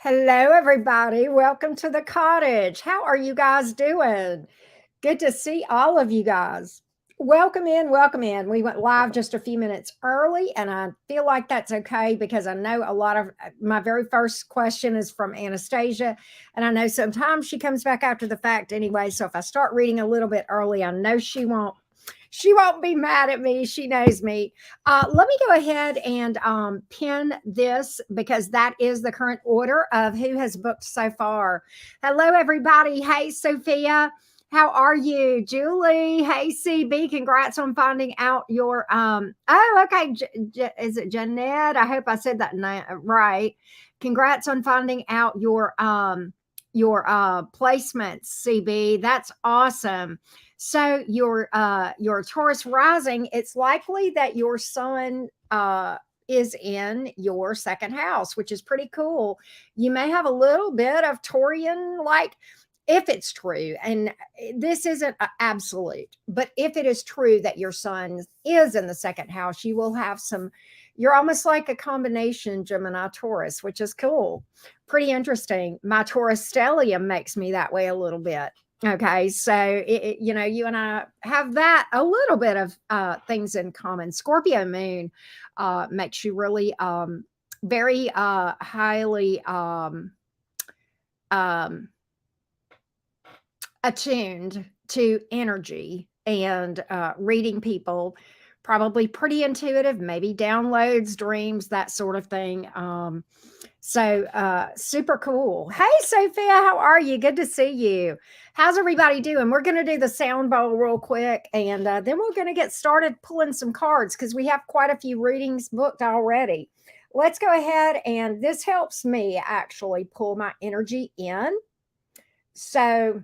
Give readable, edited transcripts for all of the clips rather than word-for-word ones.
Hello, everybody. Welcome to the cottage. How are you guys doing? Good to see all of you guys. Welcome in, welcome in. We went live just a few minutes early, and I feel like that's okay because I know a lot of my very first question is from Anastasia, and I know sometimes she comes back after the fact anyway. So if I start reading a little bit early, I know she won't be mad at me. She knows me. Let me go ahead and pin this because that is the current order of who has booked so far. Hello, everybody. Hey, Sophia. How are you? Julie. Hey, CB. Congrats on finding out your oh, okay. Is it Jeanette? I hope I said that right. Congrats on finding out your placements, CB. That's awesome. So your Taurus rising, it's likely that your sun is in your second house, which is pretty cool. You may have a little bit of Taurian, like if it's true, and this isn't absolute, but if it is true that your sun is in the second house, you will have some. You're almost like a combination Gemini Taurus, which is cool, pretty interesting. My Taurus stellium makes me that way a little bit. Okay, so you and I have that a little bit of things in common. Scorpio moon makes you really very highly um, attuned to energy and reading people. Probably pretty intuitive, maybe downloads, dreams, that sort of thing. So super cool. Hey, Sophia, how are you? Good to see you. How's everybody doing? We're going to do the sound bowl real quick, and then we're going to get started pulling some cards because we have quite a few readings booked already. Let's go ahead, and this helps me actually pull my energy in. So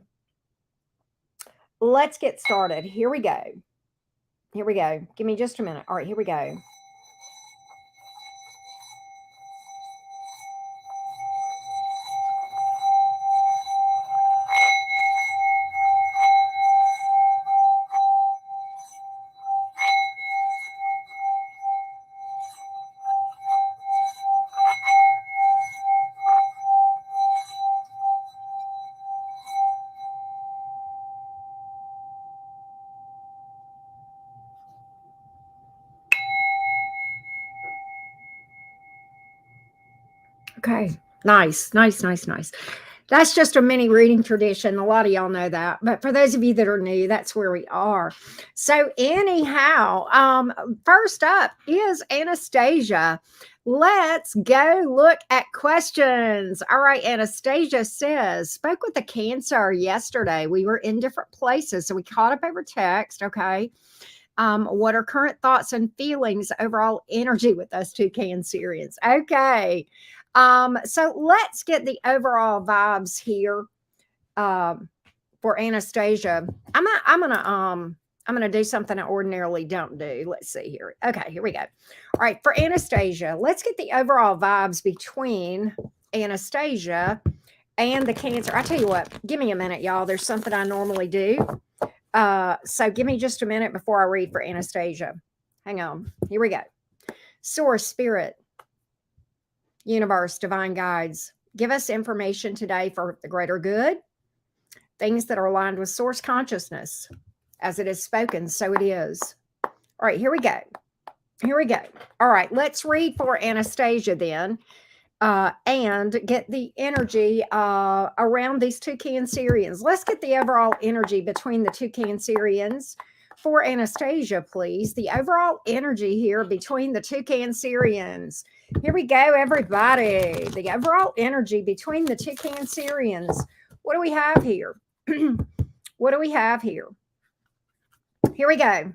let's get started. Here we go. Here we go. Give me just a minute. All right, here we go. Okay. Nice, nice, nice, nice. That's just a mini reading tradition. A lot of y'all know that. But for those of you that are new, that's where we are. So, anyhow, first up is Anastasia. Let's go look at questions. All right. Anastasia says, spoke with a Cancer yesterday. We were in different places. So we caught up over text. Okay. What are current thoughts and feelings, overall energy with us two Cancerians? Okay. So let's get the overall vibes here for Anastasia. I'm gonna do something I ordinarily don't do. Let's see here. Okay, here we go. All right, for Anastasia, let's get the overall vibes between Anastasia and the Cancer. I tell you what, give me a minute, y'all. There's something I normally do. So give me just a minute before I read for Anastasia. Hang on. Here we go. Source, Spirit, Universe, Divine Guides, give us information today for the greater good, things that are aligned with source consciousness. As it is spoken, so it is. All right, here we go. Here we go. All right, let's read for Anastasia then. And get the energy around these two Cancerians. Let's get the overall energy between the two Cancerians for Anastasia, please. The overall energy here between the two Cancerians. Here we go, everybody. The overall energy between the two Cancerians. What do we have here? What do we have here? Here we go.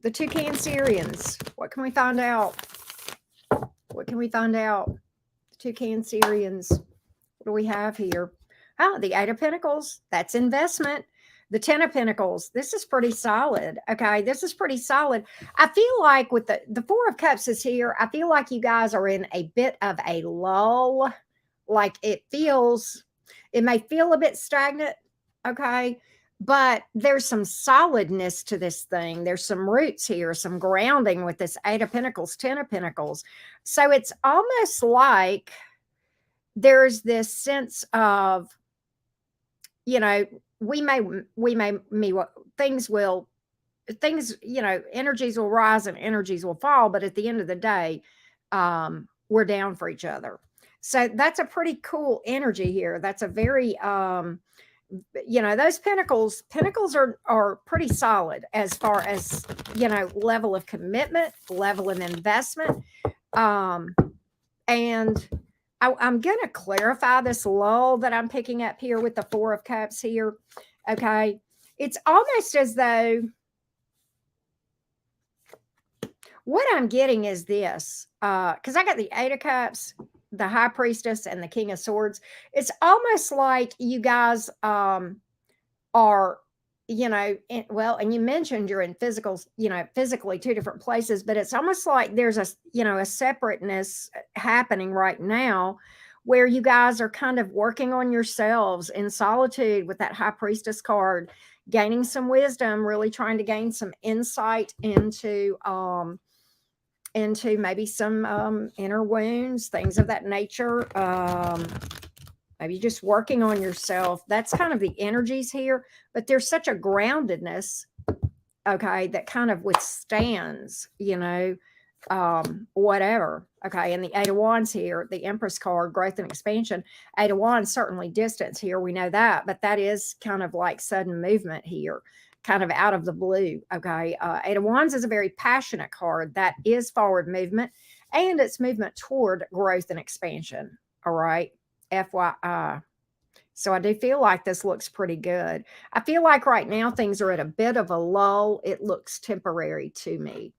The two Cancerians. What can we find out? What can we find out? Two Cancerians. What do we have here? Oh, the Eight of Pentacles. That's investment. The Ten of Pentacles. This is pretty solid. Okay, this is pretty solid. I feel like with the Four of Cups is here. I feel like you guys are in a bit of a lull. Like it may feel a bit stagnant. Okay, but there's some solidness to this thing. There's some roots here, some grounding with this Eight of Pentacles, Ten of Pentacles. So it's almost like there's this sense of, you know, we may things will energies will rise and energies will fall, but at the end of the day, we're down for each other. So that's a pretty cool energy here. That's a very those pentacles are pretty solid as far as level of commitment, level of investment. And I'm going to clarify this lull that I'm picking up here with the Four of Cups here. Okay. It's almost as though what I'm getting is this, because I got the Eight of Cups, the High Priestess, and the King of Swords. It's almost like you guys are, and you mentioned you're in physically two different places, but it's almost like there's a separateness happening right now where you guys are kind of working on yourselves in solitude with that High Priestess card, gaining some wisdom, really trying to gain some insight into maybe some inner wounds, things of that nature. Maybe just working on yourself. That's kind of the energies here, but there's such a groundedness, okay, that kind of withstands, whatever. Okay. And the Eight of Wands here, the Empress card, growth and expansion. Eight of Wands, certainly distance here. We know that, but that is kind of like sudden movement here, kind of out of the blue. Okay. Eight of Wands is a very passionate card that is forward movement, and it's movement toward growth and expansion. All right. FYI. So I do feel like this looks pretty good. I feel like right now things are at a bit of a lull. It looks temporary to me.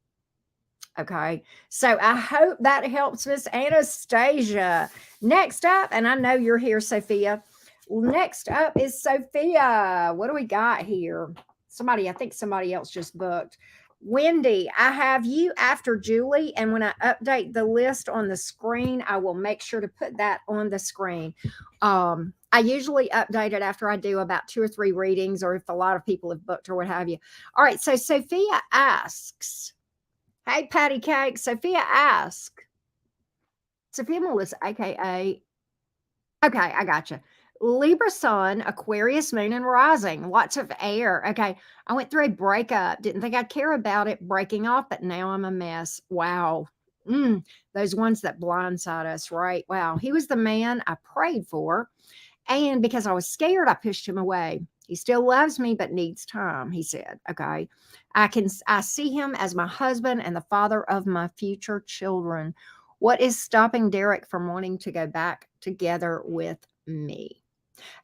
Okay. So I hope that helps Miss Anastasia. Next up, and I know you're here, Sophia. Next up is Sophia. What do we got here? I think somebody else just booked. Wendy, I have you after Julie, and when I update the list on the screen, I will make sure to put that on the screen. I usually update it after I do about 2 or 3 readings, or if a lot of people have booked or what have you. All right, so Sophia asks, hey, Patty Cake, Sophia asks, Sophia Melissa, aka, okay, I got you. Libra sun, Aquarius moon, and rising. Lots of air. Okay. I went through a breakup. Didn't think I'd care about it breaking off, but now I'm a mess. Wow. Those ones that blindside us, right? Wow. He was the man I prayed for. And because I was scared, I pushed him away. He still loves me, but needs time, he said. Okay. I see him as my husband and the father of my future children. What is stopping Derek from wanting to go back together with me?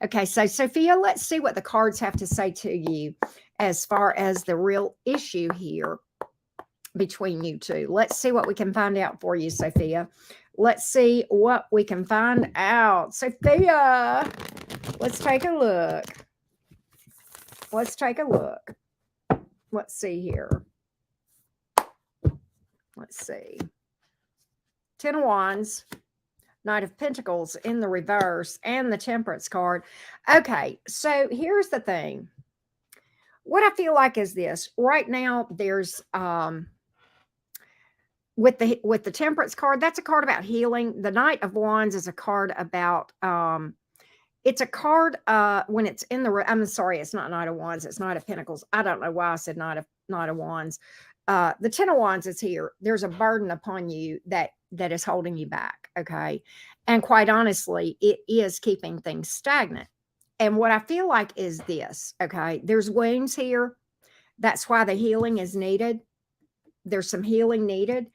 Okay, so Sophia, let's see what the cards have to say to you as far as the real issue here between you two. Let's see what we can find out for you, Sophia. Let's see what we can find out. Sophia, let's take a look. Let's take a look. Let's see here. Let's see. 10 of Wands. Knight of Pentacles in the reverse, and the Temperance card. Okay, so here's the thing. What I feel like is this. Right now, there's with the Temperance card, that's a card about healing. The Knight of Wands is a card about it's a card when it's in the I'm sorry, it's not Knight of Wands, it's Knight of Pentacles. I don't know why I said Knight of Wands. The 10 of Wands is here. There's a burden upon you that is holding you back. Okay. And quite honestly, it is keeping things stagnant. And what I feel like is this. Okay. There's wounds here. That's why the healing is needed. There's some healing needed.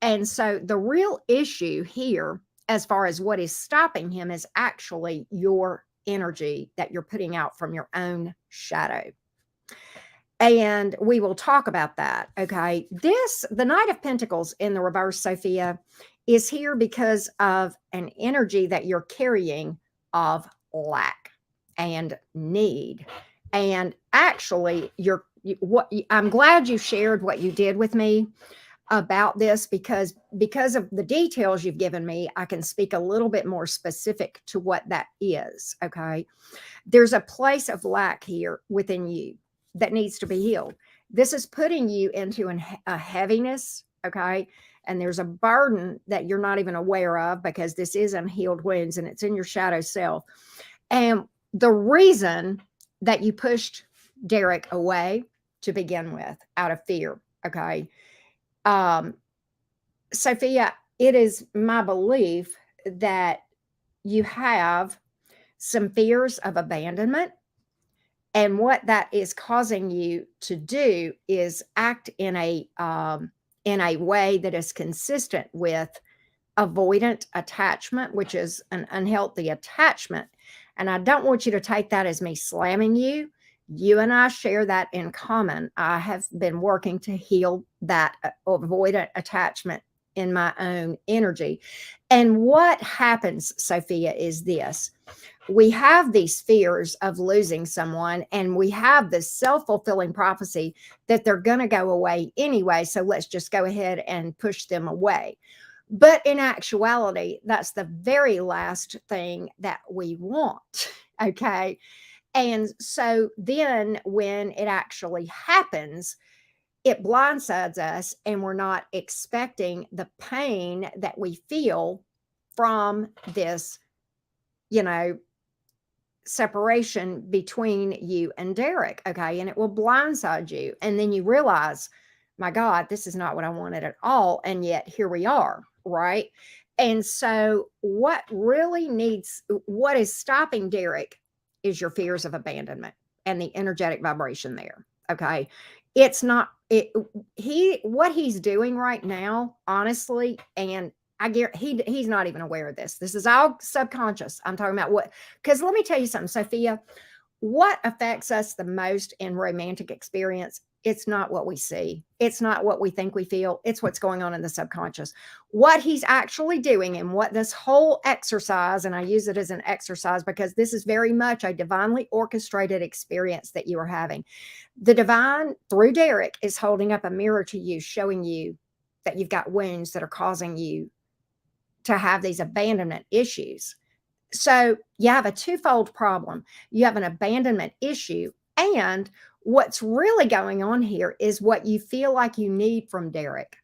And so the real issue here, as far as what is stopping him, is actually your energy that you're putting out from your own shadow. And we will talk about that. Okay. The Knight of Pentacles in the reverse, Sophia, is here because of an energy that you're carrying of lack and need. And actually, I'm glad you shared what you did with me about this, because of the details you've given me, I can speak a little bit more specific to what that is. Okay. There's a place of lack here within you that needs to be healed. This is putting you into a heaviness, okay? and there's a burden that you're not even aware of because this is unhealed wounds and it's in your shadow self. And the reason that you pushed Derek away to begin with out of fear, okay? Sophia, it is my belief that you have some fears of abandonment. And what that is causing you to do is act in a way that is consistent with avoidant attachment, which is an unhealthy attachment. And I don't want you to take that as me slamming you. You and I share that in common. I have been working to heal that avoidant attachment in my own energy. And what happens, Sophia, is this. We have these fears of losing someone, and we have this self-fulfilling prophecy that they're going to go away anyway. So let's just go ahead and push them away. But in actuality, that's the very last thing that we want. Okay. And so then when it actually happens, it blindsides us, and we're not expecting the pain that we feel from this, separation between you and Derek. Okay. And it will blindside you. And then you realize, my God, this is not what I wanted at all. And yet here we are. Right. And so what is stopping Derek is your fears of abandonment and the energetic vibration there. Okay. It's not what he's doing right now, honestly, and I guarantee he's not even aware of this. This is all subconscious. I'm talking about because let me tell you something, Sophia, what affects us the most in romantic experience, it's not what we see. It's not what we think we feel. It's what's going on in the subconscious. What he's actually doing, and what this whole exercise, and I use it as an exercise because this is very much a divinely orchestrated experience that you are having. The divine, through Derek, is holding up a mirror to you, showing you that you've got wounds that are causing you to have these abandonment issues. So you have a twofold problem. You have an abandonment issue, and what's really going on here is what you feel like you need from Derek.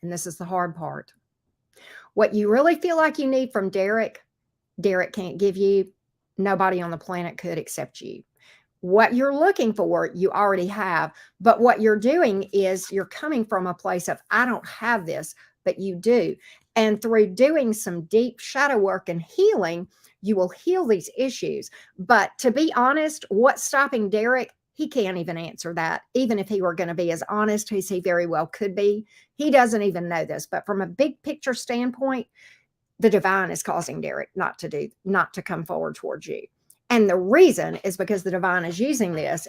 And this is the hard part. What you really feel like you need from Derek, Derek can't give you. Nobody on the planet could except you. What you're looking for, you already have. But what you're doing is you're coming from a place of, I don't have this, but you do. And through doing some deep shadow work and healing, you will heal these issues. But to be honest, what's stopping Derek? He can't even answer that. Even if he were going to be as honest as he very well could be, he doesn't even know this. But from a big picture standpoint, the divine is causing Derek not to come forward towards you. And the reason is because the divine is using this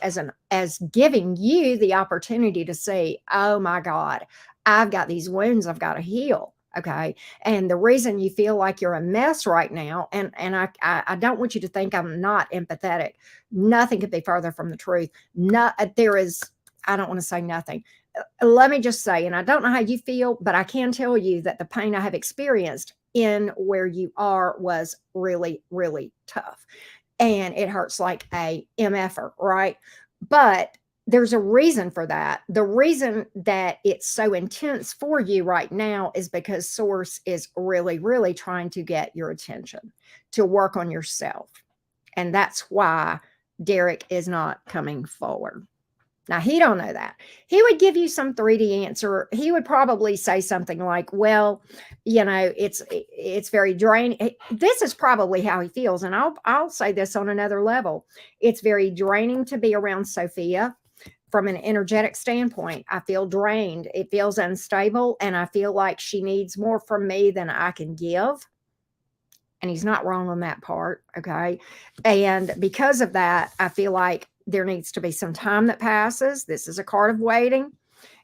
as giving you the opportunity to see, oh my God, I've got these wounds I've got to heal. Okay. And the reason you feel like you're a mess right now, and I don't want you to think I'm not empathetic. Nothing could be further from the truth. There is, I don't want to say nothing. Let me just say, and I don't know how you feel, but I can tell you that the pain I have experienced in where you are was really, really tough. And it hurts like a MFer, right? But there's a reason for that. The reason that it's so intense for you right now is because Source is really, really trying to get your attention, to work on yourself. And that's why Derek is not coming forward. Now, he don't know that. He would give you some 3D answer. He would probably say something like, well, it's very draining. This is probably how he feels. And I'll say this on another level. It's very draining to be around Sophia. From an energetic standpoint, I feel drained. It feels unstable, and I feel like she needs more from me than I can give. And he's not wrong on that part, okay? And because of that, I feel like there needs to be some time that passes. This is a card of waiting.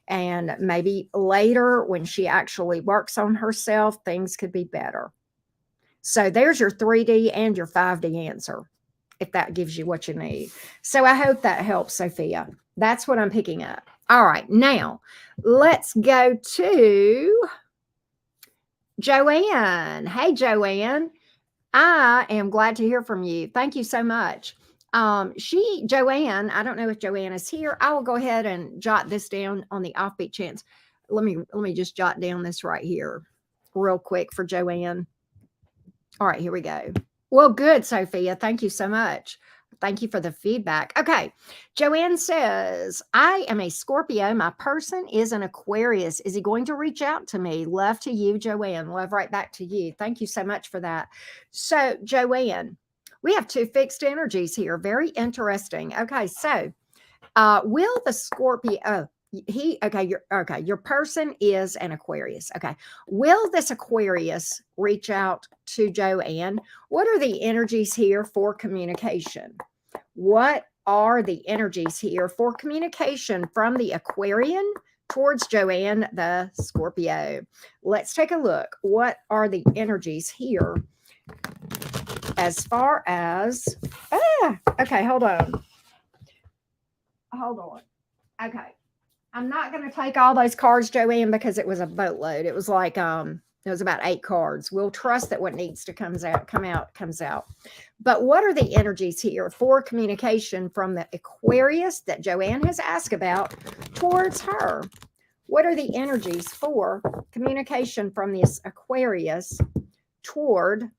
And maybe later, when she actually works on herself, things could be better. So there's your 3D and your 5D answer, if that gives you what you need. So I hope that helps, Sophia. That's what I'm picking up. All right, now let's go to Joanne. Hey, Joanne. I am glad to hear from you. Thank you so much. Joanne, I don't know if Joanne is here. I will go ahead and jot this down on the offbeat chance. let me just jot down this right here real quick for Joanne. All right, here we go. Well, good, Sophia. Thank you so much. Thank you for the feedback. Okay. Joanne says, I am a Scorpio. My person is an Aquarius. Is he going to reach out to me? Love to you, Joanne. Love right back to you. Thank you so much for that. So, Joanne, we have two fixed energies here. Very interesting. Okay. So, will the Scorpio, your person is an Aquarius. Okay. Will this Aquarius reach out to Joanne? What are the energies here for communication? What are the energies here for communication from the Aquarian towards Joanne, the Scorpio? Let's take a look. What are the energies here as far as, okay, hold on. Okay. I'm not going to take all those cards, Joanne, because it was a boatload. It was like, it was about 8 cards. We'll trust that what needs to come out. But what are the energies here for communication from the Aquarius that Joanne has asked about towards her? What are the energies for communication from this Aquarius toward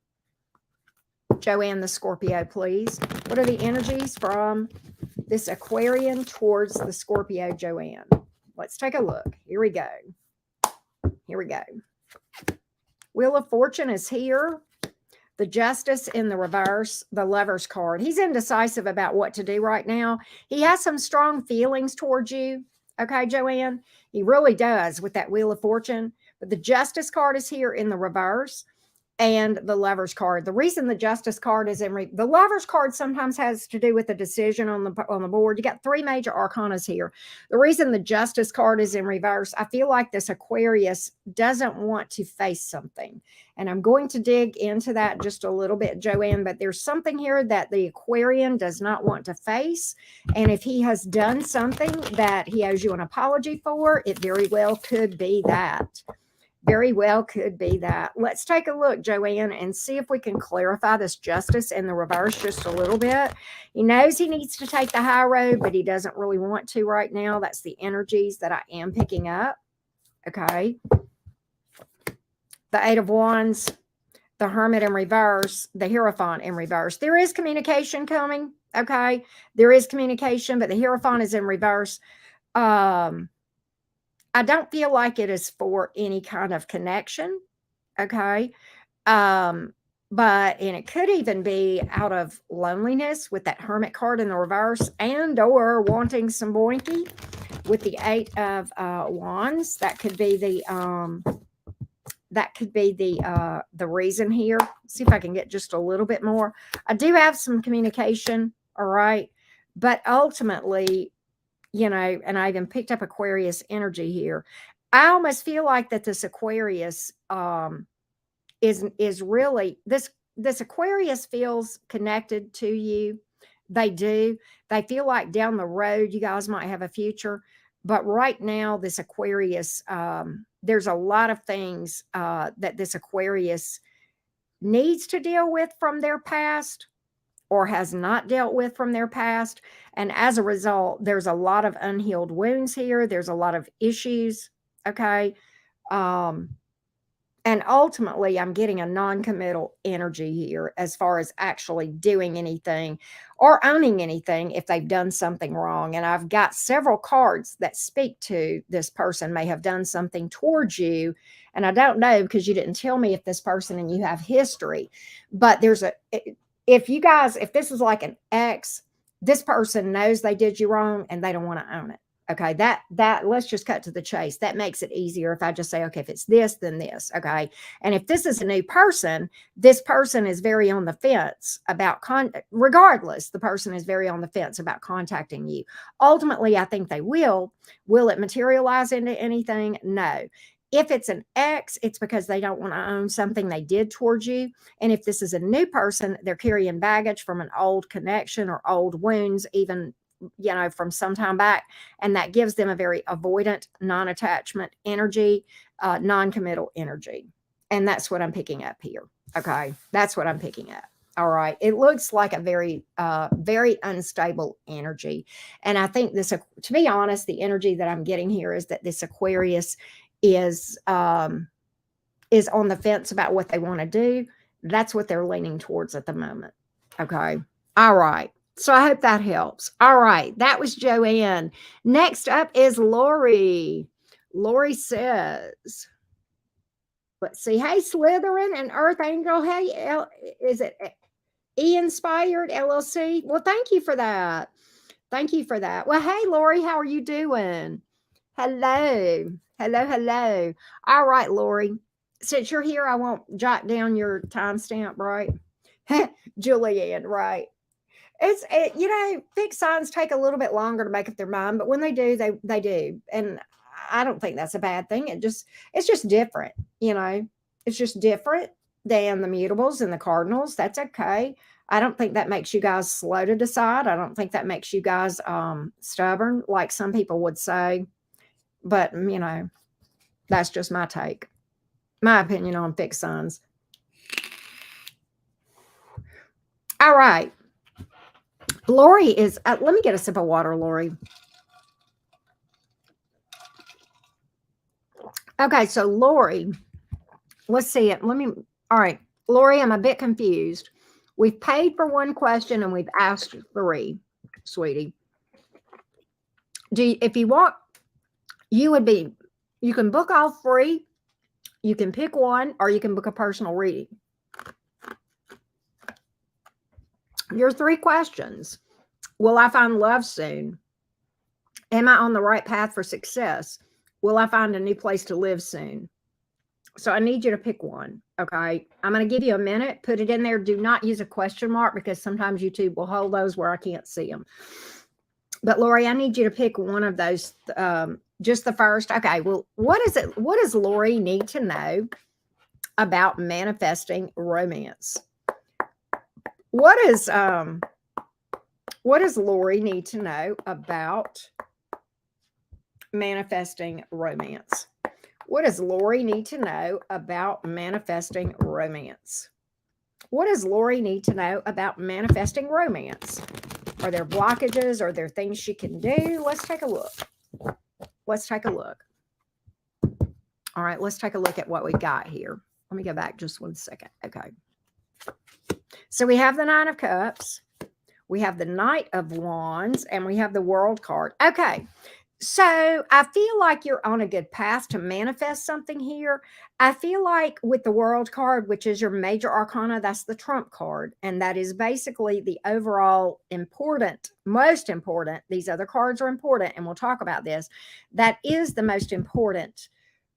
Joanne, the Scorpio, please? What are the energies from this Aquarian towards the Scorpio, Joanne? Let's take a look. Here we go. Wheel of Fortune is here. The Justice in the reverse, the Lover's card. He's indecisive about what to do right now. He has some strong feelings towards you. Okay, Joanne? He really does with that Wheel of Fortune. But the Justice card is here in the reverse. And the Lover's card. The reason the Justice card is in the Lover's card sometimes has to do with a decision on the board. You got 3 major arcanas here. The reason the Justice card is in reverse, I feel like this Aquarius doesn't want to face something. And I'm going to dig into that just a little bit, Joanne, but there's something here that the Aquarian does not want to face. And if he has done something that he owes you an apology for, it very well could be that. Very well could be that. Let's take a look, Joanne, and see if we can clarify this Justice in the reverse just a little bit. He knows he needs to take the high road, but he doesn't really want to right now. That's the energies that I am picking up. Okay. The 8 of Wands, the Hermit in reverse, the Hierophant in reverse. There is communication coming. Okay. There is communication, but the Hierophant is in reverse. I don't feel like it is for any kind of connection. Okay. And it could even be out of loneliness with that Hermit card in the reverse and or wanting some boinky with the 8 of Wands. That could be the reason here. See if I can get just a little bit more. I do have some communication. All right. But ultimately, and I even picked up Aquarius energy here. I almost feel like that this Aquarius is really this Aquarius feels connected to you. They do. They feel like down the road you guys might have a future, but right now this Aquarius, there's a lot of things that this Aquarius needs to deal with from their past, or has not dealt with from their past. And as a result, there's a lot of unhealed wounds here. There's a lot of issues. Okay. And ultimately, I'm getting a non-committal energy here as far as actually doing anything or owning anything if they've done something wrong. And I've got several cards that speak to this person may have done something towards you. And I don't know because you didn't tell me if this person and you have history, but there's if this is like an ex, this person knows they did you wrong and they don't want to own it. Okay. That let's just cut to the chase. That makes it easier if I just say, okay, if it's this, then this. Okay. And if this is a new person, this person is very on the fence about regardless, the person is very on the fence about contacting you. Ultimately, I think they will. Will it materialize into anything? No. If it's an ex, it's because they don't want to own something they did towards you. And if this is a new person, they're carrying baggage from an old connection or old wounds, even, from some time back. And that gives them a very avoidant, non-attachment energy, non-committal energy. And that's what I'm picking up here. Okay. That's what I'm picking up. All right. It looks like a very, very unstable energy. And I think to be honest, the energy that I'm getting here is that this Aquarius is on the fence about what they want to do. That's what they're leaning towards at the moment. Okay. All right. So I hope that helps. All right. That was Joanne. Next up is Lori. Lori says, let's see. Hey, Slytherin and Earth Angel. Hey, is it E Inspired LLC? Well, thank you for that. Thank you for that. Well, hey, Lori, how are you doing? Hello. Hello, hello. All right, Lori. Since you're here, I won't jot down your timestamp, right? Julianne, right? Fixed signs take a little bit longer to make up their mind, but when they do, they do. And I don't think that's a bad thing. It's just different, It's just different than the mutables and the cardinals. That's okay. I don't think that makes you guys slow to decide. I don't think that makes you guys stubborn, like some people would say. But that's just my take, my opinion on fixed signs. All right. Lori is, let me get a sip of water, Lori. Okay, so Lori, let's see it. All right, Lori, I'm a bit confused. We've paid for one question and we've asked 3, sweetie. If you want, you can book all 3, you can pick one, or you can book a personal reading. Your 3 questions. Will I find love soon? Am I on the right path for success? Will I find a new place to live soon? So I need you to pick one, okay? I'm going to give you a minute. Put it in there. Do not use a question mark because sometimes YouTube will hold those where I can't see them. But Lori, I need you to pick one of those, just the first. Okay, well, what does Lori need to know about manifesting romance? What does Lori need to know about manifesting romance? What does Lori need to know about manifesting romance? What does Lori need to know about manifesting romance? Are there blockages? Are there things she can do? Let's take a look. Let's take a look. All right, let's take a look at what we got here. Let me go back just one second. Okay. So we have the 9 of Cups. We have the Knight of Wands, and we have the World card. Okay. So I feel like you're on a good path to manifest something here. I feel like with the World card, which is your major arcana, that's the trump card. And that is basically the overall most important. These other cards are important, and we'll talk about this. That is the most important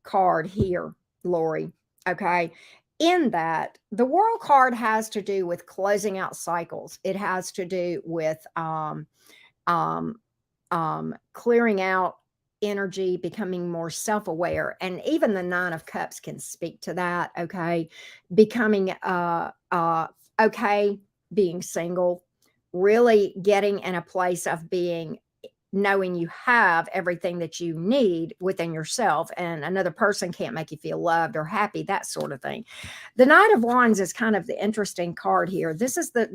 card here, Lori. Okay. In that, the World card has to do with closing out cycles. It has to do with clearing out energy, becoming more self-aware. And even the 9 of Cups can speak to that. Okay. Becoming okay being single, really getting in a place of knowing you have everything that you need within yourself, and another person can't make you feel loved or happy, that sort of thing. The Knight of Wands is kind of the interesting card here. This is kind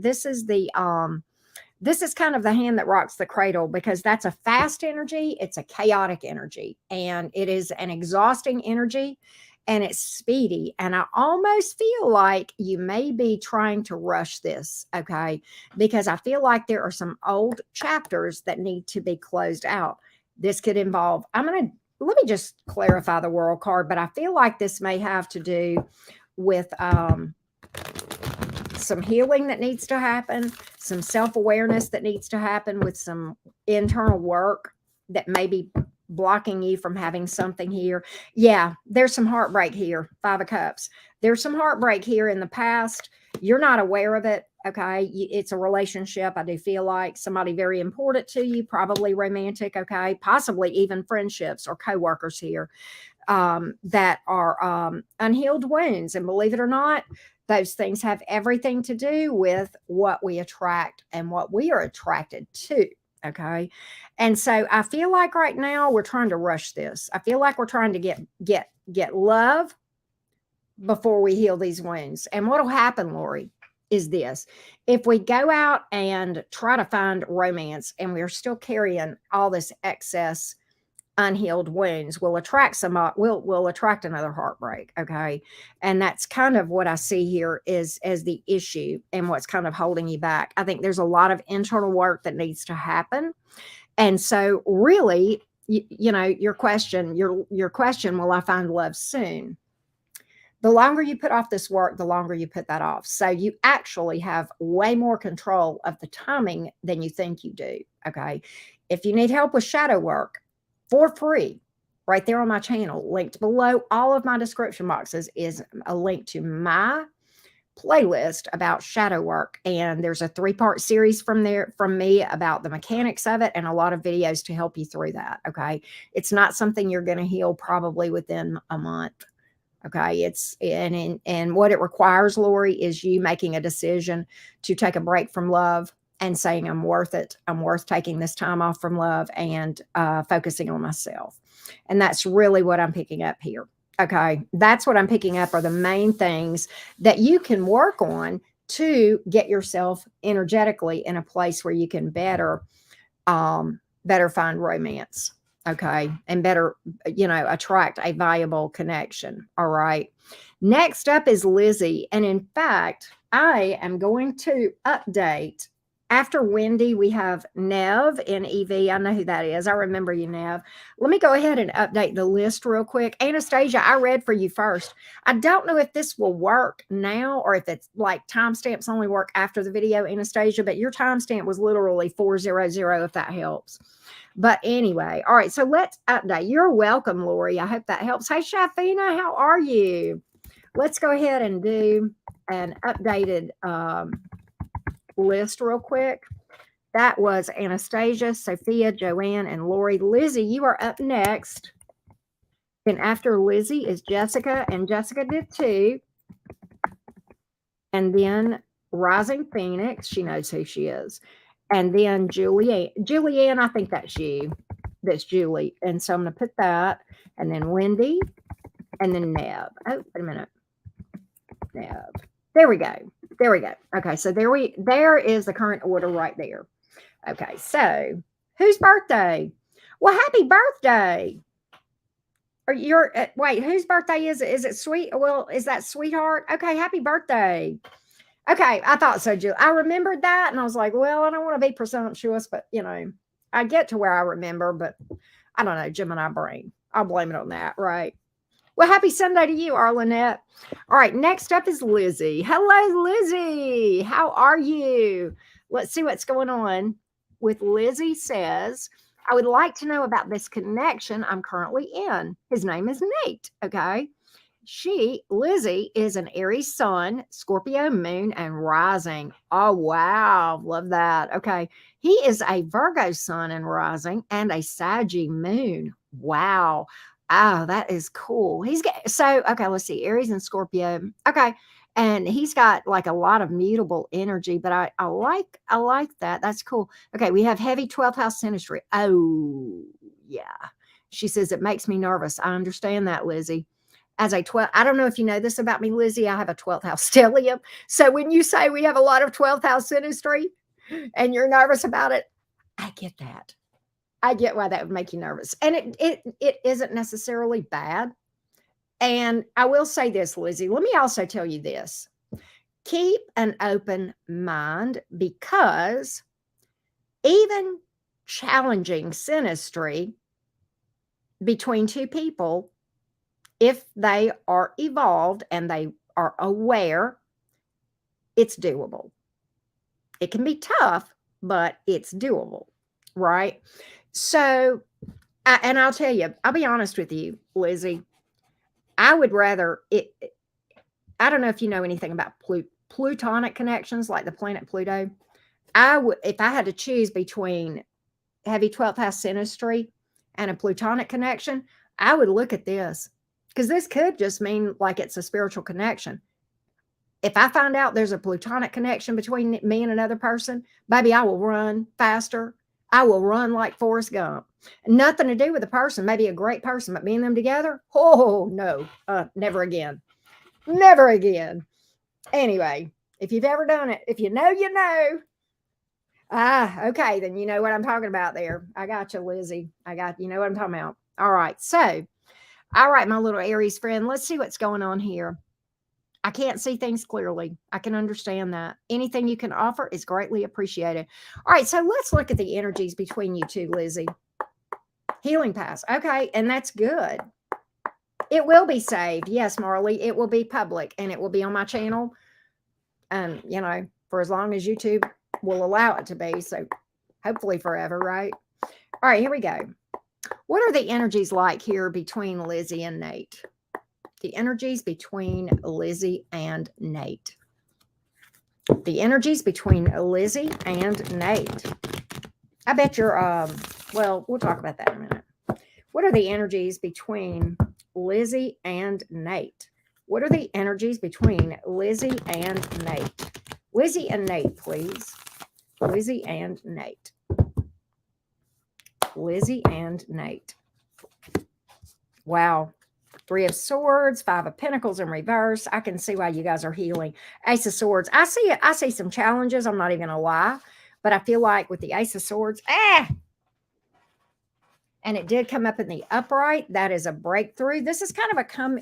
of the hand that rocks the cradle, because that's a fast energy. It's a chaotic energy, and it is an exhausting energy, and it's speedy. And I almost feel like you may be trying to rush this, okay? Because I feel like there are some old chapters that need to be closed out. This could involve, let me just clarify the World card, but I feel like this may have to do with some healing that needs to happen, some self-awareness that needs to happen, with some internal work that may be blocking you from having something here. Yeah, there's some heartbreak here. 5 of Cups. There's some heartbreak here in the past. You're not aware of it. Okay. It's a relationship. I do feel like somebody very important to you, probably romantic. Okay. Possibly even friendships or coworkers here that are unhealed wounds. And believe it or not, those things have everything to do with what we attract and what we are attracted to. Okay. And so I feel like right now we're trying to rush this. I feel like we're trying to get love before we heal these wounds. And what'll happen, Lori, is this: if we go out and try to find romance and we're still carrying all this excess unhealed wounds will attract will attract another heartbreak. Okay. And that's kind of what I see here is as the issue and what's kind of holding you back. I think there's a lot of internal work that needs to happen. And so really, your question, will I find love soon? The longer you put off this work, the longer you put that off. So you actually have way more control of the timing than you think you do. Okay. If you need help with shadow work for free, right there on my channel, linked below all of my description boxes is a link to my playlist about shadow work. And there's a 3-part series from me about the mechanics of it and a lot of videos to help you through that. Okay. It's not something you're going to heal probably within a month. Okay. And what it requires, Lori, is you making a decision to take a break from love and saying, I'm worth it. I'm worth taking this time off from love and focusing on myself. And that's really what I'm picking up here. Okay. That's what I'm picking up are the main things that you can work on to get yourself energetically in a place where you can better find romance. Okay. And better, attract a viable connection. All right. Next up is Lizzy. And in fact, I am going to update. After Wendy, we have Nev in EV. I know who that is. I remember you, Nev. Let me go ahead and update the list real quick. Anastasia, I read for you first. I don't know if this will work now or if it's like timestamps only work after the video, Anastasia, but your timestamp was literally 400 if that helps. But anyway, all right, so let's update. You're welcome, Lori. I hope that helps. Hey, Shafina, how are you? Let's go ahead and do an updated list real quick. That was Anastasia, Sophia, Joanne, and Lori. Lizzy, you are up next. Then after Lizzy is Jessica, and Jessica did 2. And then Rising Phoenix, she knows who she is. And then Julianne, I think that's you. That's Julie. And so I'm going to put that. And then Wendy. And then Neb. Oh, wait a minute. Neb. There we go. There we go. Okay, so there is the current order right there. Okay, so whose birthday? Well, happy birthday. Or wait, whose birthday is it? Is it sweet? Well, is that sweetheart? Okay, happy birthday. Okay, I thought so, Jill. I remembered that, and I was like, well, I don't want to be presumptuous, but, I get to where I remember, but I don't know, Gemini brain. I'll blame it on that, right? Well, happy Sunday to you, Arlenette. All right, next up is Lizzy. Hello, Lizzy. How are you? Let's see what's going on with Lizzy says, I would like to know about this connection I'm currently in. His name is Nate, okay? Lizzy is an Aries sun, Scorpio moon, and rising. Oh, wow. Love that. Okay. He is a Virgo sun and rising and a Sagittarius moon. Wow. Oh, that is cool. Okay, let's see. Aries and Scorpio. Okay. And he's got like a lot of mutable energy, but I like that. That's cool. Okay. We have heavy 12th house synastry. Oh, yeah. She says it makes me nervous. I understand that, Lizzy. As a 12, I don't know if you know this about me, Lizzy. I have a 12th house stellium. So when you say we have a lot of 12th house synastry and you're nervous about it, I get that. I get why that would make you nervous. And it isn't necessarily bad. And I will say this, Lizzy. Let me also tell you this. Keep an open mind because even challenging synastry between 2 people, if they are evolved and they are aware, it's doable. It can be tough, but it's doable, right? So, and I'll tell you, I'll be honest with you, Lizzy. I would rather it. I don't know if you know anything about plutonic connections, like the planet Pluto. If I had to choose between heavy 12th house synastry and a plutonic connection, I would look at this. Because this could just mean like it's a spiritual connection. If I find out there's a plutonic connection between me and another person, baby, I will run faster. I will run like Forrest Gump. Nothing to do with the person, maybe a great person, but me and them together, oh, no, never again. Never again. Anyway, if you've ever done it, if you know, you know. Okay, then you know what I'm talking about there. I got you, Lizzy. You know what I'm talking about. All right. So, all right, my little Aries friend, let's see what's going on here. I can't see things clearly. I can understand that. Anything you can offer is greatly appreciated. All right, so let's look at the energies between you two, Lizzy. Healing pass. Okay, and that's good. It will be saved. Yes, Marley, it will be public and it will be on my channel. You know, for as long as YouTube will allow it to be. So hopefully forever, right? All right, here we go. What are the energies like here between Lizzy and Nate? The energies between Lizzy and Nate. The energies between Lizzy and Nate. I bet you're, well, we'll talk about that in a minute. What are the energies between Lizzy and Nate? What are the energies between Lizzy and Nate? Lizzy and Nate, please. Lizzy and Nate. Lizzy and Nate. Wow. 3 of Swords, 5 of Pentacles in reverse. I can see why you guys are healing. Ace of Swords. I see some challenges. I'm not even going to lie. But I feel like with the Ace of Swords, and it did come up in the upright. That is a breakthrough. This is kind of a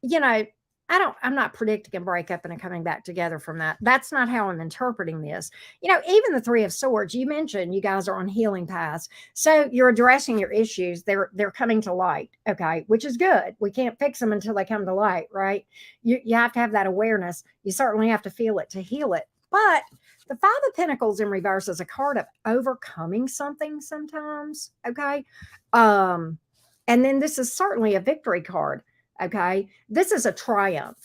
you know, I'm not predicting a breakup and a coming back together from that. That's not how I'm interpreting this. You know, even the 3 of Swords, you mentioned you guys are on healing paths. So you're addressing your issues. They're coming to light. Okay. Which is good. We can't fix them until they come to light, right? You have to have that awareness. You certainly have to feel it to heal it. But the 5 of Pentacles in reverse is a card of overcoming something sometimes. Okay. And then this is certainly a victory card. Okay. This is a triumph.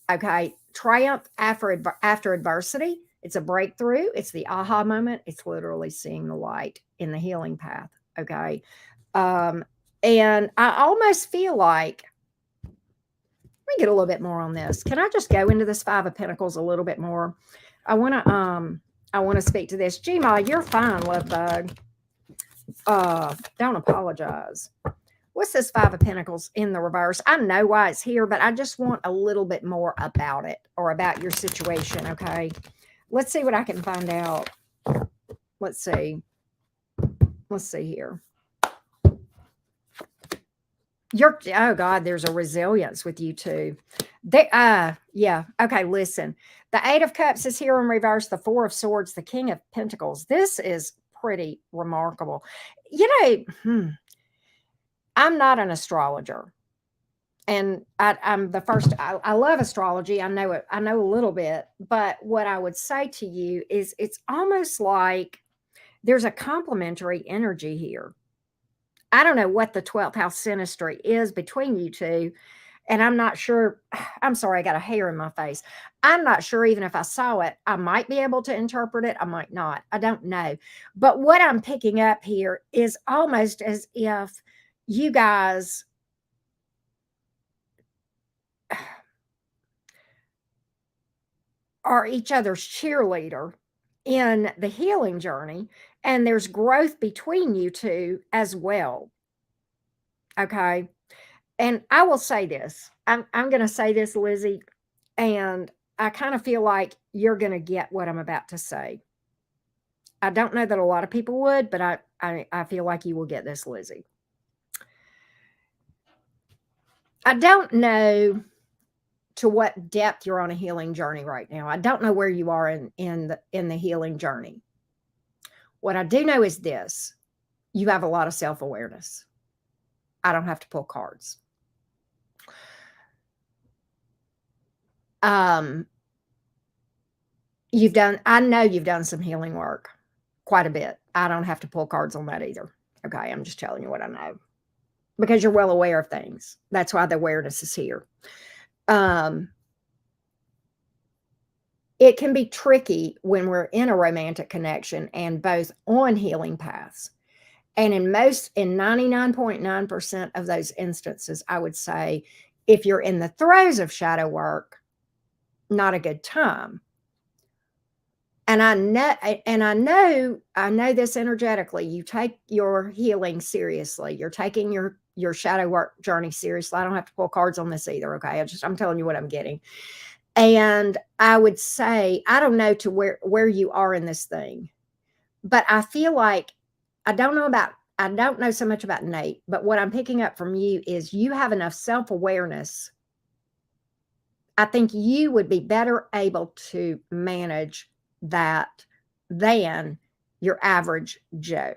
Okay. Triumph after adversity. It's a breakthrough. It's the aha moment. It's literally seeing the light in the healing path. Okay. And I almost feel like, let me get a little bit more on this. Can I just go into this 5 of Pentacles a little bit more? I want to speak to this. Gmod, you're fine, love bug. Don't apologize. What's this 5 of Pentacles in the reverse? I know why it's here, but I just want a little bit more about it or about your situation, okay? Let's see what I can find out. Let's see. Let's see here. Oh God, there's a resilience with you two. Yeah. Okay, listen. The 8 of Cups is here in reverse. The 4 of Swords, the King of Pentacles. This is pretty remarkable. You know, I'm not an astrologer. And I'm the first, I love astrology. I know it. I know a little bit. But what I would say to you is it's almost like there's a complementary energy here. I don't know what the 12th house synastry is between you two. And I'm not sure. I'm sorry, I got a hair in my face. I'm not sure even if I saw it, I might be able to interpret it. I might not. I don't know. But what I'm picking up here is almost as if you guys are each other's cheerleader in the healing journey, and there's growth between you two as well. Okay. And I will say this. I'm going to say this, Lizzy, and I kind of feel like you're going to get what I'm about to say. I don't know that a lot of people would, but I feel like you will get this, Lizzy. I don't know to what depth you're on a healing journey right now. I don't know where you are in the healing journey. What I do know is this: you have a lot of self-awareness. I don't have to pull cards. I know you've done some healing work, quite a bit. I don't have to pull cards on that either. Okay, I'm just telling you what I know because you're well aware of things. That's why the awareness is here. It can be tricky when we're in a romantic connection and both on healing paths. And in 99.9% of those instances, I would say, if you're in the throes of shadow work, not a good time. And I know this energetically. You take your healing seriously. You're taking your shadow work journey seriously. I don't have to pull cards on this either. Okay. I'm telling you what I'm getting. And I would say, I don't know to where you are in this thing, but I feel like, I don't know about I don't know so much about Nate, but what I'm picking up from you is you have enough self-awareness. I think you would be better able to manage that than your average Joe.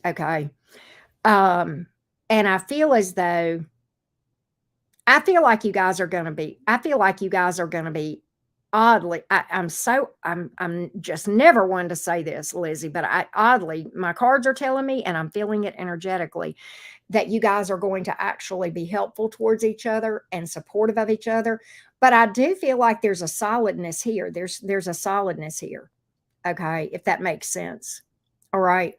Okay. And I feel as though I feel like you guys are going to be, I feel like you guys are going to be oddly, I'm just never one to say this, Lizzy, but oddly, my cards are telling me, and I'm feeling it energetically, that you guys are going to actually be helpful towards each other and supportive of each other. But I do feel like there's a solidness here. There's a solidness here. Okay. If that makes sense. All right.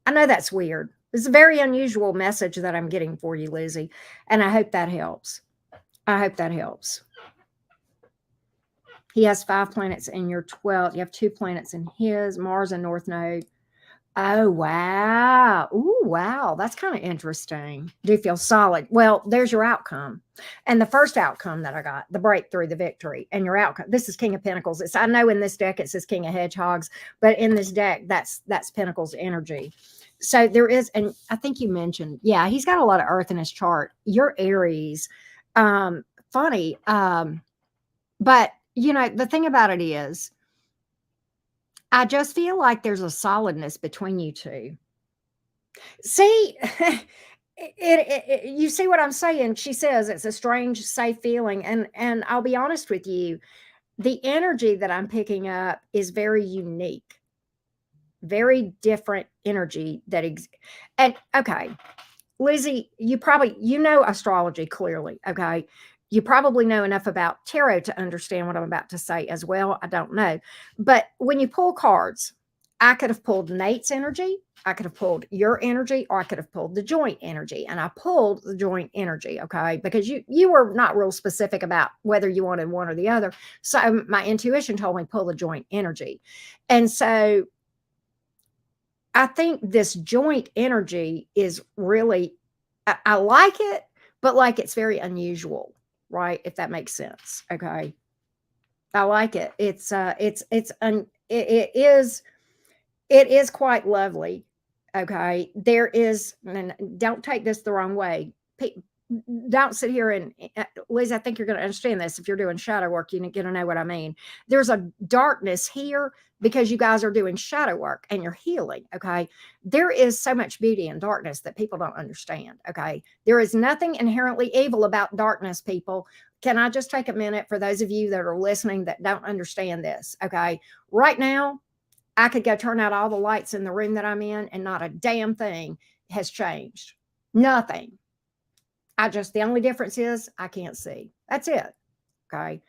I know that's weird. It's a very unusual message that I'm getting for you, Lizzy. And I hope that helps. I hope that helps. He has 5 planets in your 12th. You have 2 planets in his, Mars and North Node. Oh, wow. Ooh, wow. That's kind of interesting. Do you feel solid? Well, there's your outcome. And the first outcome that I got, the breakthrough, the victory, and your outcome. This is King of Pentacles. I know in this deck it says King of Hedgehogs, but in this deck, that's Pentacles energy. So there is, and I think you mentioned, yeah, he's got a lot of earth in his chart. You're Aries. Funny. But the thing about it is, I just feel like there's a solidness between you two. See, you see what I'm saying? She says it's a strange, safe feeling. And I'll be honest with you, the energy that I'm picking up is very unique, very different energy and okay, Lizzy, you know astrology clearly, okay? You probably know enough about tarot to understand what I'm about to say as well. I don't know. But when you pull cards, I could have pulled Nate's energy, I could have pulled your energy, or I could have pulled the joint energy. And I pulled the joint energy, okay? Because you were not real specific about whether you wanted one or the other. So my intuition told me pull the joint energy. And so I think this joint energy is really, I like it, but like it's very unusual, right? If that makes sense. Okay. I like it. It is quite lovely. Okay. There is, and don't take this the wrong way. Don't sit here and Liz, I think you're going to understand this. If you're doing shadow work, you're going to know what I mean. There's a darkness here because you guys are doing shadow work and you're healing. Okay. There is so much beauty in darkness that people don't understand. Okay. There is nothing inherently evil about darkness, people. Can I just take a minute for those of you that are listening that don't understand this? Okay. Right now, I could go turn out all the lights in the room that I'm in and not a damn thing has changed. Nothing. The only difference is I can't see. That's it. Okay.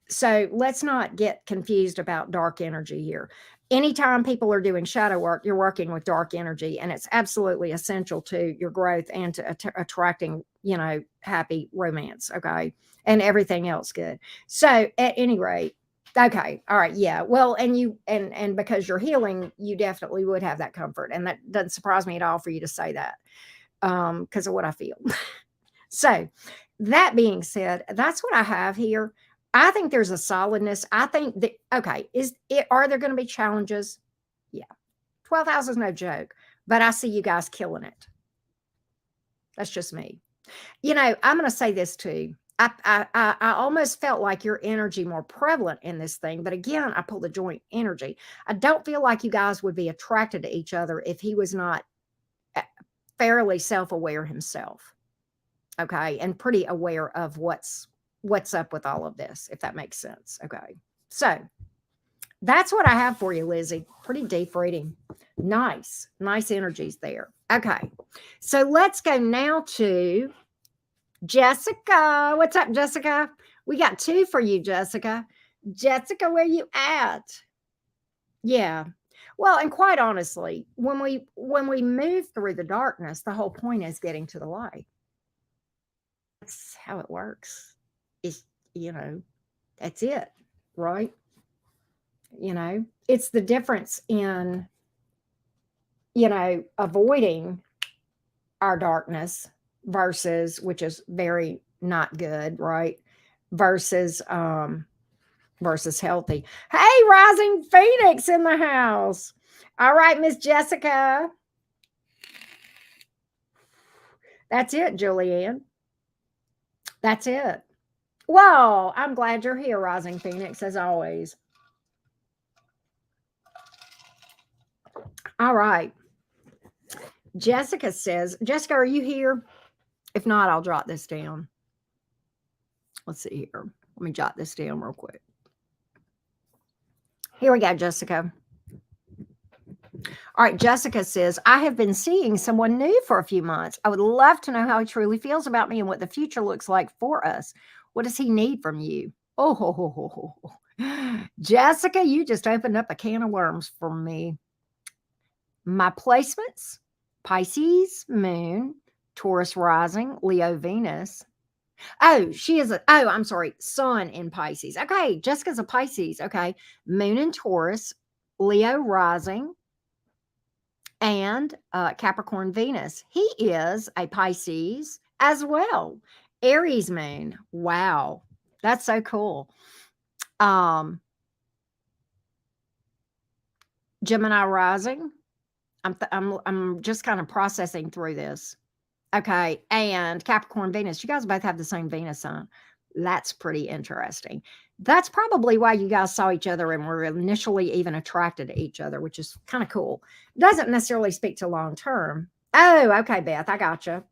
So let's not get confused about dark energy here. Anytime people are doing shadow work, you're working with dark energy, and it's absolutely essential to your growth and to attracting, happy romance. Okay. And everything else good. So at any rate, okay. All right. Yeah. Well, and because you're healing, you definitely would have that comfort. And that doesn't surprise me at all for you to say that because of what I feel. So, that being said, that's what I have here. I think there's a solidness. I think that, okay, are there going to be challenges? Yeah. 12 house is no joke, but I see you guys killing it. That's just me. I'm going to say this too. I almost felt like your energy more prevalent in this thing, but again, I pull the joint energy. I don't feel like you guys would be attracted to each other if he was not fairly self-aware himself. Okay. And pretty aware of what's up with all of this, if that makes sense. Okay. So that's what I have for you, Lizzy. Pretty deep reading. Nice energies there. Okay. So let's go now to Jessica. What's up, Jessica? We got 2 for you, Jessica. Jessica, where you at? Yeah. Well, and quite honestly, when we move through the darkness, the whole point is getting to the light. That's how it works. It's, that's it, right? It's the difference in, avoiding our darkness versus, which is very not good, right? Versus healthy. Hey, Rising Phoenix in the house. All right, Miss Jessica. That's it, Julianne. That's it. Well, I'm glad you're here, Rising Phoenix, as always. All right. Jessica says, Jessica, are you here? If not, I'll jot this down. Let's see here. Let me jot this down real quick. Here we go, Jessica. All right, Jessica says, I have been seeing someone new for a few months. I would love to know how he truly feels about me and what the future looks like for us. What does he need from you? Oh, ho, ho, ho, ho, ho. Jessica, you just opened up a can of worms for me. My placements: Pisces moon, Taurus rising, Leo Venus. Oh, I'm sorry, sun in Pisces. Okay, Jessica's a Pisces. Okay, moon in Taurus, Leo rising, and Capricorn Venus. He is a Pisces as well. Aries moon. Wow, that's so cool. Gemini rising. I'm just kind of processing through this. Okay, and Capricorn Venus. You guys both have the same Venus sign. That's pretty interesting. That's probably why you guys saw each other and were initially even attracted to each other, which is kind of cool. Doesn't necessarily speak to long term. Oh, okay, Beth, I gotcha.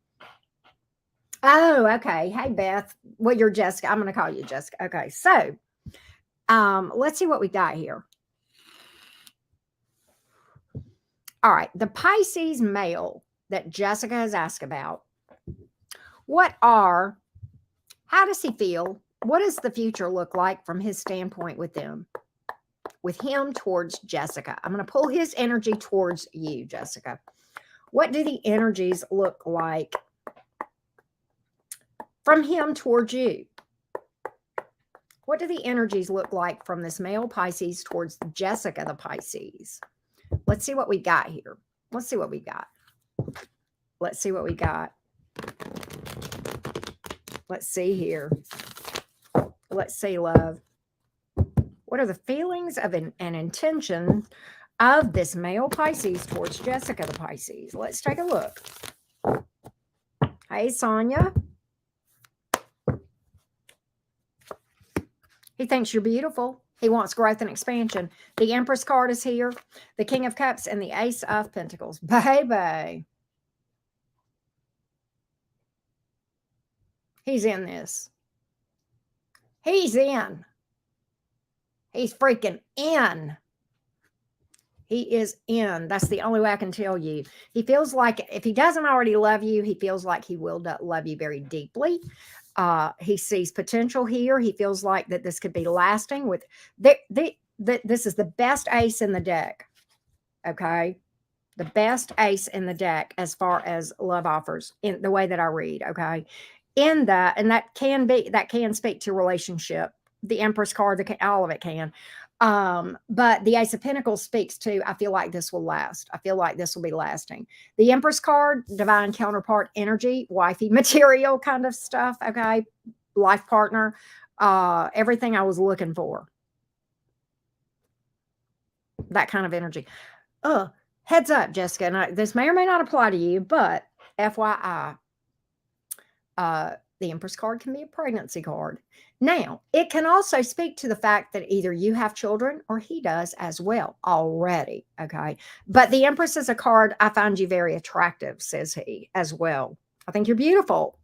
Oh, okay. Hey, Beth. Well, you're Jessica. I'm going to call you Jessica. Okay, so let's see what we got here. All right, the Pisces male that Jessica has asked about. How does he feel? What does the future look like from his standpoint with him towards Jessica? I'm going to pull his energy towards you, Jessica. What do the energies look like from him towards you? What do the energies look like from this male Pisces towards Jessica, the Pisces? Let's see what we got here. Let's see what we got. Let's see what we got. Let's see here. Let's see, love. What are the feelings of an intention of this male Pisces towards Jessica, the Pisces? Let's take a look. Hey, Sonia. He thinks you're beautiful. He wants growth and expansion. The Empress card is here. The King of Cups and the Ace of Pentacles. Baby. He's in this. He's in. He's freaking in. He is in. That's the only way I can tell you. He feels like if he doesn't already love you, he feels like he will love you very deeply. He sees potential here. He feels like that this could be lasting. This is the best ace in the deck. Okay. The best ace in the deck as far as love offers in the way that I read. Okay. In that, and that can speak to relationship. The Empress card, all of it can. But the Ace of Pentacles speaks to, I feel like this will last. I feel like this will be lasting. The Empress card, divine counterpart energy, wifey material kind of stuff. Okay. Life partner, everything I was looking for. That kind of energy. Heads up, Jessica. And this may or may not apply to you, but FYI, the Empress card can be a pregnancy card. Now, it can also speak to the fact that either you have children or he does as well already. Okay. But the Empress is a card. I find you very attractive, says he as well. I think you're beautiful.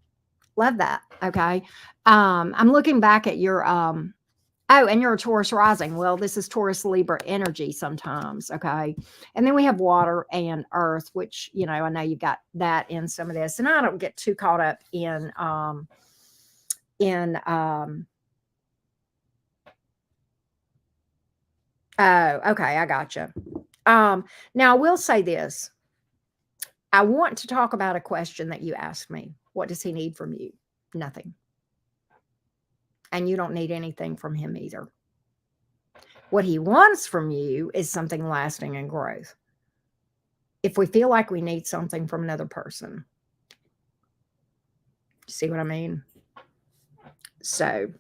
Love that. Okay. I'm looking back at your, and you're a Taurus rising. Well, this is Taurus Libra energy sometimes. Okay. And then we have water and earth, which, I know you've got that in some of this. And I don't get too caught up in oh, okay. I gotcha. Now I will say this. I want to talk about a question that you asked me. What does he need from you? Nothing. And you don't need anything from him either. What he wants from you is something lasting and growth. If we feel like we need something from another person, see what I mean? So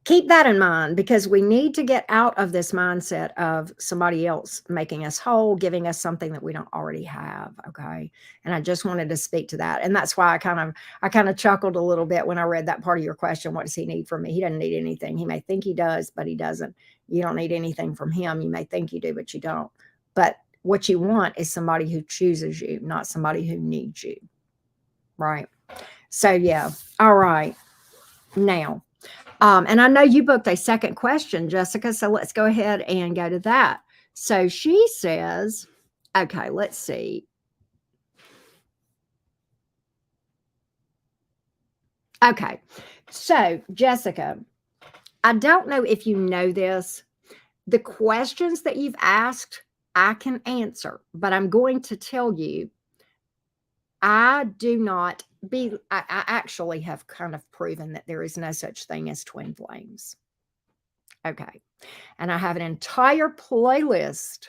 keep that in mind, because we need to get out of this mindset of somebody else making us whole, giving us something that we don't already have. Okay. And I just wanted to speak to that. And that's why I kind of chuckled a little bit when I read that part of your question. What does he need from me? He doesn't need anything. He may think he does, but he doesn't. You don't need anything from him. You may think you do, but you don't. But what you want is somebody who chooses you, not somebody who needs you. Right. So yeah. All right. Now, and I know you booked a second question, Jessica, so let's go ahead and go to that. So she says, okay, let's see. Okay, so Jessica, I don't know if you know this. The questions that you've asked, I can answer, but I'm going to tell you, I do not be, I actually have kind of proven that there is no such thing as twin flames. Okay. And I have an entire playlist,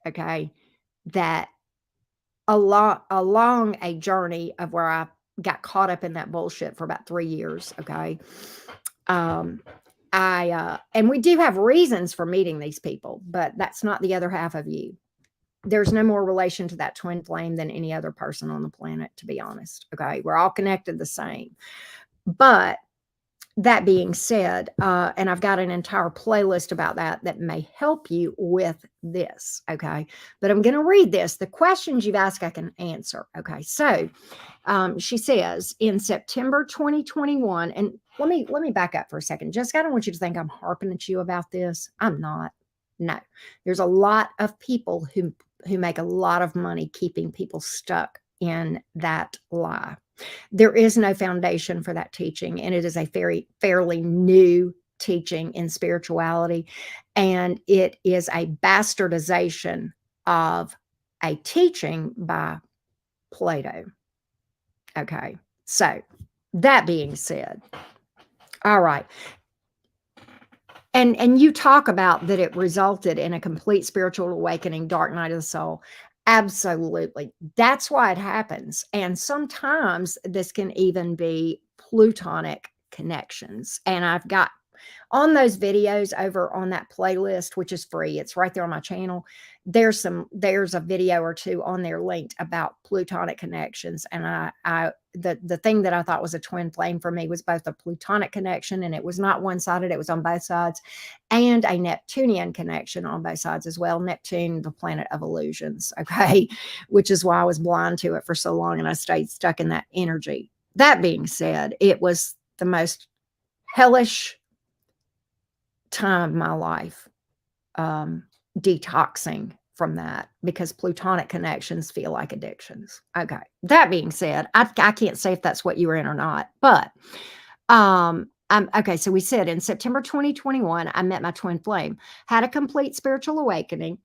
okay, that along a journey of where I got caught up in that bullshit for about 3 years, okay. And we do have reasons for meeting these people, but that's not the other half of you. There's no more relation to that twin flame than any other person on the planet, to be honest. Okay. We're all connected the same. But that being said, and I've got an entire playlist about that may help you with this. Okay. But I'm going to read this. The questions you've asked, I can answer. Okay. So she says in September 2021, and let me back up for a second. Jessica, I don't want you to think I'm harping at you about this. I'm not. No, there's a lot of people who make a lot of money keeping people stuck in that lie. There is no foundation for that teaching, and it is a fairly new teaching in spirituality, and it is a bastardization of a teaching by Plato. Okay, so that being said, all right. And you talk about that it resulted in a complete spiritual awakening, dark night of the soul. Absolutely. That's why it happens. And sometimes this can even be plutonic connections. And I've got on those videos over on that playlist, which is free, it's right there on my channel. There's a video or two on there linked about plutonic connections. And the thing that I thought was a twin flame for me was both a plutonic connection, and it was not one-sided, it was on both sides, and a Neptunian connection on both sides as well. Neptune, the planet of illusions, okay, which is why I was blind to it for so long and I stayed stuck in that energy. That being said, it was the most hellish time of my life, detoxing from that, because plutonic connections feel like addictions. Okay. That being said, I can't say if that's what you were in or not, but okay. So we said in September 2021, I met my twin flame, had a complete spiritual awakening,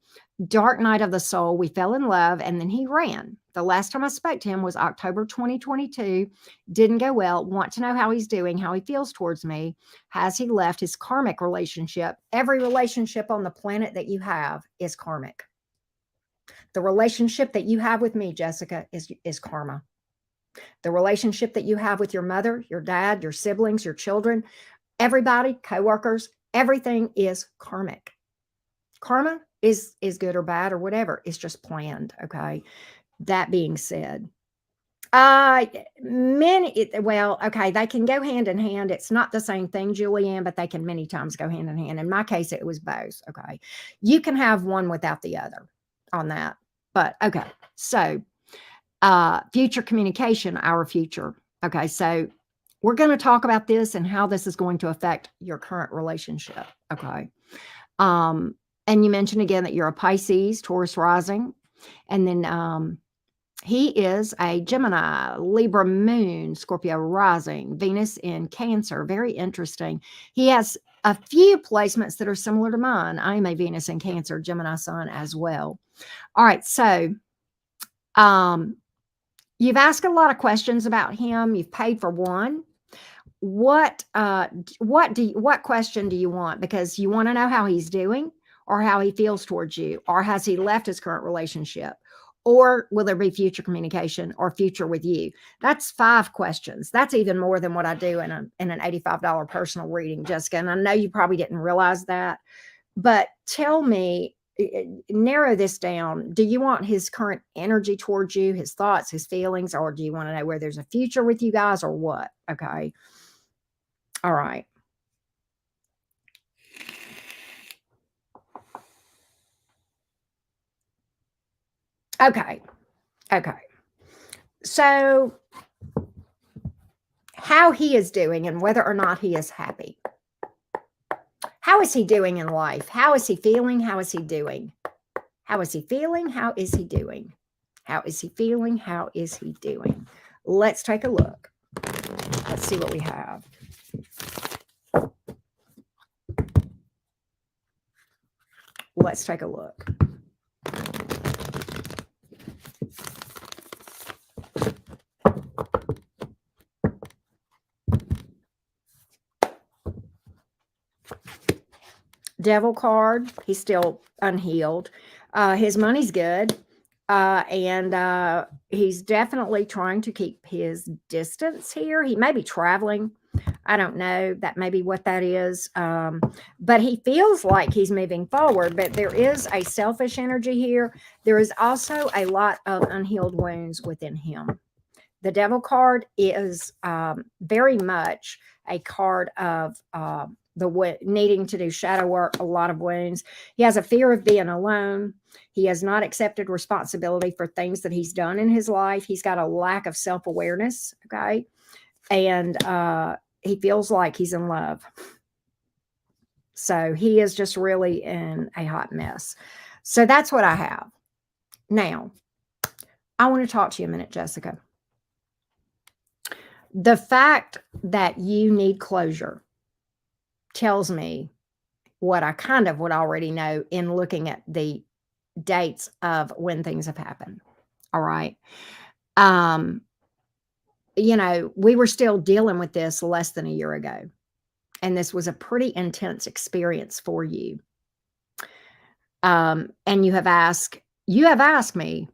dark night of the soul. We fell in love, and then he ran. The last time I spoke to him was October 2022. Didn't go well. Want to know how he's doing, how he feels towards me. Has he left his karmic relationship? Every relationship on the planet that you have is karmic. The relationship that you have with me, Jessica, is karma. The relationship that you have with your mother, your dad, your siblings, your children, everybody, coworkers, everything is karmic. Karma is good or bad or whatever. It's just planned. Okay. That being said, okay, they can go hand in hand. It's not the same thing, Julianne, but they can many times go hand in hand. In my case, it was both. Okay. You can have one without the other on that. But okay. So future communication, our future. Okay. So we're going to talk about this and how this is going to affect your current relationship. Okay. And you mentioned again that you're a Pisces, Taurus rising, and then he is a Gemini, Libra moon, Scorpio rising, Venus in Cancer. Very interesting. He has a few placements that are similar to mine. I am a Venus in Cancer, Gemini sun as well. All right. So you've asked a lot of questions about him. You've paid for one. What question do you want? Because you want to know how he's doing, or how he feels towards you, or has he left his current relationship, Or will there be future communication or future with you? That's 5 questions. That's even more than what I do in an $85 personal reading, Jessica. And I know you probably didn't realize that, but tell me, narrow this down. Do you want his current energy towards you, his thoughts, his feelings, or do you want to know where there's a future with you guys or what? Okay. All right. Okay. Okay. So, how he is doing and whether or not he is happy. How is he doing in life? How is he feeling? How is he doing? How is he feeling? How is he doing? How is he feeling? How is he doing? Let's take a look. Let's see what we have. Let's take a look. Devil card. He's still unhealed. His money's good. And he's definitely trying to keep his distance here. He may be traveling. I don't know. That may be what that is. But he feels like he's moving forward. But there is a selfish energy here. There is also a lot of unhealed wounds within him. The Devil card is very much a card of needing to do shadow work, a lot of wounds. He has a fear of being alone. He has not accepted responsibility for things that he's done in his life. He's got a lack of self-awareness, okay? And he feels like he's in love. So he is just really in a hot mess. So that's what I have. Now, I want to talk to you a minute, Jessica. The fact that you need closure tells me what I kind of would already know in looking at the dates of when things have happened. All right. We were still dealing with this less than a year ago. And this was a pretty intense experience for you. And you have asked me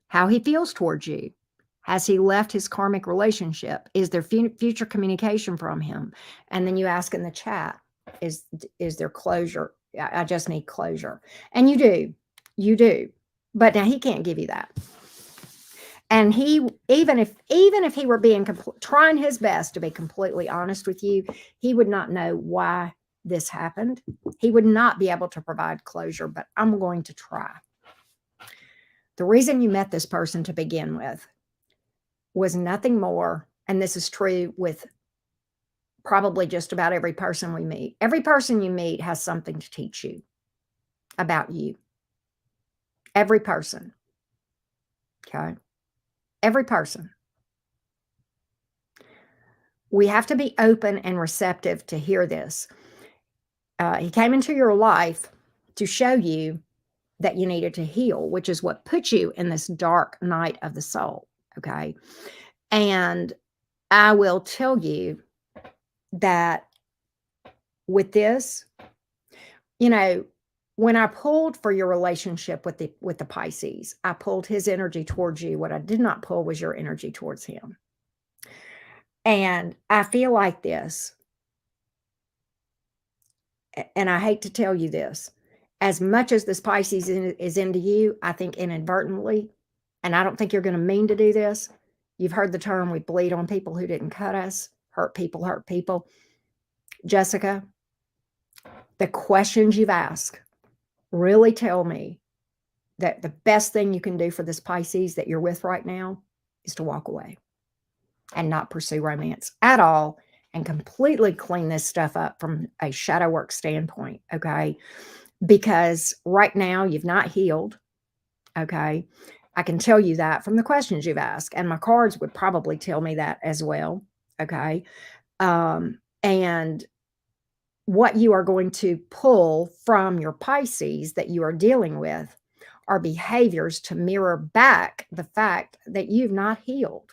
how he feels towards you. Has he left his karmic relationship? Is there future communication from him? And then you ask in the chat, is there closure? I just need closure. And you do. But now he can't give you that. And he, even if he were being trying his best to be completely honest with you, he would not know why this happened. He would not be able to provide closure, but I'm going to try. The reason you met this person to begin with was nothing more, and this is true with probably just about every person we meet. Every person you meet has something to teach you about you. Every person. Okay? Every person. We have to be open and receptive to hear this. He came into your life to show you that you needed to heal, which is what put you in this dark night of the soul. Okay. And I will tell you that with this, when I pulled for your relationship with the Pisces, I pulled his energy towards you. What I did not pull was your energy towards him. And I feel like this, and I hate to tell you this, as much as this Pisces is into you, I think inadvertently, and I don't think you're going to mean to do this. You've heard the term, we bleed on people who didn't cut us, hurt people, hurt people. Jessica, the questions you've asked really tell me that the best thing you can do for this Pisces that you're with right now is to walk away and not pursue romance at all and completely clean this stuff up from a shadow work standpoint, okay? Because right now you've not healed, okay? I can tell you that from the questions you've asked, and my cards would probably tell me that as well, okay? And what you are going to pull from your Pisces that you are dealing with are behaviors to mirror back the fact that you've not healed,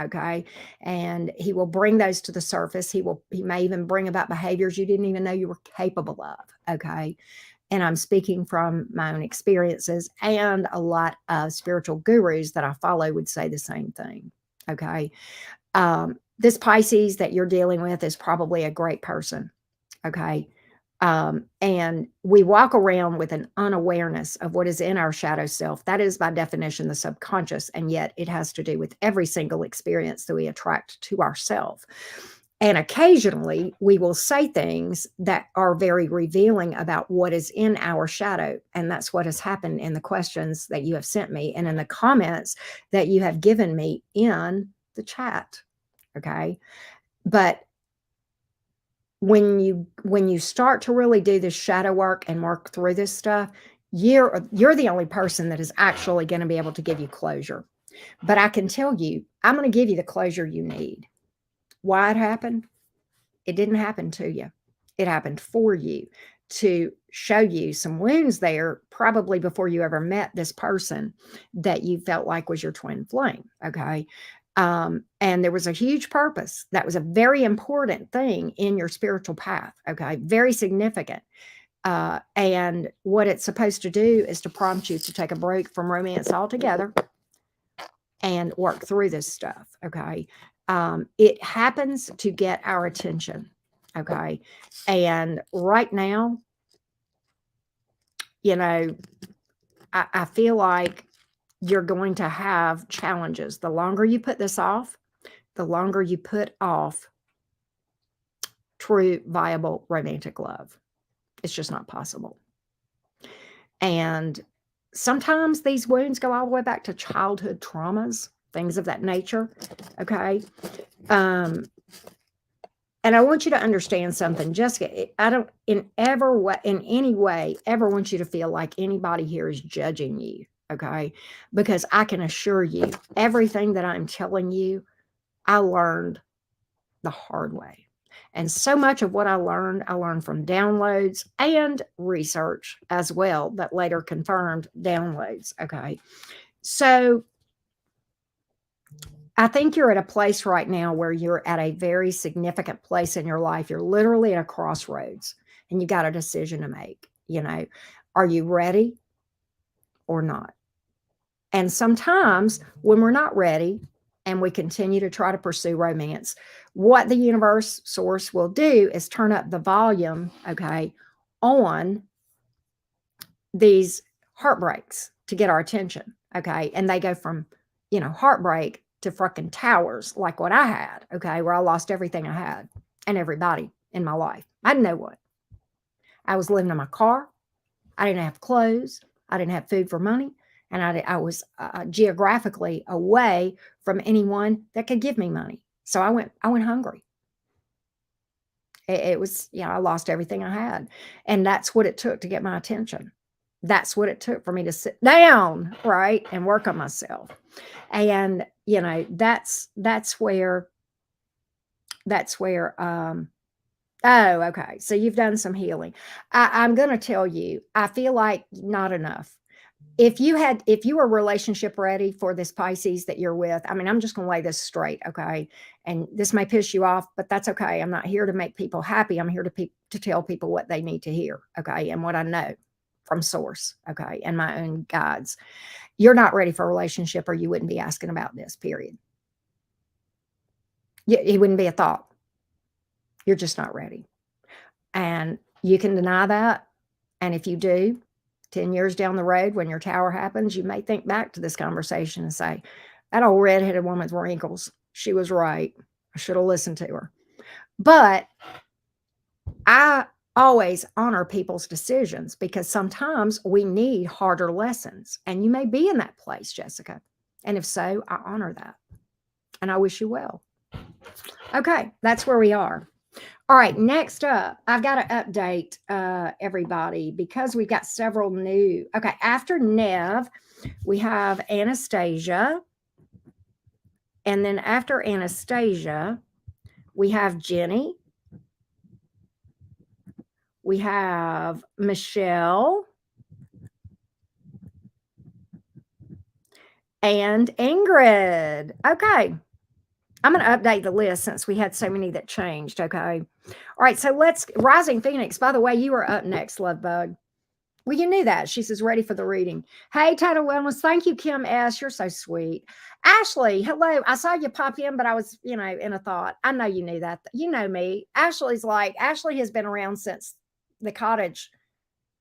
okay? And he will bring those to the surface. He may even bring about behaviors you didn't even know you were capable of, okay? And I'm speaking from my own experiences, and a lot of spiritual gurus that I follow would say the same thing. Okay. This Pisces that you're dealing with is probably a great person. Okay. And we walk around with an unawareness of what is in our shadow self. That is, by definition, the subconscious. And yet it has to do with every single experience that we attract to ourselves. And occasionally we will say things that are very revealing about what is in our shadow. And that's what has happened in the questions that you have sent me and in the comments that you have given me in the chat. Okay. But when you start to really do this shadow work and work through this stuff, you're the only person that is actually going to be able to give you closure. But I can tell you, I'm going to give you the closure you need. Why it happened? It didn't happen to you. It happened for you to show you some wounds there, probably before you ever met this person that you felt like was your twin flame. Okay. And there was a huge purpose. That was a very important thing in your spiritual path. Okay. Very significant. And what it's supposed to do is to prompt you to take a break from romance altogether and work through this stuff. Okay. It happens to get our attention. Okay. And right now, you know, I feel like you're going to have challenges. The longer you put this off, the longer you put off true, viable romantic love. It's just not possible. And sometimes these wounds go all the way back to childhood traumas, things of that nature. Okay. And I want you to understand something, Jessica. I don't in any way ever want you to feel like anybody here is judging you. Okay. Because I can assure you, everything that I'm telling you, I learned the hard way. And so much of what I learned from downloads and research as well that later confirmed downloads. Okay. So I think you're at a place right now where you're at a very significant place in your life. You're literally at a crossroads and you got a decision to make. You know, are you ready or not? And sometimes when we're not ready and we continue to try to pursue romance, what the universe source will do is turn up the volume, okay, on these heartbreaks to get our attention. Okay. And they go from, heartbreak to fucking towers like what I had. Okay. Where I lost everything I had and everybody in my life. I had no one. I was living in my car. I didn't have clothes. I didn't have food for money. And I was geographically away from anyone that could give me money. So I went hungry. It was, I lost everything I had. And that's what it took to get my attention. That's what it took for me to sit down, right, and work on myself. And, that's where, oh, okay. So you've done some healing. I'm going to tell you, I feel like not enough. If you were relationship ready for this Pisces that you're with, I mean, I'm just going to lay this straight. Okay. And this may piss you off, but that's okay. I'm not here to make people happy. I'm here to tell people what they need to hear. Okay. And what I know from source. Okay. And my own guides. You're not ready for a relationship or you wouldn't be asking about this, period. It wouldn't be a thought. You're just not ready. And you can deny that. And if you do, 10 years down the road, when your tower happens, you may think back to this conversation and say, that old redheaded woman with wrinkles, she was right. I should have listened to her. But I always honor people's decisions because sometimes we need harder lessons. And you may be in that place, Jessica. And if so, I honor that. And I wish you well. Okay, that's where we are. All right, next up, I've got to update everybody because we've got several new. Okay, after Nev, we have Anastasia. And then after Anastasia, we have Jenny. We have Michelle. And Ingrid. Okay. I'm going to update the list since we had so many that changed. Okay. All right. So Rising Phoenix, by the way, you are up next, love bug. Well, you knew that. She says, ready for the reading. Hey, Total Wellness. Thank you, Kim S. You're so sweet. Ashley, hello. I saw you pop in, but I was, in a thought. I know you knew that. You know me. Ashley has been around since the cottage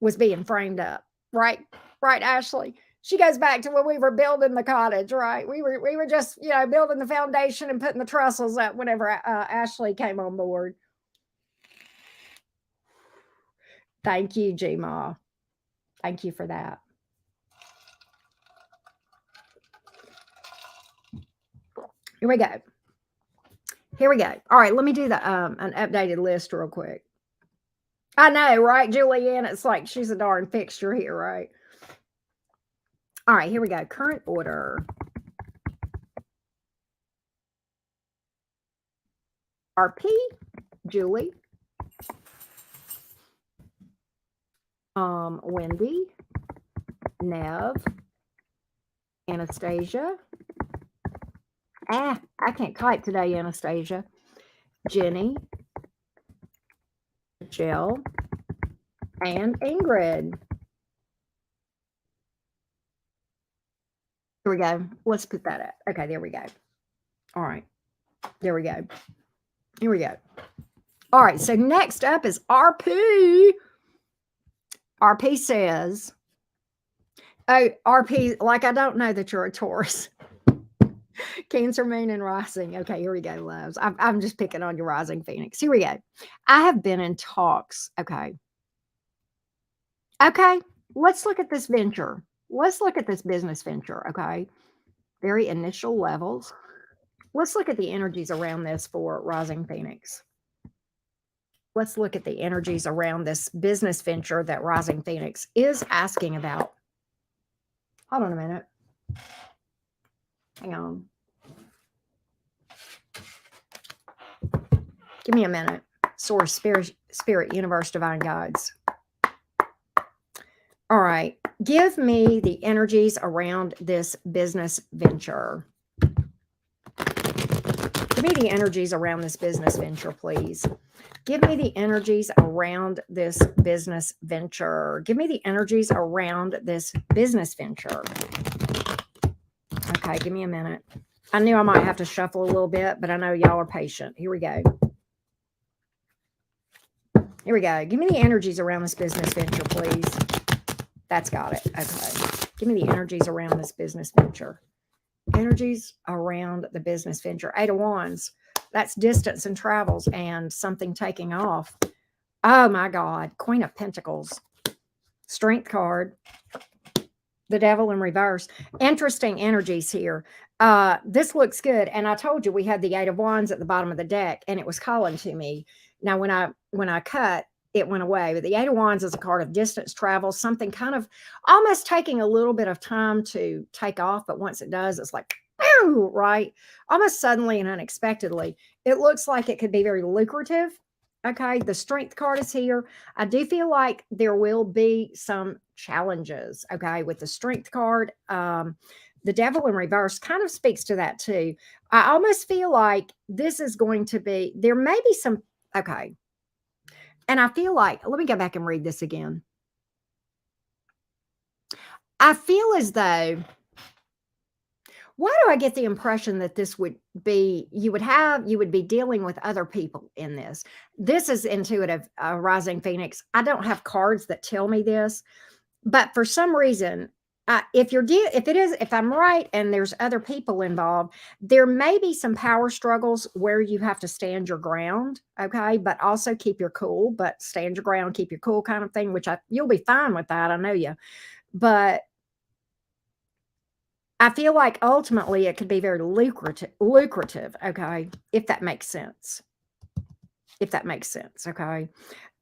was being framed up. Right? Right, Ashley. She goes back to when we were building the cottage, right? We were just, building the foundation and putting the trestles up whenever Ashley came on board. Thank you, Gmod. Thank you for that. Here we go. Here we go. All right, let me do the an updated list real quick. I know, right, Julianne? It's like she's a darn fixture here, right? All right, here we go. Current order. RP, Julie, Wendy, Nev, Anastasia. I can't type today, Anastasia. Jenny, Jill, and Ingrid. Here we go. Let's put that up. Okay, there we go. All right. There we go. Here we go. All right, so next up is RP. RP says, oh, RP, like I don't know that you're a Taurus. Cancer, moon, and rising. Okay, here we go, loves. I'm just picking on your rising Phoenix. Here we go. I have been in talks. Okay. Okay, let's look at this venture. Let's look at this business venture. Okay. Very initial levels. Let's look at the energies around this for rising Phoenix. Let's look at the energies around this business venture that rising Phoenix is asking about. Hold on a minute. Hang on. Give me a minute. Source, spirit, universe, divine guides. All right. Give me the energies around this business venture. Give me the energies around this business venture, please. Give me the energies around this business venture. Give me the energies around this business venture. Okay, give me a minute. I knew I might have to shuffle a little bit, but I know y'all are patient. Here we go. Here we go. Give me the energies around this business venture, please. That's got it. Okay. Give me the energies around this business venture. Energies around the business venture. 8 of Wands. That's distance and travels and something taking off. Oh my God. Queen of Pentacles. Strength card. The Devil in reverse. Interesting energies here. This looks good. And I told you we had the 8 of Wands at the bottom of the deck and it was calling to me. Now, when I cut, it went away. But the 8 of Wands is a card of distance travel, something kind of almost taking a little bit of time to take off. But once it does, it's like, right? Almost suddenly and unexpectedly. It looks like it could be very lucrative. Okay, the Strength card is here. I do feel like there will be some challenges, okay, with the Strength card. The Devil in reverse kind of speaks to that too. I almost feel like this is going to be, there may be some, okay. And I feel like, let me go back and read this again. I feel as though, why do I get the impression that this would be, you would be dealing with other people in this? This is intuitive, rising Phoenix. I don't have cards that tell me this, but for some reason, if I'm right and there's other people involved, there may be some power struggles where you have to stand your ground, okay, but also keep your cool, but stand your ground, keep your cool kind of thing, which you'll be fine with that, I know you, but I feel like ultimately it could be very lucrative, okay, if that makes sense. If that makes sense, okay.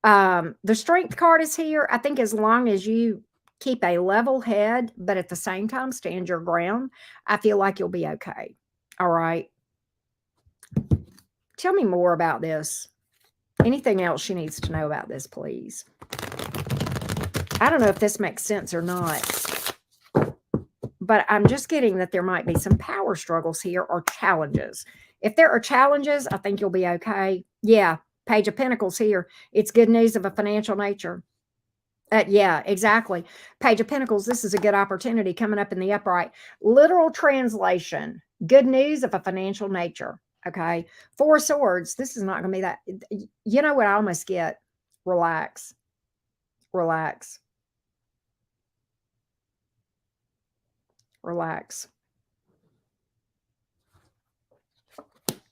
The Strength card is here. I think as long as you keep a level head, but at the same time stand your ground, I feel like you'll be okay. All right. Tell me more about this. Anything else she needs to know about this, please? I don't know if this makes sense or not, but I'm just getting that there might be some power struggles here or challenges. If there are challenges, I think you'll be okay. Yeah, Page of Pentacles here. It's good news of a financial nature. Yeah, exactly. Page of Pentacles, this is a good opportunity coming up in the upright. Literal translation, good news of a financial nature. Okay. Four of Swords, this is not going to be that. You know what I almost get? Relax, relax, relax.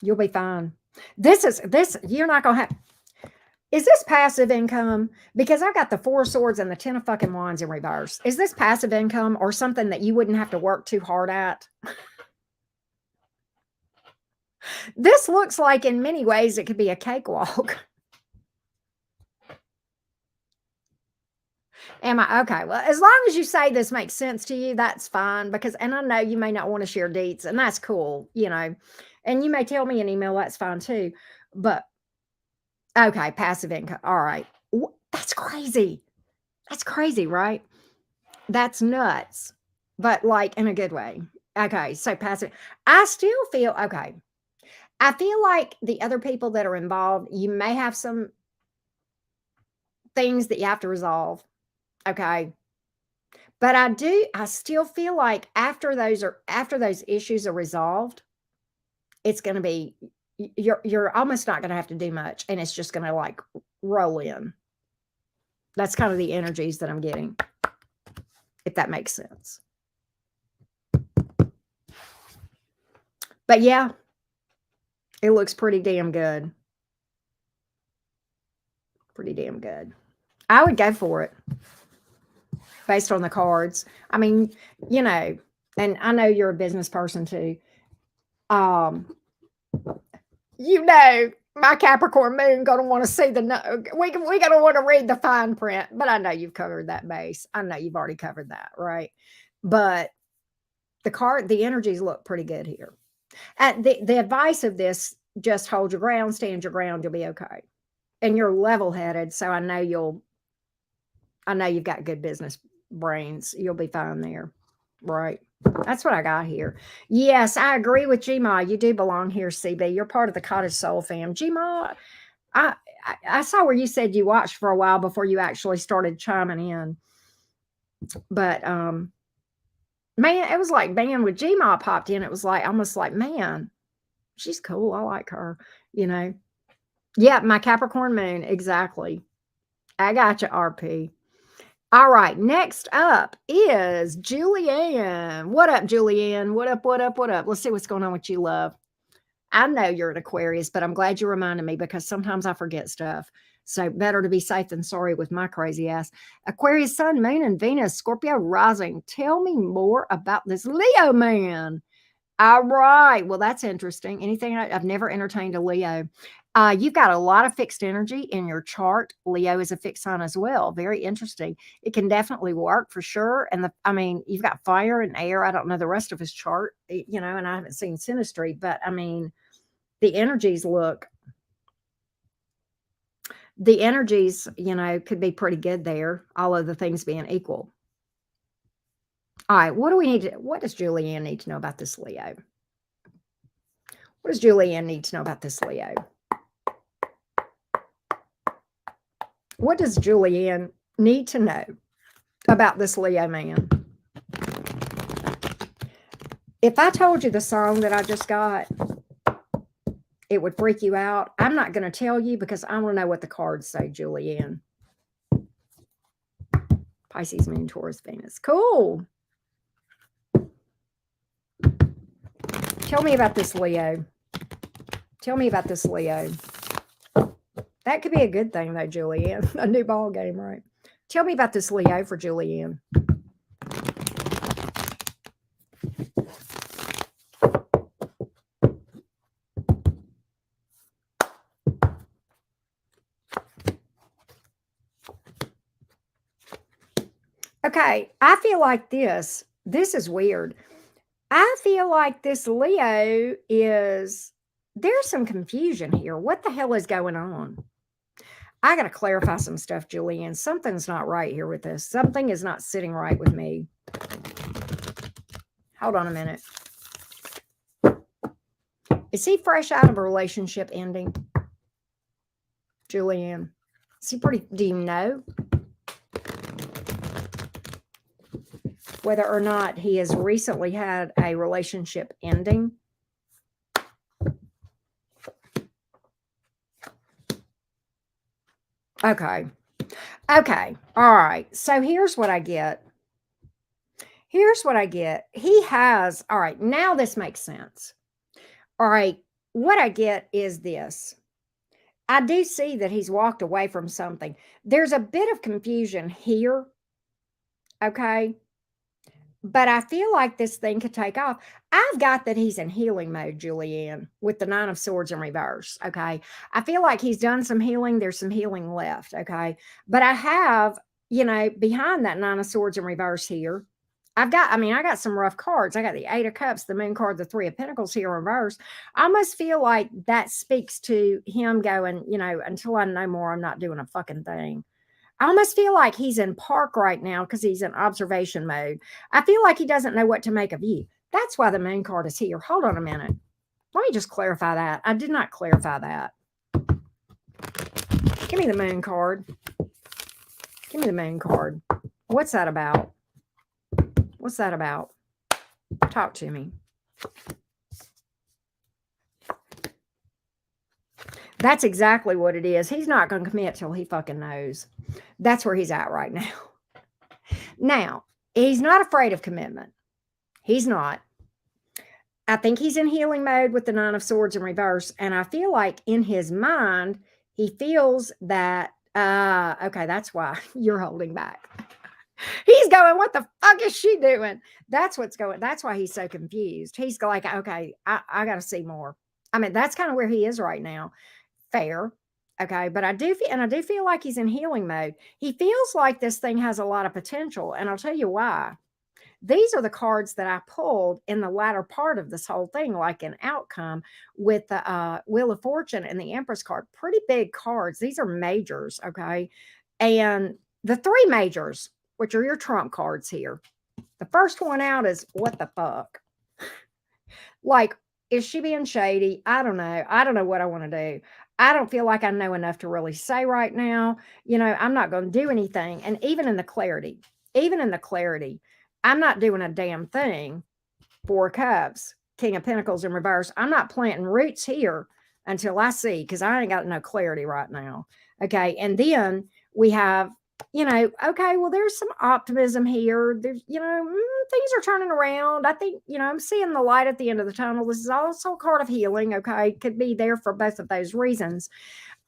You'll be fine. This, you're not going to have. Is this passive income? Because I got the Four of Swords and the Ten of fucking Wands in reverse. Is this passive income or something that you wouldn't have to work too hard at? This looks like in many ways it could be a cakewalk. Am I okay? Well, as long as you say this makes sense to you, that's fine. Because, and I know you may not want to share deets, and that's cool, and you may tell me an email, that's fine too. But okay, passive income. All right. That's crazy. That's crazy, right? That's nuts, but like in a good way. Okay, so passive. I still feel okay. I feel like the other people that are involved, you may have some things that you have to resolve. Okay. But I still feel like after those issues are resolved, it's going to be you're almost not going to have to do much, and it's just going to like roll in. That's kind of the energies that I'm getting, if that makes sense. But yeah, it looks pretty damn good. Pretty damn good. I would go for it based on the cards. I mean, and I know you're a business person too. Um, my Capricorn moon gonna want to see we gonna want to read the fine print, but I know you've covered that base. I know you've already covered that, right? But the energies look pretty good here. And the advice of this: just hold your ground, stand your ground, you'll be okay. And you're level headed, so I know you've got good business brains. You'll be fine there, right? That's what I got here. Yes, I agree with Gmod. You do belong here, CB. You're part of the Cottage Soul fam. Gmod, I saw where you said you watched for a while before you actually started chiming in. But man, it was like man, when Gmod popped in, it was like almost like, man, she's cool. I like her, you know. Yeah, my Capricorn moon, exactly. I got you, RP. All right, next up is Julianne. What up, Julianne? What up, what up, what up? Let's see what's going on with you, love. I know you're an Aquarius, but I'm glad you reminded me because sometimes I forget stuff. So better to be safe than sorry with my crazy ass. Aquarius, Sun, Moon, and Venus, Scorpio rising. Tell me more about this Leo man. All right. Well, that's interesting. I've never entertained a Leo. You've got a lot of fixed energy in your chart. Leo is a fixed sign as well. Very interesting. It can definitely work for sure. And you've got fire and air. I don't know the rest of his chart, and I haven't seen synastry, but I mean, the energies could be pretty good there, all of the things being equal. All right. What does Julianne need to know about this Leo? What does Julianne need to know about this Leo? What does Julianne need to know about this Leo man? If I told you the song that I just got, it would freak you out. I'm not going to tell you because I want to know what the cards say, Julianne. Pisces, Moon, Taurus, Venus. Cool. Tell me about this Leo. Tell me about this Leo. That could be a good thing, though, Julianne. A new ball game, right? Tell me about this Leo for Julianne. Okay, I feel like this is weird. I feel like this Leo there's some confusion here. What the hell is going on? I got to clarify some stuff, Julianne. Something's not right here with this. Something is not sitting right with me. Hold on a minute. Is he fresh out of a relationship ending? Julianne, do you know? whether or not he has recently had a relationship ending. Okay. Okay. All right. So here's what I get. Here's what I get. He has, all right, now this makes sense. All right. What I get is this. I do see that he's walked away from something. There's a bit of confusion here. Okay. But I feel like this thing could take off. I've got that he's in healing mode, Julianne, with the Nine of Swords in reverse. Okay. I feel like he's done some healing. There's some healing left. Okay. But I have, behind that Nine of Swords in reverse here, I got some rough cards. I got the Eight of Cups, the Moon card, the Three of Pentacles here in reverse. I almost feel like that speaks to him going, until I know more, I'm not doing a fucking thing. I almost feel like he's in park right now because he's in observation mode. I feel like he doesn't know what to make of you. That's why the Moon card is here. Hold on a minute. Let me just clarify that. I did not clarify that. Give me the Moon card. Give me the Moon card. What's that about? What's that about? Talk to me. That's exactly what it is. He's not going to commit till he fucking knows. That's where he's at right now. Now, he's not afraid of commitment. He's not. I think he's in healing mode with the Nine of Swords in reverse. And I feel like in his mind, he feels that, okay, that's why you're holding back. He's going, what the fuck is she doing? That's what's going. That's why he's so confused. He's like, okay, I got to see more. I mean, that's kind of where he is right now. Fair. Okay. But I do feel like he's in healing mode. He feels like this thing has a lot of potential. And I'll tell you why. These are the cards that I pulled in the latter part of this whole thing, like an outcome with the Wheel of Fortune and the Empress card. Pretty big cards. These are majors. Okay. And the three majors, which are your trump cards here. The first one out is what the fuck? Like, is she being shady? I don't know. I don't know what I want to do. I don't feel like I know enough to really say right now. I'm not going to do anything. And even in the clarity, I'm not doing a damn thing. Four of Cups, King of Pentacles in reverse. I'm not planting roots here until I see, because I ain't got no clarity right now. Okay. And then we have, okay, well, there's some optimism here. There's, things are turning around. I think, I'm seeing the light at the end of the tunnel. This is also a card of healing. Okay. Could be there for both of those reasons.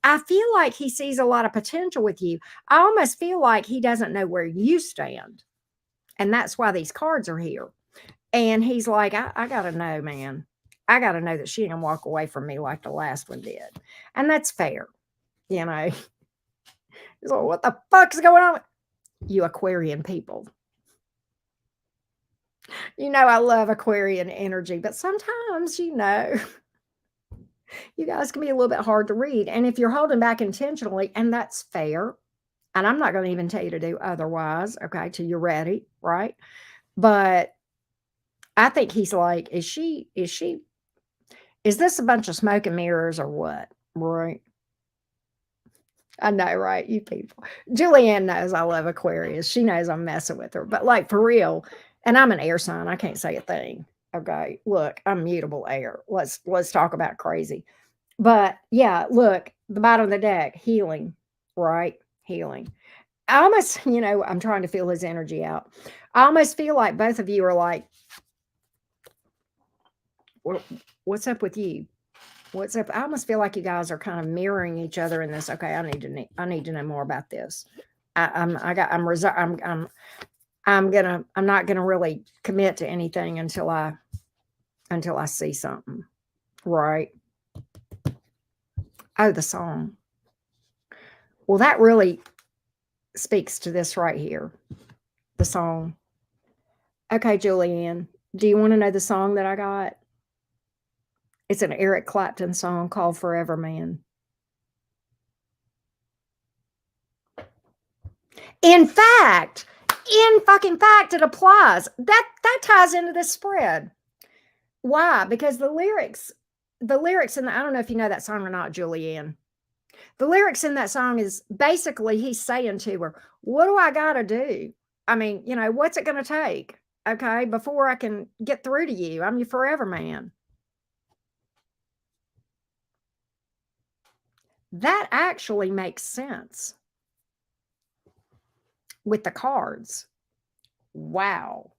I feel like he sees a lot of potential with you. I almost feel like he doesn't know where you stand. And that's why these cards are here. And he's like, I got to know, man. I got to know that she didn't walk away from me like the last one did. And that's fair. He's like, what the fuck's going on? You Aquarian people. I love Aquarian energy, but sometimes, you guys can be a little bit hard to read. And if you're holding back intentionally, and that's fair, and I'm not going to even tell you to do otherwise, okay, till you're ready, right? But I think he's like, is this a bunch of smoke and mirrors or what? Right? I know, right? You people. Julianne knows I love Aquarius. She knows I'm messing with her. But like for real, and I'm an air sign. I can't say a thing. Okay. Look, I'm mutable air. Let's talk about crazy. But yeah, look, the bottom of the deck, healing, right? Healing. I almost, I'm trying to feel his energy out. I almost feel like both of you are like, what's up with you? What's up? I almost feel like you guys are kind of mirroring each other in this. Okay, I need to know more about this. I'm not gonna really commit to anything until I see something. Right. Oh, the song. Well, that really speaks to this right here. The song. Okay, Julianne, do you want to know the song that I got? It's an Eric Clapton song called Forever Man. In fact, it applies. That ties into this spread. Why? Because the lyrics, and I don't know if you know that song or not, Julianne. The lyrics in that song is basically he's saying to her, what do I got to do? I mean, what's it going to take? okay, before I can get through to you. I'm your forever man. That actually makes sense with the cards. Wow.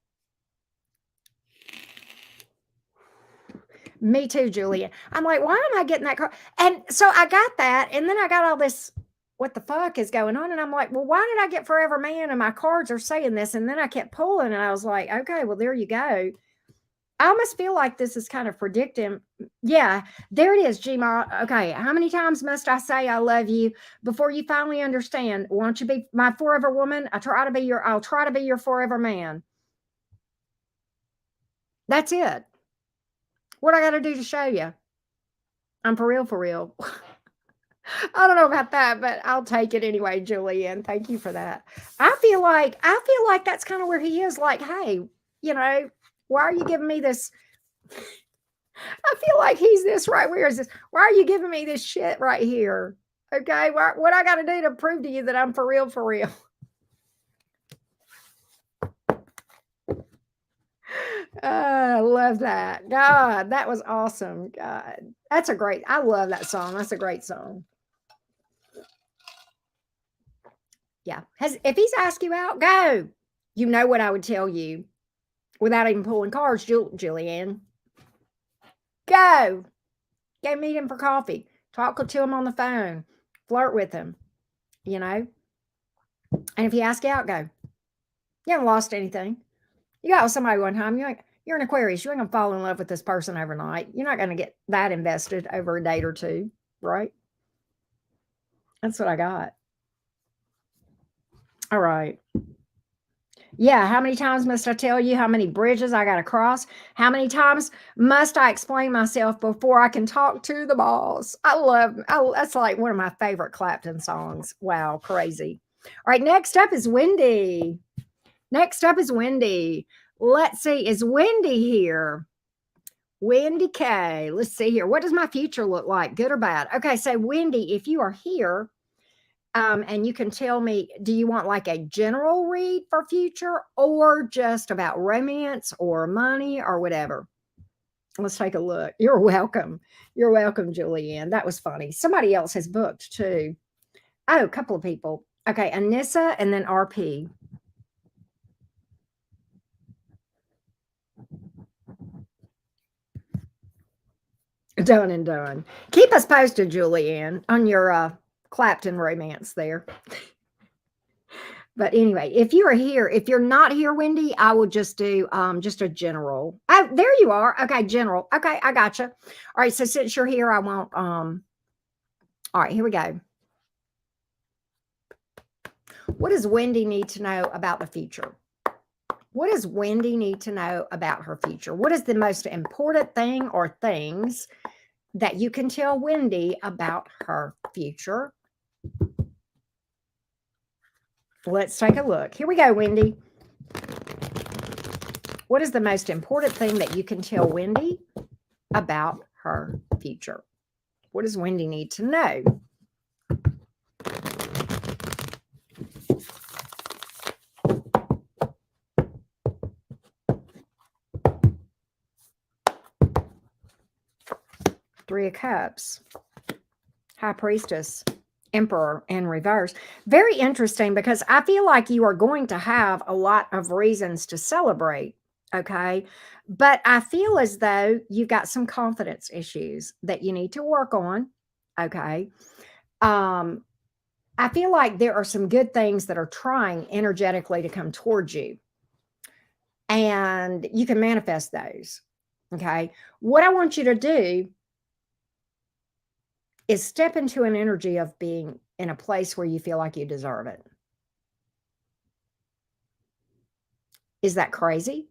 Me too, Julia. I'm like, why am I getting that card? And so I got that, and then I got all this. What the fuck is going on? And I'm like, well, why did I get Forever Man? And my cards are saying this. And then I kept pulling, and I was like, okay, well, there you go. I almost feel like this is kind of predicting. Yeah, there it is, Gmod. Okay, how many times must I say I love you before you finally understand? Won't you be my forever woman? I'll try to be your forever man. That's it. What I got to do to show you? I'm for real, for real. I don't know about that, but I'll take it anyway, Julianne. Thank you for that. I feel like that's kind of where he is. Like, hey, you know, why are you giving me this? I feel like he's this right. Where is this? Why are you giving me this shit right here? Okay, what I got to do to prove to you that I'm for real, for real? I love that. God, that was awesome. God, that's a great. I love that song. That's a great song. Yeah. If he's asked you out, go. You know what I would tell you without even pulling cards, Julianne. Go. Go meet him for coffee. Talk to him on the phone. Flirt with him. You know. And if he asks you out, go. You haven't lost anything. You got with somebody one time. You're an Aquarius. You ain't gonna fall in love with this person overnight. You're not gonna get that invested over a date or two, right? That's what I got. All right. Yeah, how many times must I tell you how many bridges I got to cross? How many times must I explain myself before I can talk to the boss? That's like one of my favorite Clapton songs. Wow, crazy. All right, next up is Wendy. Next up is Wendy. Let's see, is Wendy here? Wendy K. Let's see here. What does my future look like, good or bad? Okay, so Wendy, if you are here, and you can tell me, do you want like a general read for future or just about romance or money or whatever? Let's take a look. You're welcome. You're welcome, Julianne. That was funny. Somebody else has booked too. Oh, a couple of people. Okay, Anissa and then RP. Done and done. Keep us posted, Julianne, on your Clapton romance there. But anyway, if you are here, if you're not here, Wendy, I will just do just a general. Oh, there you are. Okay, general. Okay, I gotcha. All right, so since you're here, I won't all right, here we go. What does Wendy need to know about the future? What does Wendy need to know about her future? What is the most important thing or things that you can tell Wendy about her future? Let's take a look. Here we go, Wendy. What is the most important thing that you can tell Wendy about her future? What does Wendy need to know? Three of Cups, High Priestess, Emperor in reverse. Very interesting because I feel like you are going to have a lot of reasons to celebrate. Okay. But I feel as though you've got some confidence issues that you need to work on. Okay. I feel like there are some good things that are trying energetically to come towards you, and you can manifest those. Okay. What I want you to do is step into an energy of being in a place where you feel like you deserve it. Is that crazy?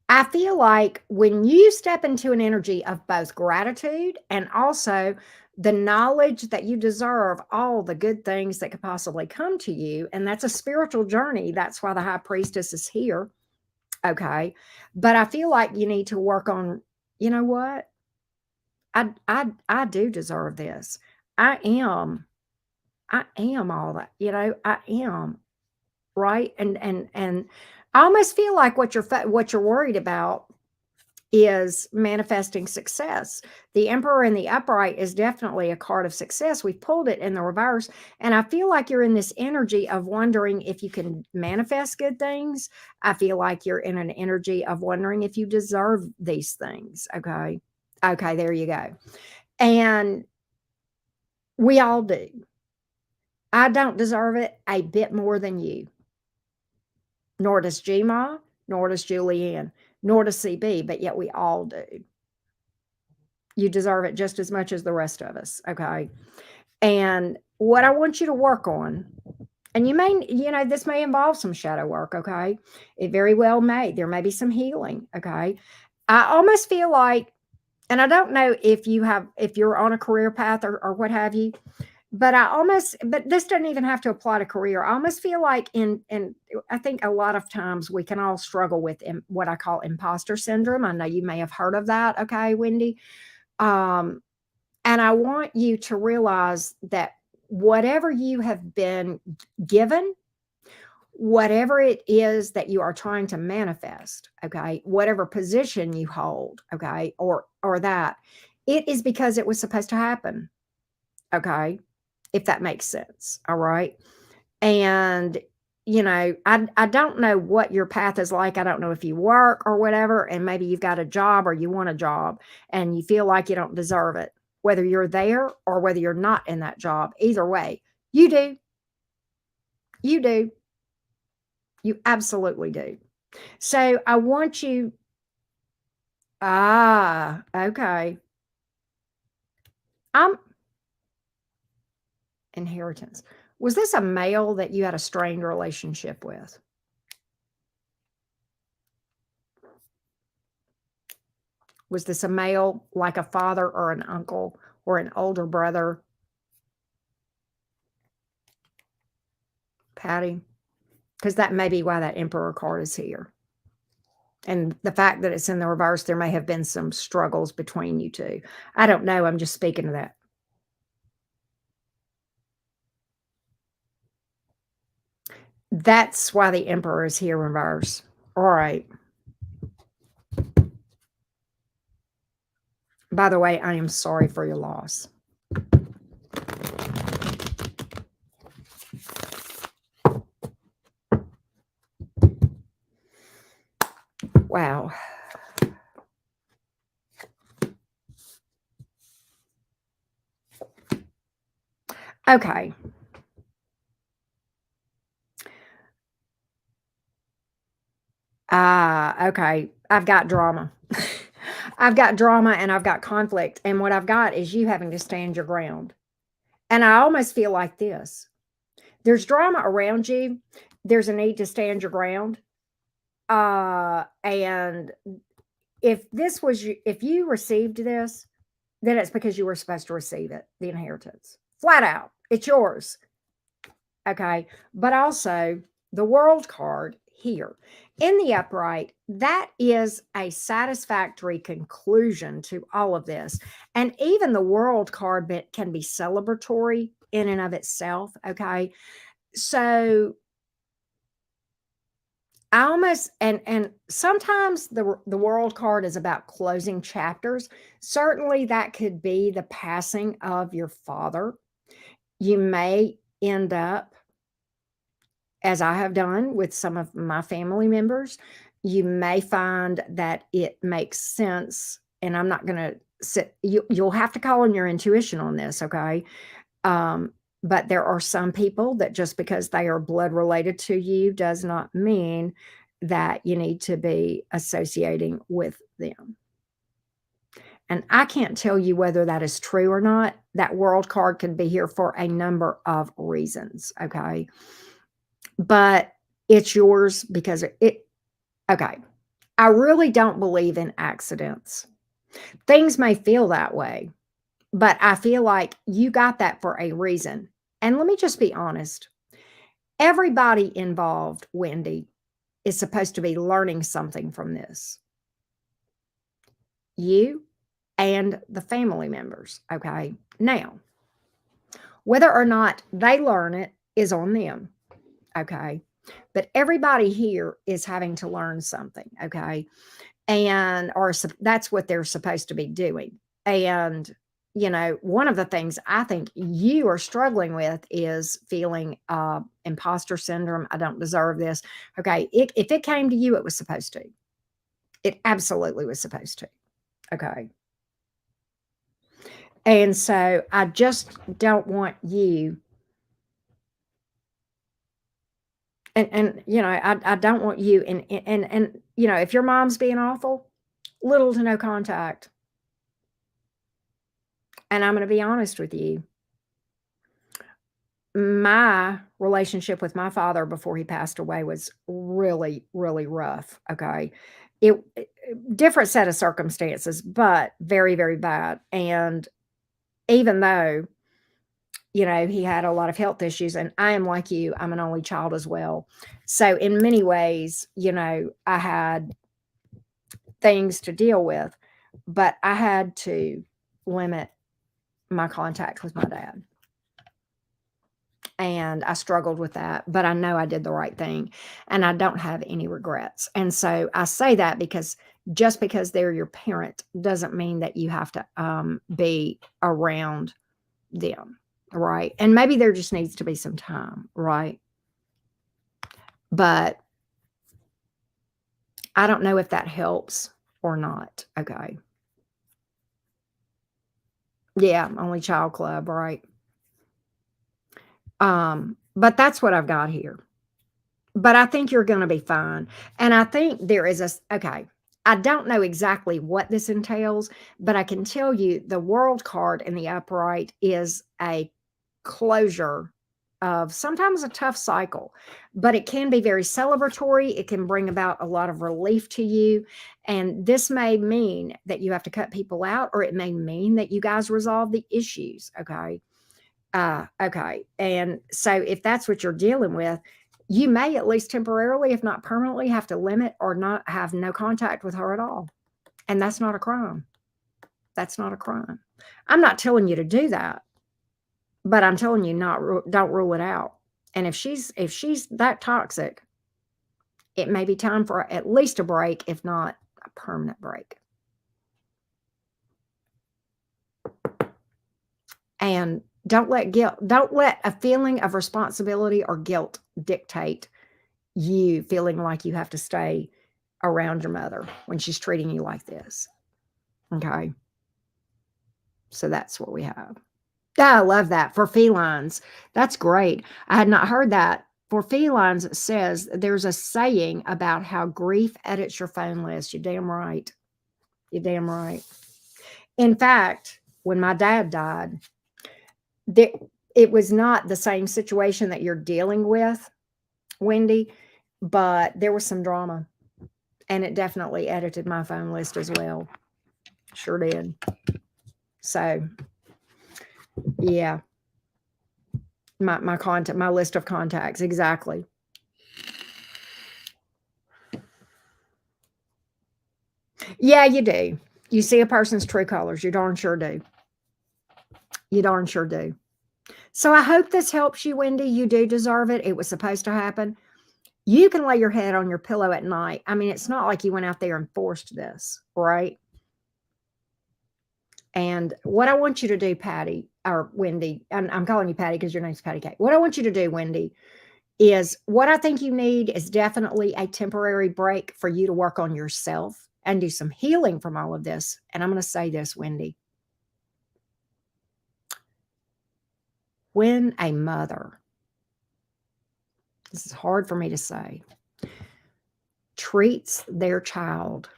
I feel like when you step into an energy of both gratitude and also the knowledge that you deserve all the good things that could possibly come to you, and that's a spiritual journey. That's why the High Priestess is here. Okay. But I feel like you need to work on, you know what? I do deserve this. I am. I am all that, I am, right? And I almost feel like what you're worried about is manifesting success. The Emperor in the upright is definitely a card of success. We've pulled it in the reverse. And I feel like you're in this energy of wondering if you can manifest good things. I feel like you're in an energy of wondering if you deserve these things. Okay. Okay. There you go. And we all do. I don't deserve it a bit more than you, nor does Gmod, nor does Julianne, nor does CB, but yet we all do. You deserve it just as much as the rest of us. Okay. And what I want you to work on, and this may involve some shadow work. Okay. It very well may. There may be some healing. Okay. I almost feel like, and I don't know if you're on a career path or what have you, but this doesn't even have to apply to career. I almost feel like I think a lot of times we can all struggle with what I call imposter syndrome. I know you may have heard of that. Okay, Wendy. Um, and I want you to realize that whatever you have been given, whatever it is that you are trying to manifest, okay, whatever position you hold, okay, or that, it is because it was supposed to happen. Okay, if that makes sense. All right. And I don't know what your path is like. I don't know if you work or whatever, and maybe you've got a job or you want a job and you feel like you don't deserve it, whether you're there or whether you're not in that job. Either way, you do. You do. You absolutely do. So I want you. Okay. I'm inheritance. Was this a male that you had a strained relationship with? Was this a male, like a father or an uncle or an older brother? Patty? Because that may be why that Emperor card is here. And the fact that it's in the reverse, there may have been some struggles between you two. I don't know. I'm just speaking to that. That's why the Emperor is here in reverse. All right. By the way, I am sorry for your loss. Wow. Okay. Okay. I've got drama. I've got drama and I've got conflict. And what I've got is you having to stand your ground. And I almost feel like this. There's drama around you. There's a need to stand your ground. And if you received this, then it's because you were supposed to receive it, the inheritance. Flat out. It's yours. Okay. But also the world card here in the upright, that is a satisfactory conclusion to all of this. And even the world card can be celebratory in and of itself. Okay. So I almost and sometimes the world card is about closing chapters. Certainly that could be the passing of your father. You may end up, as I have done with some of my family members, you may find that it makes sense. And I'm not going to sit, you'll have to call on your intuition on this, okay? Um, but there are some people that just because they are blood related to you does not mean that you need to be associating with them. And I can't tell you whether that is true or not. That world card can be here for a number of reasons, okay? But it's yours because okay. I really don't believe in accidents. Things may feel that way, but I feel like you got that for a reason. And let me just be honest. Everybody involved, Wendy, is supposed to be learning something from this. You and the family members, okay? Now, whether or not they learn it is on them, okay? But everybody here is having to learn something, okay? And that's what they're supposed to be doing. And one of the things I think you are struggling with is feeling imposter syndrome. I don't deserve this. Okay, if it came to you, it was supposed to. It absolutely was supposed to. Okay. And so I just don't want you, and I don't want you, and if your mom's being awful, little to no contact. And I'm going to be honest with you. My relationship with my father before he passed away was really, really rough. Okay. Different set of circumstances, but very, very bad. And even though, he had a lot of health issues, and I am like you, I'm an only child as well. So in many ways, I had things to deal with, but I had to limit my contact with my dad. And I struggled with that, but I know I did the right thing, and I don't have any regrets. And so I say that because just because they're your parent doesn't mean that you have to be around them, right? And maybe there just needs to be some time, right? But I don't know if that helps or not. Okay. Yeah, only child club, right? But that's what I've got here. But I think you're going to be fine. And I think there is okay. I don't know exactly what this entails, but I can tell you the world card in the upright is a closure of sometimes a tough cycle, but it can be very celebratory. It can bring about a lot of relief to you. And this may mean that you have to cut people out, or it may mean that you guys resolve the issues. Okay. Okay. And so if that's what you're dealing with, you may at least temporarily, if not permanently, have to limit or not have no contact with her at all. And that's not a crime. That's not a crime. I'm not telling you to do that, but I'm telling you don't rule it out. And if she's that toxic, it may be time for at least a break, if not a permanent break. And don't let a feeling of responsibility or guilt dictate you feeling like you have to stay around your mother when she's treating you like this. Okay. So that's what we have. I love that for felines. That's great. I had not heard that. For felines, it says there's a saying about how grief edits your phone list. You're damn right. You're damn right. In fact, when my dad died, it was not the same situation that you're dealing with, Wendy, but there was some drama, and it definitely edited my phone list as well. Sure did. So, yeah. My list of contacts, exactly. Yeah, you do. You see a person's true colors. You darn sure do. You darn sure do. So I hope this helps you, Wendy. You do deserve it. It was supposed to happen. You can lay your head on your pillow at night. I mean, it's not like you went out there and forced this, right? And what I want you to do, Patty, or Wendy, and I'm calling you Patty because your name's Patty Kate. What I want you to do, Wendy, is what I think you need is definitely a temporary break for you to work on yourself and do some healing from all of this. And I'm going to say this, Wendy. When a mother, this is hard for me to say, treats their child,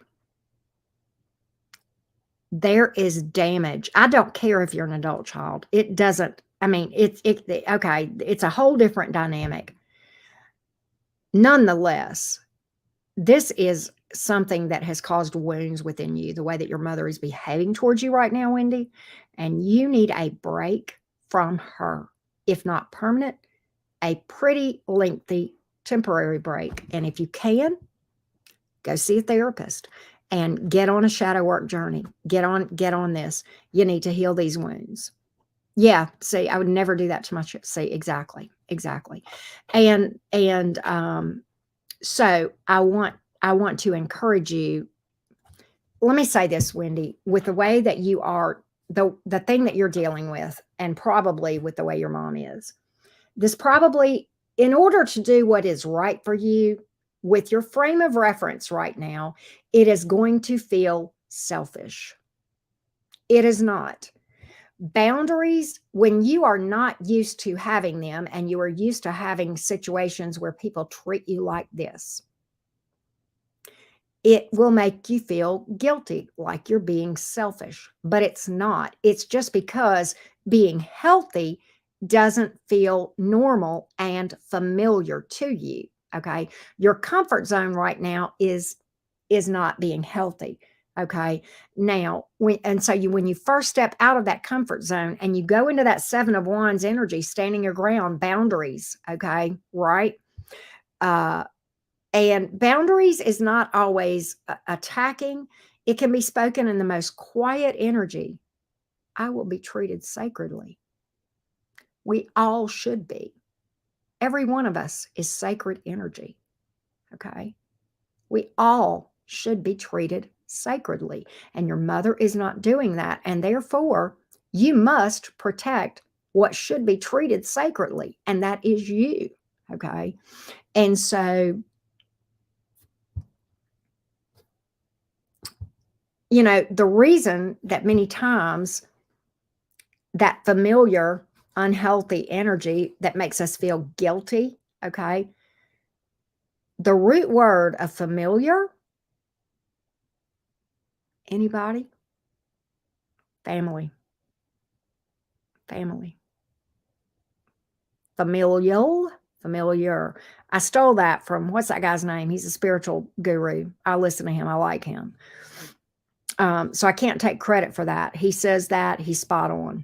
there is damage. I don't care if you're an adult child. It doesn't, I mean, okay, it's a whole different dynamic. Nonetheless, this is something that has caused wounds within you, the way that your mother is behaving towards you right now, Wendy, and you need a break from her, if not permanent, a pretty lengthy temporary break. And if you can, go see a therapist and get on a shadow work journey. Get on this. You need to heal these wounds. Yeah, see, I would never do that to my child. See, exactly. exactly. And so I want to encourage you. Let me say this, Wendy, with the way that you are, the thing that you're dealing with, and probably with the way your mom is, this probably, in order to do what is right for you with your frame of reference right now, it is going to feel selfish. It is not. Boundaries, when you are not used to having them and you are used to having situations where people treat you like this, it will make you feel guilty, like you're being selfish, but it's not. It's just because being healthy doesn't feel normal and familiar to you. Okay. Your comfort zone right now is not being healthy. Okay. Now, when you first step out of that comfort zone and you go into that 7 of Wands energy, standing your ground, boundaries. Okay. Right. Uh, and boundaries is not always attacking. It can be spoken in the most quiet energy. I will be treated sacredly. We all should be. Every one of us is sacred energy. Okay. We all should be treated sacredly. And your mother is not doing that. And therefore, you must protect what should be treated sacredly. And that is you. Okay. And so, the reason that many times that familiar, unhealthy energy that makes us feel guilty, okay, the root word of familiar, anybody? Family. Family. Familial, familiar. I stole that from, what's that guy's name? He's a spiritual guru. I listen to him. I like him. So I can't take credit for that. He says that, he's spot on.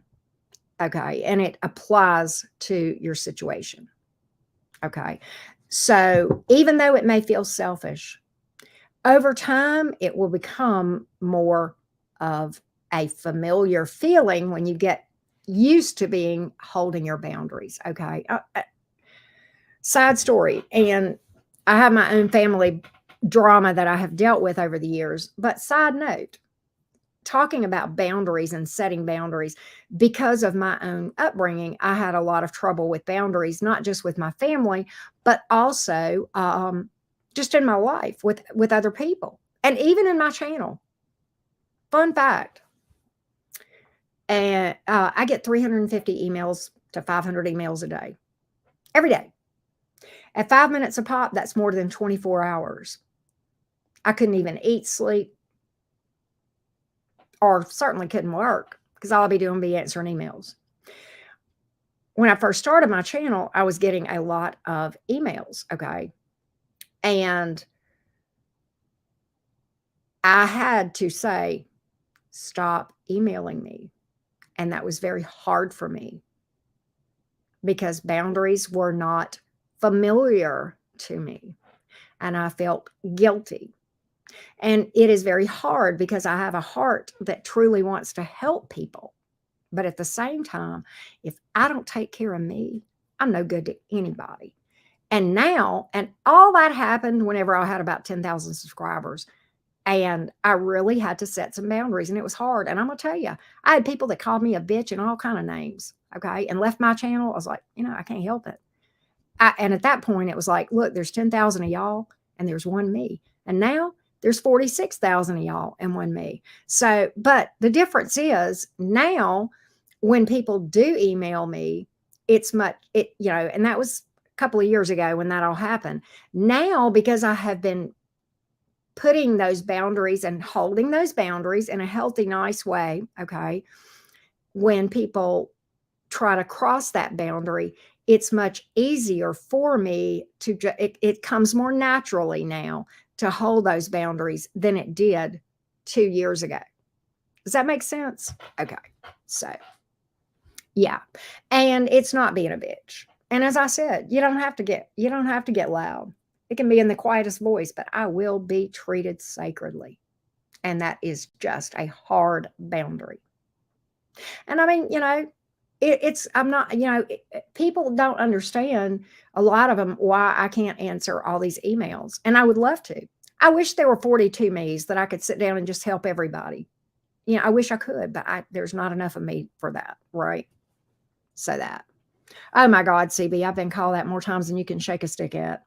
Okay. And it applies to your situation. Okay. So even though it may feel selfish, over time, it will become more of a familiar feeling when you get used to holding your boundaries. Okay. Side story. And I have my own family drama that I have dealt with over the years. But side note, talking about boundaries and setting boundaries, because of my own upbringing, I had a lot of trouble with boundaries, not just with my family, but also just in my life with other people, and even in my channel. Fun fact. And I get 350 emails to 500 emails a day, every day. At 5 minutes a pop, that's more than 24 hours. I couldn't even eat, sleep, or certainly couldn't work, because all I'd be doing would be answering emails. When I first started my channel, I was getting a lot of emails. Okay. And I had to say, stop emailing me. And that was very hard for me because boundaries were not familiar to me. And I felt guilty. And it is very hard because I have a heart that truly wants to help people. But at the same time, if I don't take care of me, I'm no good to anybody. And now, and all that happened whenever I had about 10,000 subscribers. And I really had to set some boundaries, and it was hard. And I'm going to tell you, I had people that called me a bitch and all kind of names. Okay. And left my channel. I was like, I can't help it. And at that point, it was like, look, there's 10,000 of y'all and there's one me. And now there's 46,000 of y'all and one me. So, but the difference is now when people do email me, it's much, and that was a couple of years ago when that all happened. Now, because I have been putting those boundaries and holding those boundaries in a healthy, nice way, okay, when people try to cross that boundary, it's much easier for me to, it comes more naturally now to hold those boundaries than it did 2 years ago. Does that make sense? Okay. So, yeah. And it's not being a bitch. And as I said, you don't have to get loud. It can be in the quietest voice, but I will be treated sacredly. And that is just a hard boundary. And I mean, I'm not, people don't understand, a lot of them, why I can't answer all these emails. And I would love to. I wish there were 42 me's that I could sit down and just help everybody. I wish I could, but there's not enough of me for that. Right. So that, oh my God, CB, I've been called that more times than you can shake a stick at.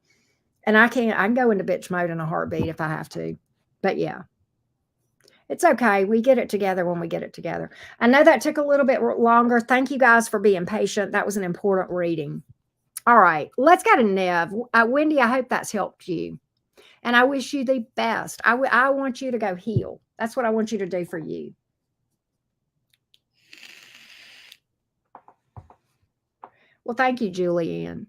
And I can go into bitch mode in a heartbeat if I have to. But yeah, it's okay. We get it together when we get it together. I know that took a little bit longer. Thank you guys for being patient. That was an important reading. All right, let's go to Nev. Wendy, I hope that's helped you. And I wish you the best. I want you to go heal. That's what I want you to do for you. Well, thank you, Julianne.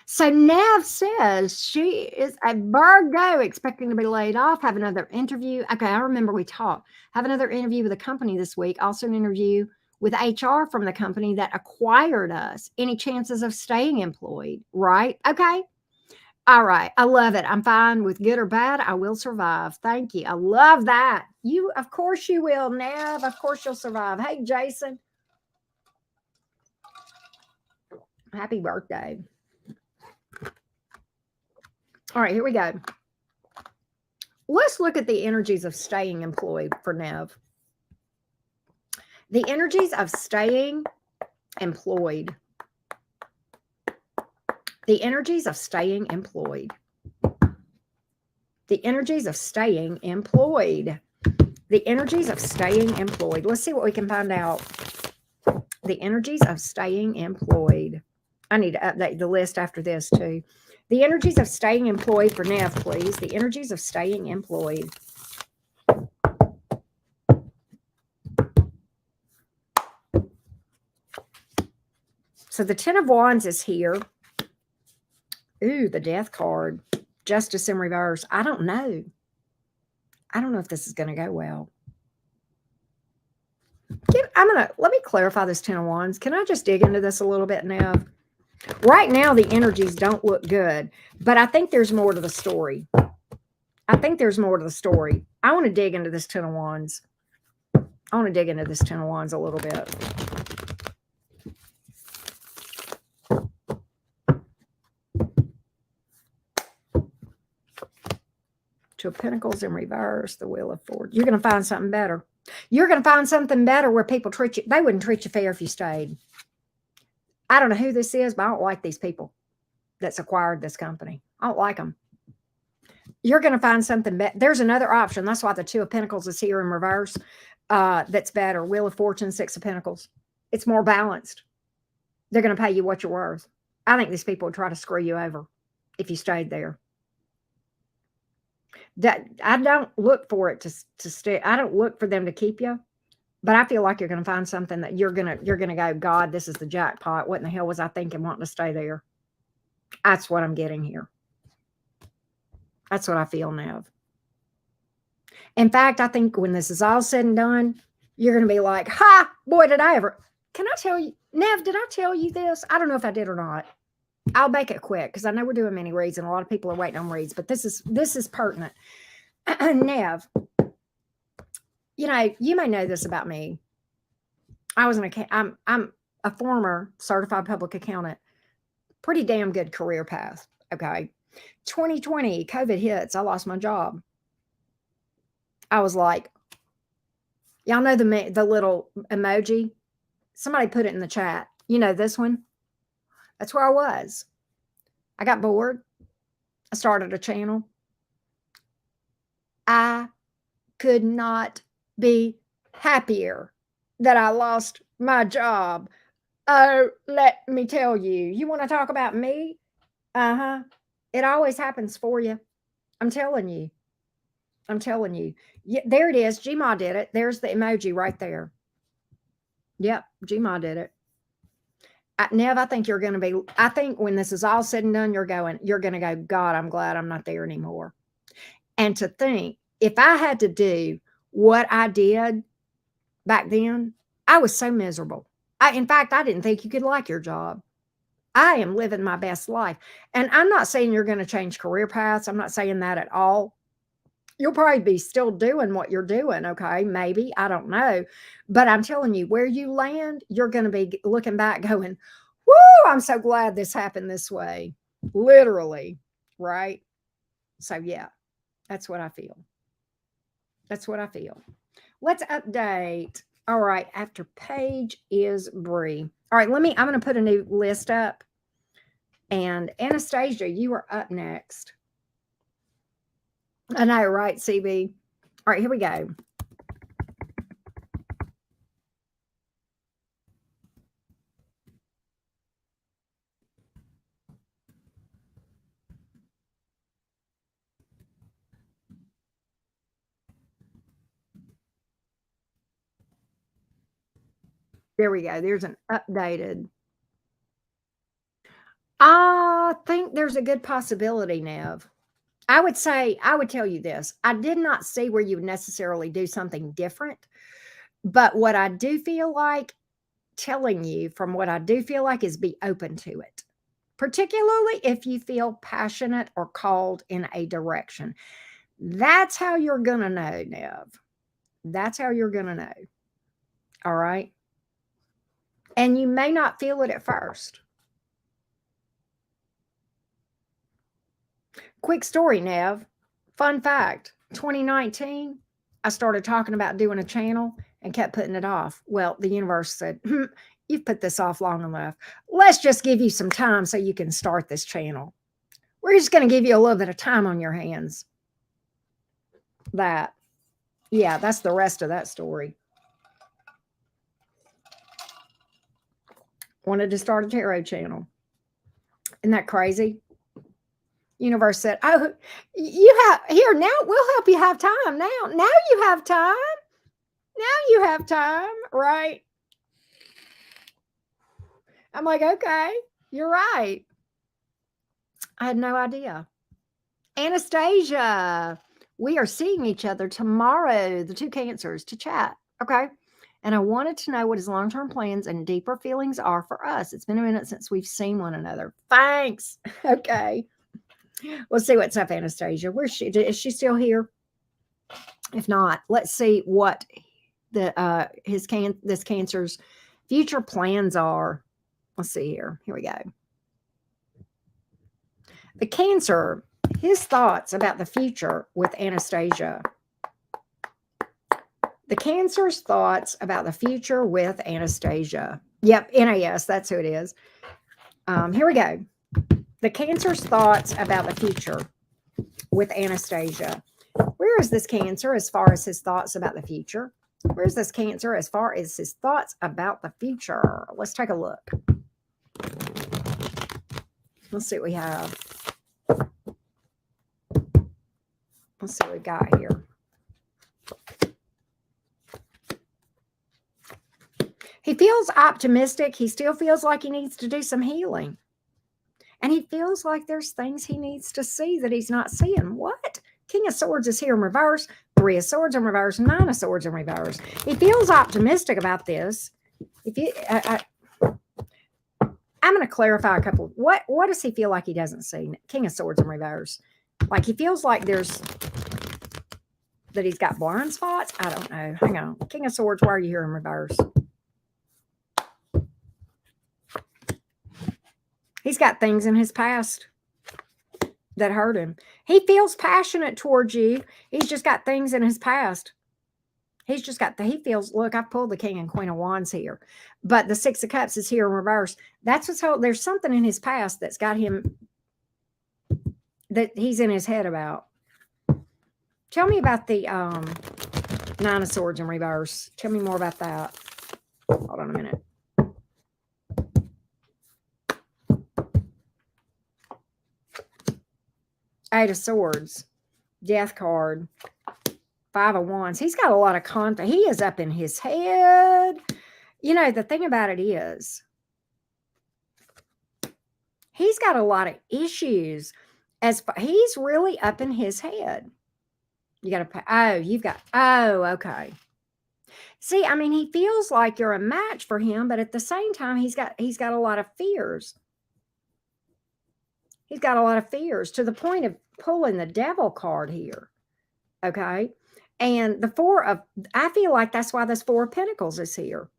So Nev says she is a Virgo, expecting to be laid off, have another interview. Okay, I remember we talked. Have another interview with a company this week. Also an interview with HR from the company that acquired us. Any chances of staying employed, right? Okay. All right. I love it. I'm fine with good or bad. I will survive. Thank you. I love that. Of course you will, Nev. Of course you'll survive. Hey, Jason. Happy birthday. All right, here we go. Let's look at the energies of staying employed for Nev. The energies of staying employed. The energies of staying employed. The energies of staying employed. The energies of staying employed. Let's see what we can find out. The energies of staying employed. I need to update the list after this too. The energies of staying employed for Nev, please. The energies of staying employed. So the Ten of Wands is here. Ooh, the Death card. Justice in reverse. I don't know. I don't know if this is going to go well. Let me clarify this Ten of Wands. Can I just dig into this a little bit, Nev? Right now, the energies don't look good, but I think there's more to the story. I think there's more to the story. I want to dig into this Ten of Wands. I want to dig into this Ten of Wands a little bit. Two of Pentacles in reverse, the Wheel of Fortune. You're going to find something better. You're going to find something better where people treat you. They wouldn't treat you fair if you stayed. I don't know who this is, but I don't like these people that's acquired this company. I don't like them. You're going to find something better. There's another option. That's why the Two of Pentacles is here in reverse. That's better. Wheel of Fortune, Six of Pentacles. It's more balanced. They're going to pay you what you're worth. I think these people would try to screw you over if you stayed there. That I don't look for it to stay. I don't look for them to keep you, but I feel like you're going to find something that you're going to go, God, this is the jackpot. What in the hell was I thinking wanting to stay there? That's what I'm getting here. That's what I feel, Nev. In fact, I think when this is all said and done, you're going to be like, ha, boy, did I ever. Can I tell you, Nev, did I tell you this? I don't know if I did or not. I'll make it quick because I know we're doing many reads and a lot of people are waiting on reads, but this is pertinent. Nev, you may know this about me. I'm a former certified public accountant. Pretty damn good career path. Okay. 2020, COVID hits. I lost my job. I was like, y'all know the little emoji? Somebody put it in the chat. You know this one? That's where I was. I got bored. I started a channel. I could not be happier that I lost my job. Oh, let me tell you. You want to talk about me? Uh-huh. It always happens for you. I'm telling you. I'm telling you. Yeah, there it is. Gmod did it. There's the emoji right there. Yep, Gmod did it. Nev, I think I think when this is all said and done, you're going to go, God, I'm glad I'm not there anymore. And to think, if I had to do what I did back then, I was so miserable. In fact, I didn't think you could like your job. I am living my best life. And I'm not saying you're going to change career paths. I'm not saying that at all. You'll probably be still doing what you're doing, okay? Maybe, I don't know. But I'm telling you, where you land, you're going to be looking back going, woo, I'm so glad this happened this way. Literally, right? So, yeah, that's what I feel. That's what I feel. Let's update. All right, after Paige is Bree. All right, I'm going to put a new list up. And Anastasia, you are up next. I know, right, CB? All right, here we go. There we go. There's an updated. I think there's a good possibility, Nev. I would tell you this. I did not see where you would necessarily do something different, but what I do feel like telling you from what I do feel like is be open to it, particularly if you feel passionate or called in a direction. That's how you're going to know, Nev. That's how you're going to know. All right. And you may not feel it at first. Quick story, Nev. Fun fact 2019, I started talking about doing a channel and kept putting it off. Well, the universe said, you've put this off long enough. Let's just give you some time so you can start this channel. We're just going to give you a little bit of time on your hands. Yeah, that's the rest of that story. Wanted to start a tarot channel. Isn't that crazy? Universe said, oh, you have here now, we'll help you have time now. Now you have time. Now you have time, right? I'm like, okay, you're right. I had no idea. Anastasia, we are seeing each other tomorrow, the two cancers, to chat. Okay. And I wanted to know what his long term plans and deeper feelings are for us. It's been a minute since we've seen one another. Thanks. Okay. We'll see what's up, Anastasia. Where's she? Is she still here? If not, let's see what this cancer's future plans are. Let's see here. Here we go. The cancer, his thoughts about the future with Anastasia. The cancer's thoughts about the future with Anastasia. Yep, NAS, that's who it is. Here we go. The cancer's thoughts about the future with Anastasia. Where is this cancer as far as his thoughts about the future? Where's this cancer as far as his thoughts about the future? Let's take a look. Let's see what we have. Let's see what we got here. He feels optimistic. He still feels like he needs to do some healing. And he feels like there's things he needs to see that he's not seeing. What? King of Swords is here in reverse. 3 of Swords in reverse. 9 of Swords in reverse. He feels optimistic about this. If you, I'm going to clarify a couple. What does he feel like he doesn't see? King of Swords in reverse. Like he feels like there's that he's got blind spots. I don't know. Hang on. King of Swords, why are you here in reverse? He's got things in his past that hurt him. He feels passionate towards you. He's just got things in his past. He feels, look, I've pulled the King and Queen of Wands here, but the 6 of Cups is here in reverse. That's what's holding. There's something in his past that's got him, that he's in his head about. Tell me about the 9 of Swords in reverse. Tell me more about that. Hold on a minute. Eight of Swords, Death card, 5 of Wands. He's got a lot of content. He is up in his head. You know, the thing about it is, he's got a lot of issues. He's really up in his head. You got to, okay. See, I mean, he feels like you're a match for him, but at the same time, he's got a lot of fears. He's got a lot of fears to the point of pulling the Devil card here. Okay. And I feel like that's why this Four of Pentacles is here.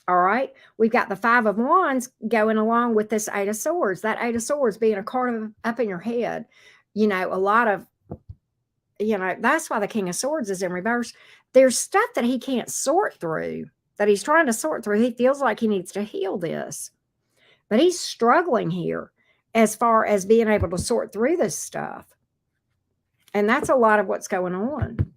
All right. We've got the Five of Wands going along with this Eight of Swords. That Eight of Swords being a card up in your head. A lot of, that's why the King of Swords is in reverse. There's stuff that he can't sort through, that he's trying to sort through. He feels like he needs to heal this, but he's struggling here as far as being able to sort through this stuff. And that's a lot of what's going on.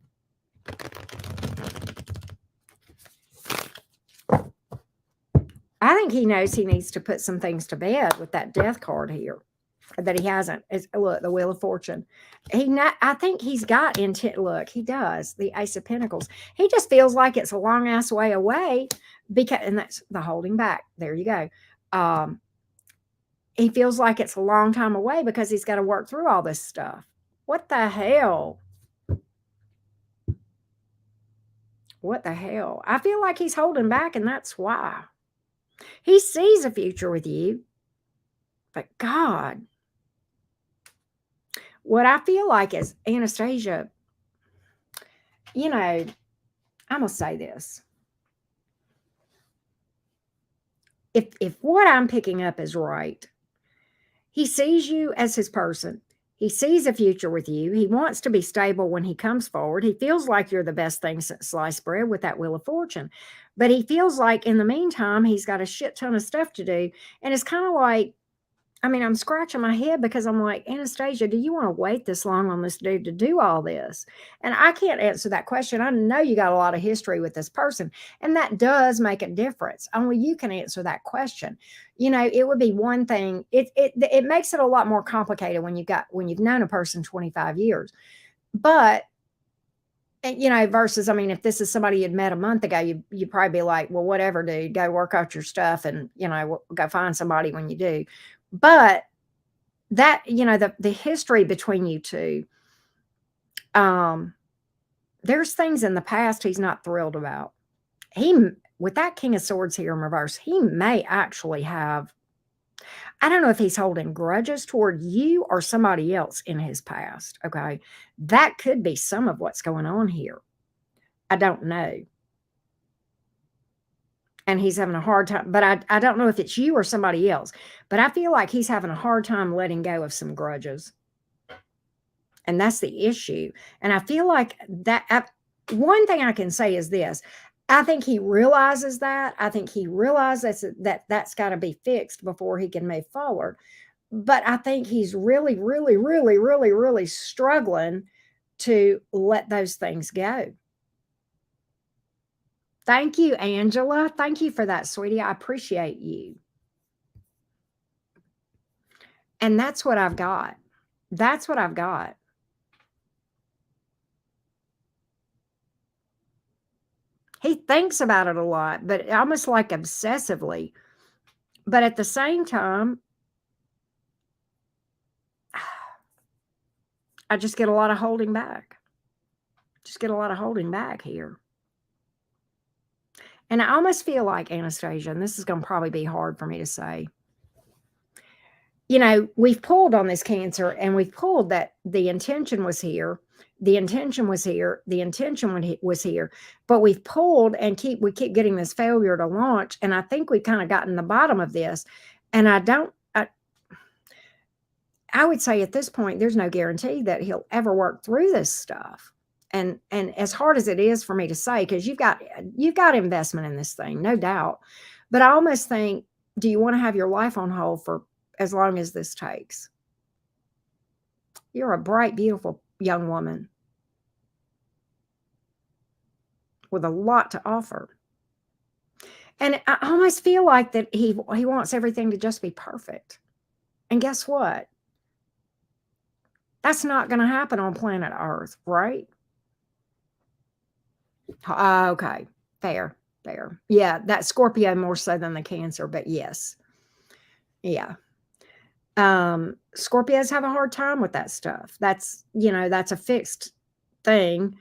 I think he knows he needs to put some things to bed with that Death card here that he hasn't. Look, the Wheel of Fortune. I think he's got intent. Look, he does. The Ace of Pentacles. He just feels like it's a long ass way away and that's the holding back. There you go. He feels like it's a long time away because he's got to work through all this stuff. What the hell? What the hell? I feel like he's holding back, and that's why. He sees a future with you, but God, what I feel like is, Anastasia, I'm going to say this. If what I'm picking up is right, he sees you as his person. He sees a future with you. He wants to be stable when he comes forward. He feels like you're the best thing since sliced bread with that Wheel of Fortune. But he feels like in the meantime, he's got a shit ton of stuff to do. And it's kind of like, I'm scratching my head because I'm like, Anastasia, do you want to wait this long on this dude to do all this? And I can't answer that question. I know you got a lot of history with this person, and that does make a difference. Only you can answer that question. It would be one thing. It makes it a lot more complicated when you've known a person 25 years. But versus, if this is somebody you'd met a month ago, you'd probably be like, well, whatever, dude, go work out your stuff and, go find somebody when you do. But that, the history between you two, there's things in the past he's not thrilled about. With that King of Swords here in reverse, he may actually have, I don't know if he's holding grudges toward you or somebody else in his past. Okay. That could be some of what's going on here. I don't know. And he's having a hard time, but I don't know if it's you or somebody else, but I feel like he's having a hard time letting go of some grudges. And that's the issue. And I feel like one thing I can say is this. I think he realizes that. I think he realizes that's got to be fixed before he can move forward. But I think he's really, really, really, really, really struggling to let those things go. Thank you, Angela. Thank you for that, sweetie. I appreciate you. And that's what I've got. That's what I've got. He thinks about it a lot, but almost like obsessively. But at the same time, I just get a lot of holding back. Just get a lot of holding back here. And I almost feel like, Anastasia, and this is going to probably be hard for me to say, we've pulled on this Cancer, and we've pulled that the intention was here. The intention was here. The intention was here. But we've pulled and we keep getting this failure to launch. And I think we've kind of gotten the bottom of this. And I would say at this point, there's no guarantee that he'll ever work through this stuff. And as hard as it is for me to say, because you've got investment in this thing, no doubt. But I almost think, do you want to have your life on hold for as long as this takes? You're a bright, beautiful young woman with a lot to offer. And I almost feel like that he wants everything to just be perfect. And guess what? That's not going to happen on planet Earth, right? Okay. Fair. Yeah, that Scorpio more so than the Cancer, but yes. Yeah. Scorpios have a hard time with that stuff. That's a fixed thing,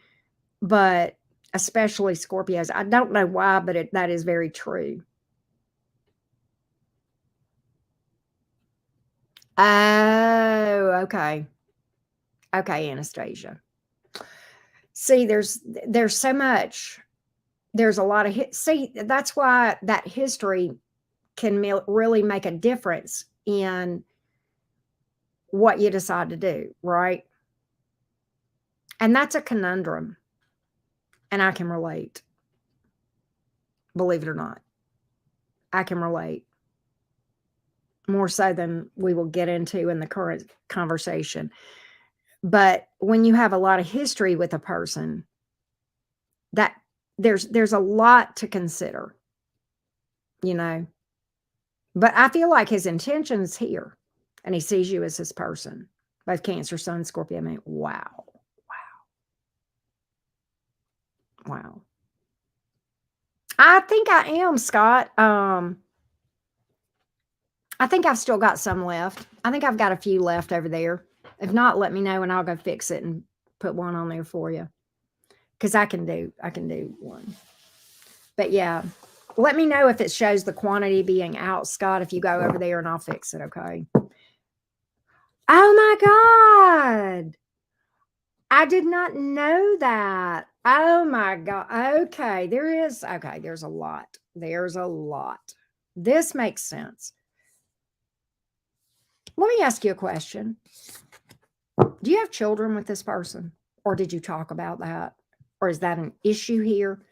but especially Scorpios. I don't know why, but that is very true. Oh, okay. Okay, Anastasia. See, there's so much. There's a lot of see, that's why that history can really make a difference in what you decide to do, right? And that's a conundrum. And I can relate. Believe it or not. I can relate more so than we will get into in the current conversation. But when you have a lot of history with a person, that there's a lot to consider, you know. But I feel like his intention's here and he sees you as his person. Both Cancer, Sun, Scorpio, man. Wow. Wow. I think I am, Scott. I think I've still got some left. I think I've got a few left over there. If not, let me know and I'll go fix it and put one on there for you. Because I can do one. But yeah, let me know if it shows the quantity being out, Scott, if you go over there and I'll fix it, okay? Oh my God. I did not know that. Oh my God. Okay, there's a lot. There's a lot. This makes sense. Let me ask you a question. Do you have children with this person? Or did you talk about that? Or is that an issue here?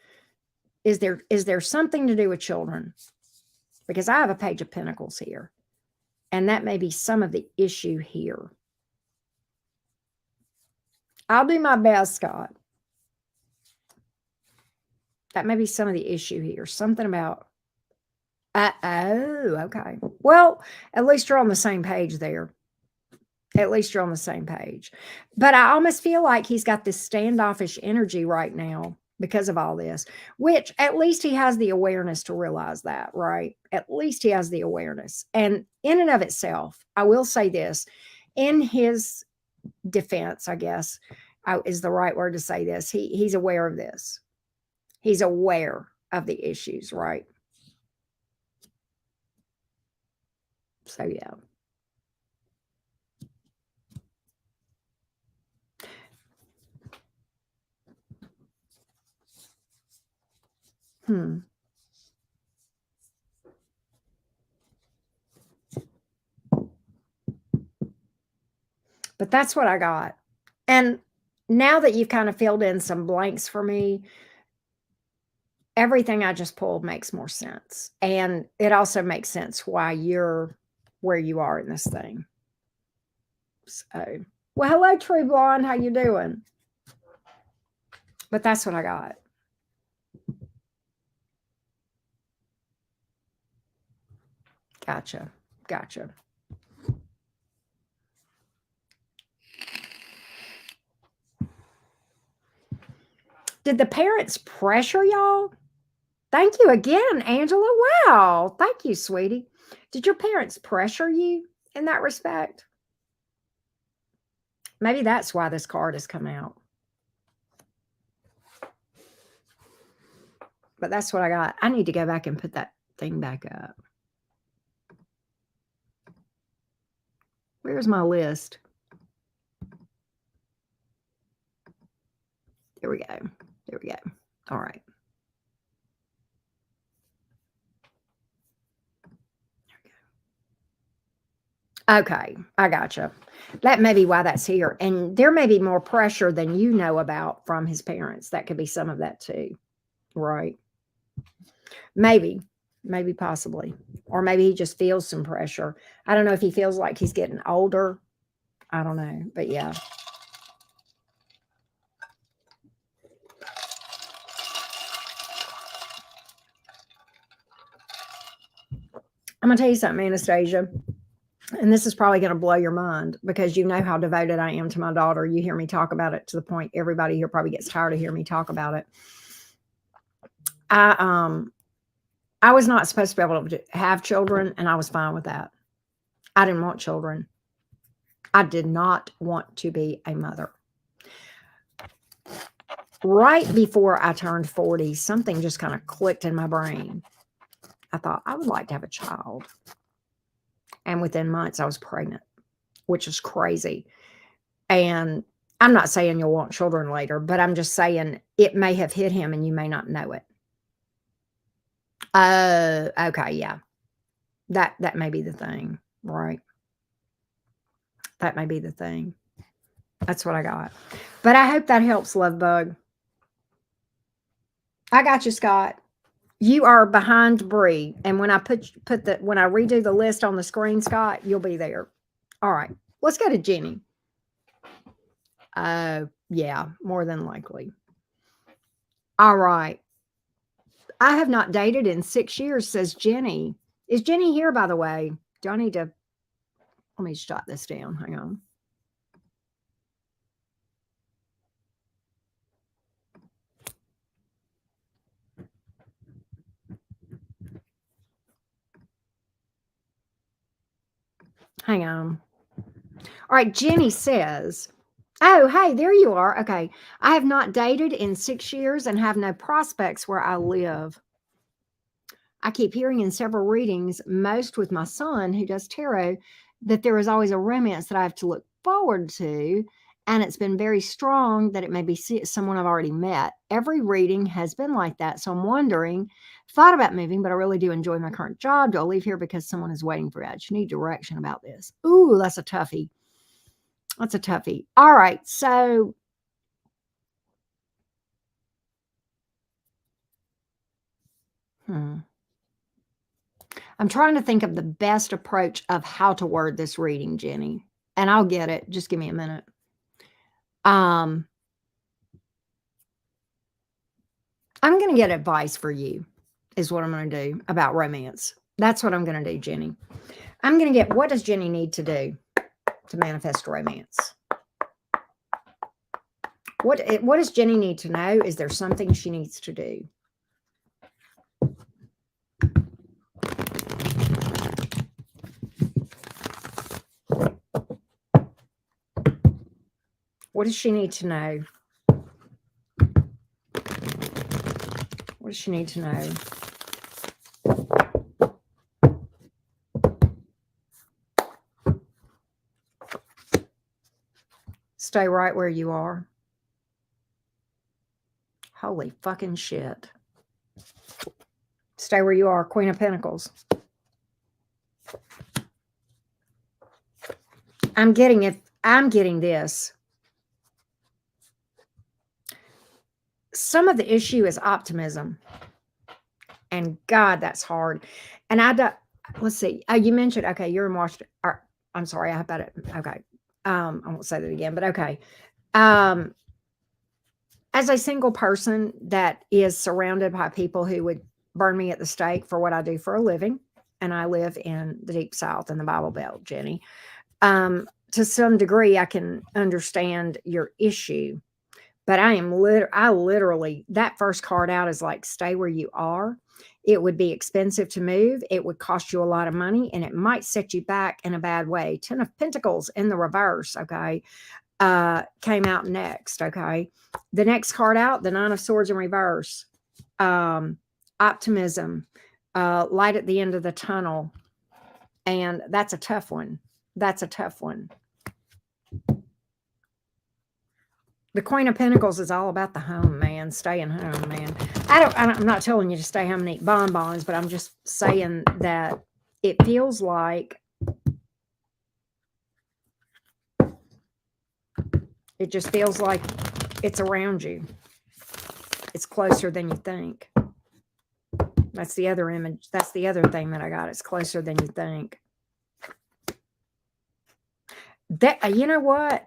Is there something to do with children? Because I have a Page of Pentacles here. And that may be some of the issue here. I'll do my best, Scott. That may be some of the issue here. Something about, okay. Well, at least you're on the same page there. At least you're on the same page. But I almost feel like he's got this standoffish energy right now because of all this, which at least he has the awareness to realize that, right? At least he has the awareness. And in and of itself, I will say this, in his defense, I guess, is the right word to say this. He's aware of this. He's aware of the issues, right? So, yeah. But that's what I got. And now that you've kind of filled in some blanks for me, everything I just pulled makes more sense. And it also makes sense why you're where you are in this thing. So, well, hello, True Blonde. How you doing? But that's what I got. Gotcha. Gotcha. Did the parents pressure y'all? Thank you again, Angela. Wow. Thank you, sweetie. Did your parents pressure you in that respect? Maybe that's why this card has come out. But that's what I got. I need to go back and put that thing back up. Where's my list? There we go. There we go. All right. Okay, I gotcha. That may be why that's here. And there may be more pressure than you know about from his parents. That could be some of that too. Right. Maybe, possibly. Or maybe he just feels some pressure. I don't know if he feels like he's getting older. I don't know. But yeah. I'm going to tell you something, Anastasia. And this is probably going to blow your mind because you know how devoted I am to my daughter. You hear me talk about it to the point everybody here probably gets tired of hearing me talk about it. I was not supposed to be able to have children, and I was fine with that. I didn't want children. I did not want to be a mother. Right before I turned 40, something just kind of clicked in my brain. I thought, I would like to have a child. And within months, I was pregnant, which is crazy. And I'm not saying you'll want children later, but I'm just saying it may have hit him and you may not know it. Oh, okay, yeah. That may be the thing, right? That may be the thing. That's what I got. But I hope that helps, love bug. I got you, Scott. You are behind Bree, and when I when I redo the list on the screen, Scott, you'll be there. All right, let's go to Jenny. Yeah, more than likely. All right. I have not dated in 6 years, says Jenny. Is Jenny here, by the way? Do I need to? Let me jot this down. Hang on. Hang on. All right, Jenny says, oh, hey, there you are. Okay. I have not dated in 6 years and have no prospects where I live. I keep hearing in several readings, most with my son who does tarot, that there is always a romance that I have to look forward to. And it's been very strong that it may be someone I've already met. Every reading has been like that. So I'm wondering, thought about moving, but I really do enjoy my current job. Do I leave here because someone is waiting for me? I just need direction about this. Ooh, that's a toughie. That's a toughie. All right. So I'm trying to think of the best approach of how to word this reading, Jenny. And I'll get it. Just give me a minute. I'm going to get advice for you, is what I'm going to do about romance. That's what I'm going to do, Jenny. I'm going to get, what does Jenny need to do to manifest romance? What does Jenny need to know? Is there something she needs to do? What does she need to know? What does she need to know? Stay right where you are. Holy fucking shit. Stay where you are, Queen of Pentacles. I'm getting this. Some of the issue is optimism. And God, that's hard. And let's see. You mentioned, okay, you're in Washington. I'm sorry, I have about it. Okay. I won't say that again, but okay. As a single person that is surrounded by people who would burn me at the stake for what I do for a living, and I live in the Deep South in the Bible Belt, Jenny, to some degree, I can understand your issue. But I literally, that first card out is like, stay where you are. It would be expensive to move. It would cost you a lot of money, and it might set you back in a bad way. 10 of Pentacles in the reverse, okay, came out next, okay. The next card out, the 9 of Swords in reverse, optimism, light at the end of the tunnel, and that's a tough one. That's a tough one. The Queen of Pentacles is all about the home, man. Staying home, man. I'm not telling you to stay home and eat bonbons, but I'm just saying that it feels like it's around you. It's closer than you think. That's the other image. That's the other thing that I got. It's closer than you think. You know what?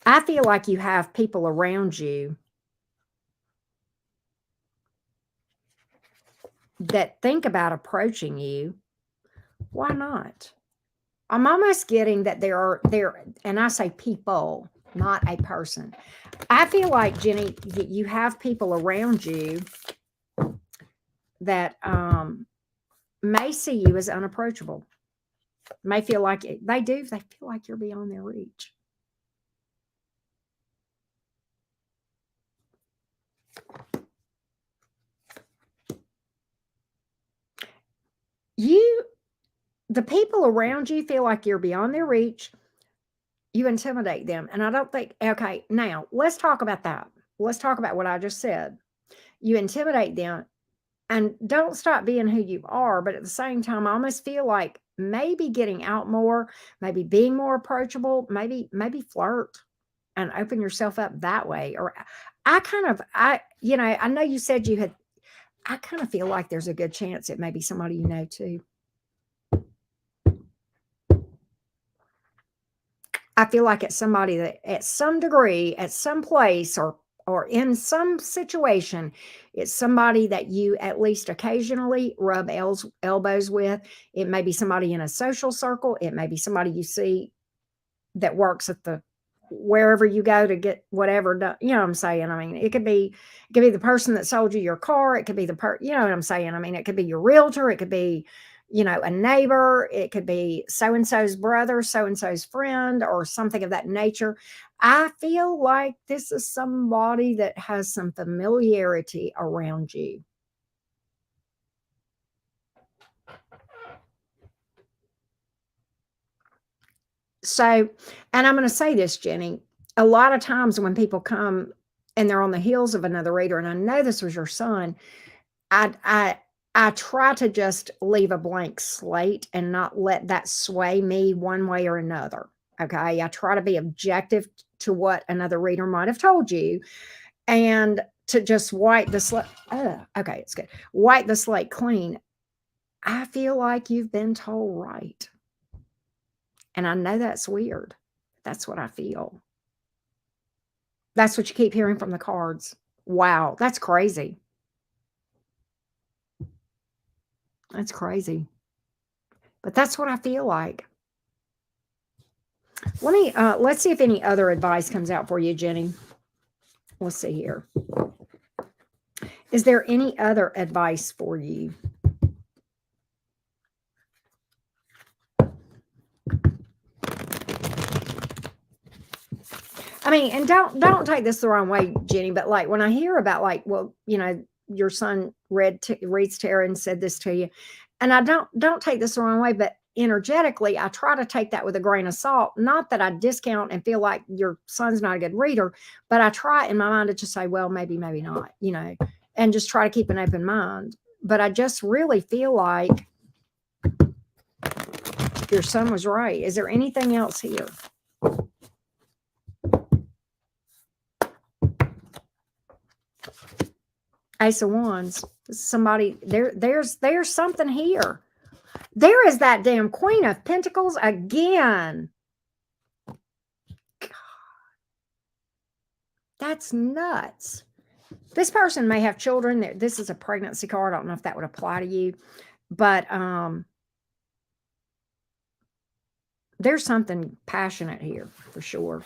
I feel like you have people around you that think about approaching you. Why not? I'm almost getting that there, and I say people, not a person. I feel like, Jenny, you have people around you that may see you as unapproachable. May feel like they feel like you're beyond their reach. The people around you feel like you're beyond their reach. You intimidate them. And I don't think, okay, now let's talk about that. Let's talk about what I just said. You intimidate them and don't stop being who you are. But at the same time, I almost feel like maybe getting out more, maybe being more approachable, maybe flirt and open yourself up that way. Or I know you said you had, I kind of feel like there's a good chance it may be somebody you know too. I feel like it's somebody that at some degree, at some place or in some situation, it's somebody that you at least occasionally rub elbows with. It may be somebody in a social circle. It may be somebody you see that works at the wherever you go to get whatever done. You know what I'm saying? I mean, it could be the person that sold you your car. It could be you know what I'm saying? I mean, it could be your realtor. It could be, a neighbor. It could be so and so's brother, so and so's friend, or something of that nature. I feel like this is somebody that has some familiarity around you. So, and I'm going to say this, Jenny, a lot of times when people come and they're on the heels of another reader, and I know this was your son, I I I try to just leave a blank slate and not let that sway me one way or another. Okay. I try to be objective to what another reader might have told you and to just wipe the slate. Oh, okay, it's good. Wipe the slate clean. I feel like you've been told right. And I know that's weird. That's what I feel. That's what you keep hearing from the cards. Wow, that's crazy. That's crazy. But that's what I feel like. Let's see if any other advice comes out for you, Jenny. Let's see here. Is there any other advice for you? I mean, and don't take this the wrong way, Jenny, but like when I hear about like, well, your son reads tarot and said this to you, and I don't take this the wrong way, but energetically, I try to take that with a grain of salt. Not that I discount and feel like your son's not a good reader, but I try in my mind to just say, well, maybe not, and just try to keep an open mind. But I just really feel like your son was right. Is there anything else here? Ace of Wands. Somebody there's something here. There is that damn Queen of Pentacles again. God, that's nuts. This person may have children. This is a pregnancy card. I don't know if that would apply to you, but there's something passionate here for sure.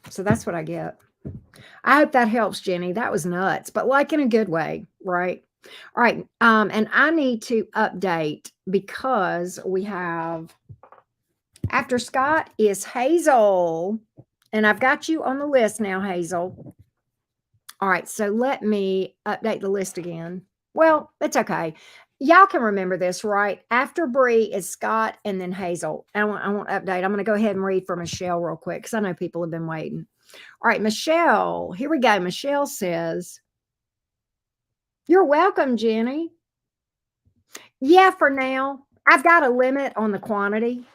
So that's what I get. I hope that helps, Jenny. That was nuts, but like in a good way, right? All right. And I need to update because we have after Scott is Hazel. And I've got you on the list now, Hazel. All right. So let me update the list again. Well, it's okay. Y'all can remember this, right? After Bree is Scott and then Hazel. I want to update. I'm going to go ahead and read for Michelle real quick because I know people have been waiting. All right, Michelle, here we go. Michelle says, you're welcome, Jenny. Yeah, for now. I've got a limit on the quantity,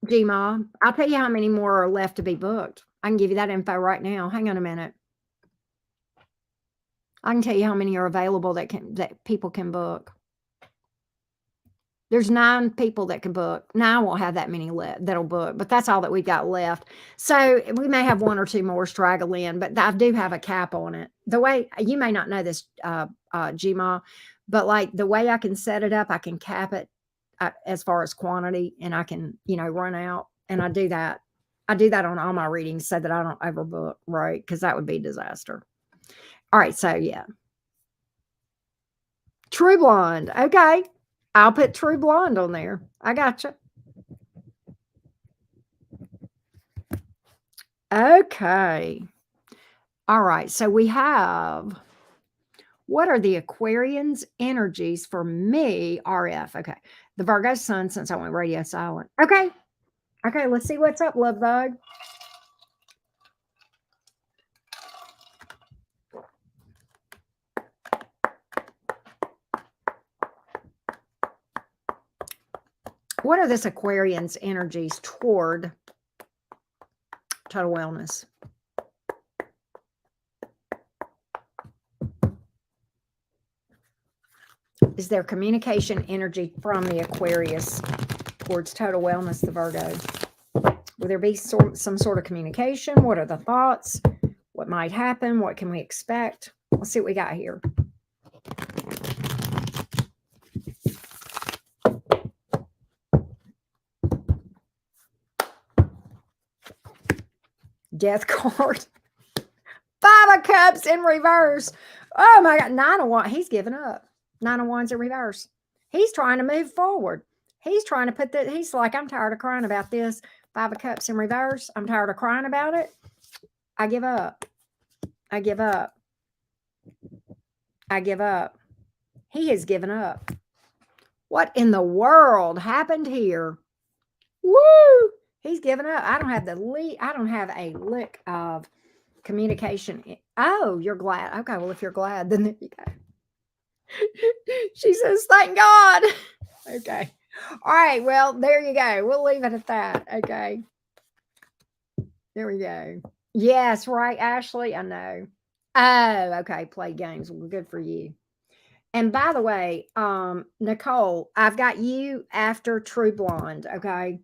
Gmod. I'll tell you how many more are left to be booked. I can give you that info right now. Hang on a minute. I can tell you how many are available that people can book. There's 9 people that can book. Now I won't have that many left that'll book, but that's all that we've got left. So we may have 1 or 2 more straggle in, but I do have a cap on it. The way you may not know this, Gma, but like the way I can set it up, I can cap it as far as quantity, and I can run out. And I do that. I do that on all my readings so that I don't overbook, right? Because that would be disaster. All right, so yeah, True Blonde. Okay. I'll put True Blonde on there. I gotcha. Okay. All right. So we have, what are the Aquarians' energies for me, RF? Okay. The Virgo sun, since I went radio silent. Okay. Okay, let's see what's up, love bug. What are this Aquarian's energies toward total wellness? Is there communication energy from the Aquarius towards total wellness, the Virgo? Will there be some sort of communication? What are the thoughts? What might happen? What can we expect? Let's see what we got here. Death card. 5 of Cups in reverse. Oh my God. 9 of Wands. He's given up. 9 of Wands in reverse. He's trying to move forward. He's trying to put that. He's like, I'm tired of crying about this. 5 of Cups in reverse. I'm tired of crying about it. I give up. I give up. I give up. He has given up. What in the world happened here? Woo! He's given up. I don't have a lick of communication. Oh, you're glad. Okay, well, if you're glad, then there you go. She says, thank God. Okay. All right, well, there you go. We'll leave it at that. Okay. There we go. Yes, right, Ashley. I know. Oh, okay. Play games. Well, good for you. And by the way, Nicole, I've got you after True Blonde. Okay.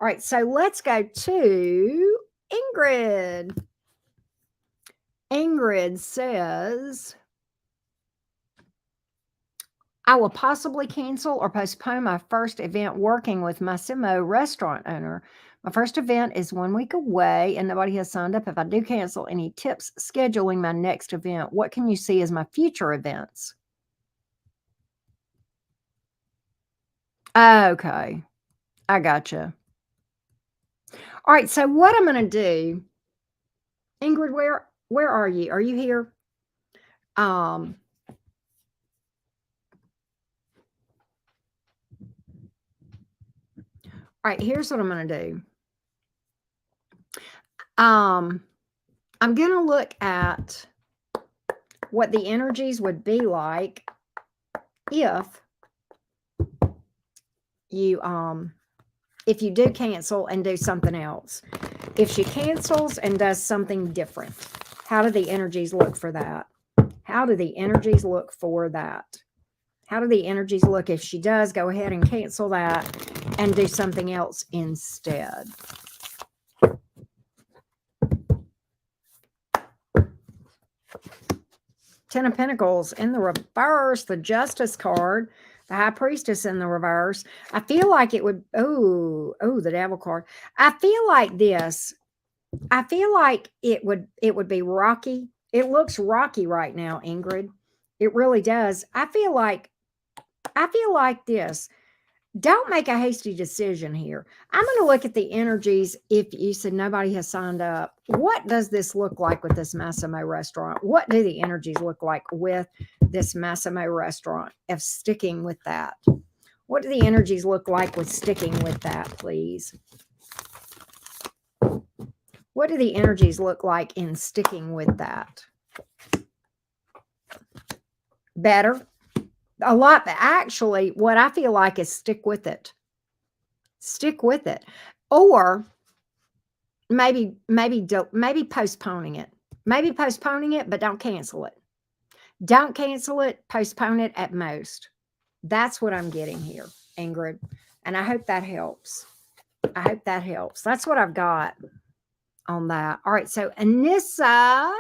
All right. So let's go to Ingrid. Ingrid says, I will possibly cancel or postpone my first event working with Massimo restaurant owner. My first event is 1 week away and nobody has signed up. If I do cancel, any tips scheduling my next event? What can you see as my future events? Okay. I gotcha. All right. So what I'm going to do, Ingrid, where are you? Are you here? All right. Here's what I'm going to do. I'm going to look at what the energies would be like if you do cancel and do something else. If she cancels and does something different, how do the energies look for that? How do the energies look for that? How do the energies look if she does go ahead and cancel that and do something else instead? Ten of Pentacles in the reverse, the Justice card, the High Priestess in the reverse. I feel like it would, the Devil card. I feel like this. I feel like it would be rocky. It looks rocky right now, Ingrid. It really does. I feel like this. Don't make a hasty decision here. I'm going to look at the energies. If you said nobody has signed up, what does this look like with this Massimo restaurant? What do the energies look like with this Massimo restaurant of sticking with that? What do the energies look like with sticking with that, please? What do the energies look like in sticking with that? Better. A lot. Actually, what I feel like is stick with it. Stick with it. Or maybe postponing it. Maybe postponing it, but don't cancel it. Don't cancel it. Postpone it at most. That's what I'm getting here, Ingrid. And I hope that helps. I hope that helps. That's what I've got on that. All right. So Anissa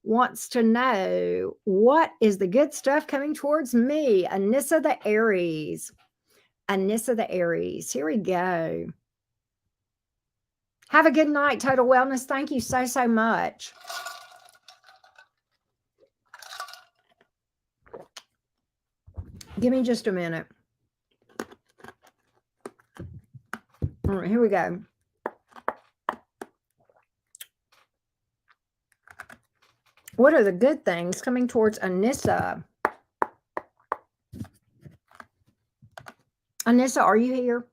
wants to know, what is the good stuff coming towards me? Anissa the Aries. Anissa the Aries. Here we go. Have a good night, Total Wellness. Thank you so, so much. Give me just a minute. All right, here we go. What are the good things coming towards Anissa? Anissa, are you here?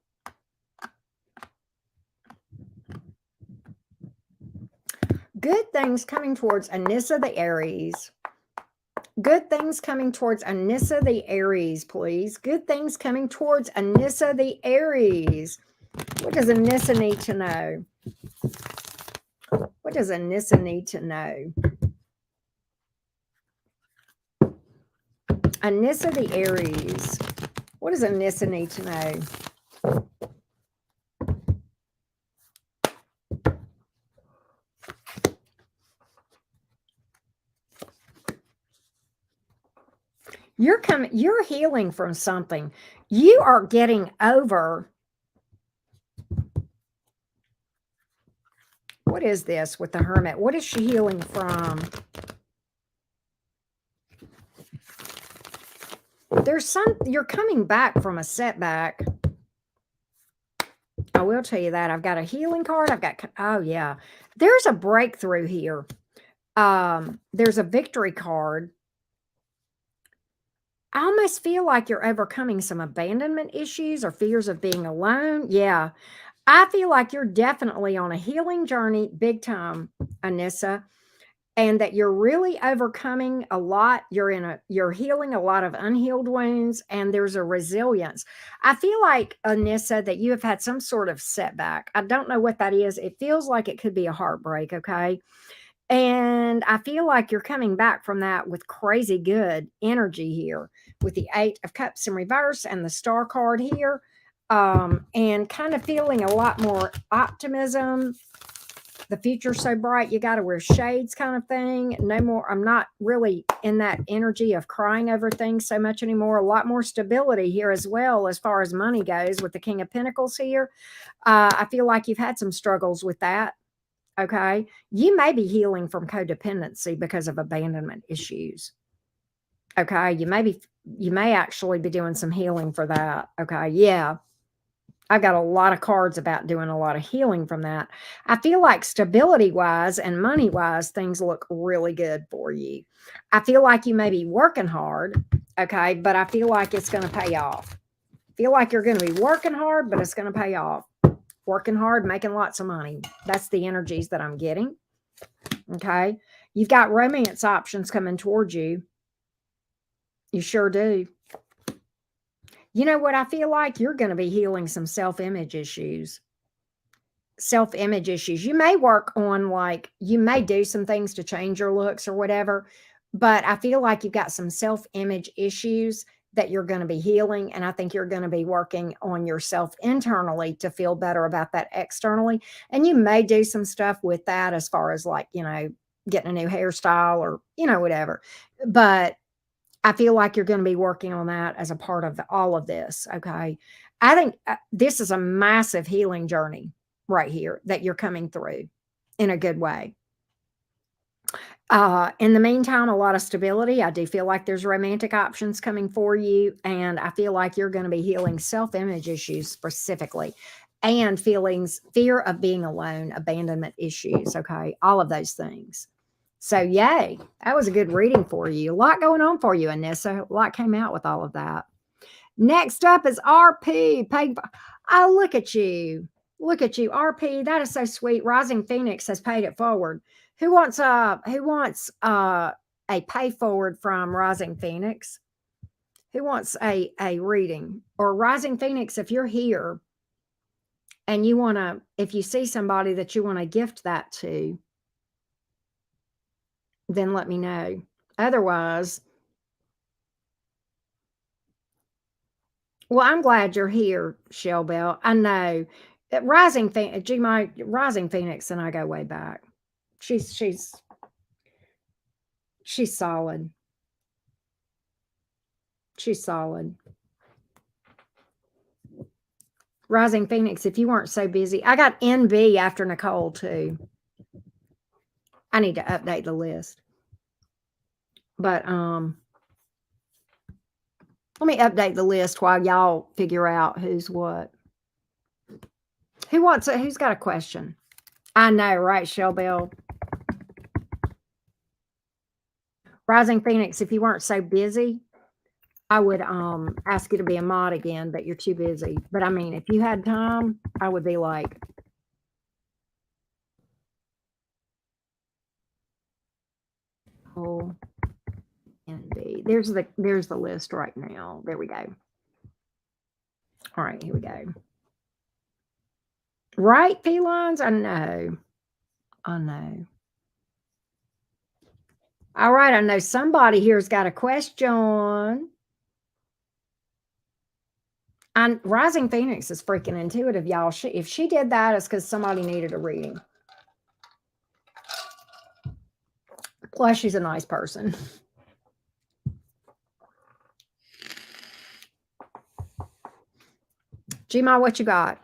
Good things coming towards Anissa the Aries. Good things coming towards Anissa the Aries, please. Good things coming towards Anissa the Aries. What does Anissa need to know? What does Anissa need to know? Anissa the Aries. What does Anissa need to know? You're healing from something. You are getting over. What is this with the Hermit? What is she healing from? You're coming back from a setback. I will tell you that. I've got a healing card. Oh yeah. There's a breakthrough here. There's a victory card. I almost feel like you're overcoming some abandonment issues or fears of being alone. Yeah. I feel like you're definitely on a healing journey, big time, Anissa, and that you're really overcoming a lot. You're healing a lot of unhealed wounds, and there's a resilience. I feel like, Anissa, that you have had some sort of setback. I don't know what that is. It feels like it could be a heartbreak, okay? And I feel like you're coming back from that with crazy good energy here with the 8 of Cups in reverse and the Star card here. And kind of feeling a lot more optimism. The future's so bright, you got to wear shades kind of thing. No more, I'm not really in that energy of crying over things so much anymore. A lot more stability here as well as far as money goes with the King of Pentacles here. I feel like you've had some struggles with that. Okay. You may be healing from codependency because of abandonment issues. Okay. You may actually be doing some healing for that. Okay. Yeah. I've got a lot of cards about doing a lot of healing from that. I feel like stability wise and money wise, things look really good for you. I feel like you may be working hard. Okay. But I feel like it's going to pay off. I feel like you're going to be working hard, but it's going to pay off. Working hard, making lots of money. That's the energies that I'm getting. Okay. You've got romance options coming towards you. You sure do. You know what? I feel like you're going to be healing some self-image issues. Self-image issues. You may work on, like, you may do some things to change your looks or whatever, but I feel like you've got some self-image issues that you're going to be healing. And I think you're going to be working on yourself internally to feel better about that externally. And you may do some stuff with that as far as, like, getting a new hairstyle or, whatever. But I feel like you're going to be working on that as a part of all of this. Okay. I think this is a massive healing journey right here that you're coming through in a good way. In the meantime, a lot of stability. I do feel like there's romantic options coming for you. And I feel like you're going to be healing self-image issues specifically and fear of being alone, abandonment issues. Okay. All of those things. So yay. That was a good reading for you. A lot going on for you, Anissa. A lot came out with all of that. Next up is RP. Oh, look at you. Look at you, RP. That is so sweet. Rising Phoenix has paid it forward. Who wants a pay forward from Rising Phoenix? Who wants a reading? Or Rising Phoenix, if you're here and if you see somebody that you want to gift that to, then let me know. Otherwise, well, I'm glad you're here, Shell Bell. I know that Rising Phoenix and I go way back. She's solid. She's solid. Rising Phoenix, if you weren't so busy. I got NB after Nicole too. I need to update the list. But let me update the list while y'all figure out who's what. Who's got a question? I know, right, Shell Bell? Rising Phoenix, if you weren't so busy, I would ask you to be a mod again, but you're too busy. But I mean, if you had time, I would be like, Nicole and B. There's the list right now. There we go. All right, here we go. Right, felines? I know. I know. All right, I know somebody here's got a question. Rising Phoenix is freaking intuitive, y'all. If she did that, it's because somebody needed a reading. Plus, she's a nice person. Gmod, what you got?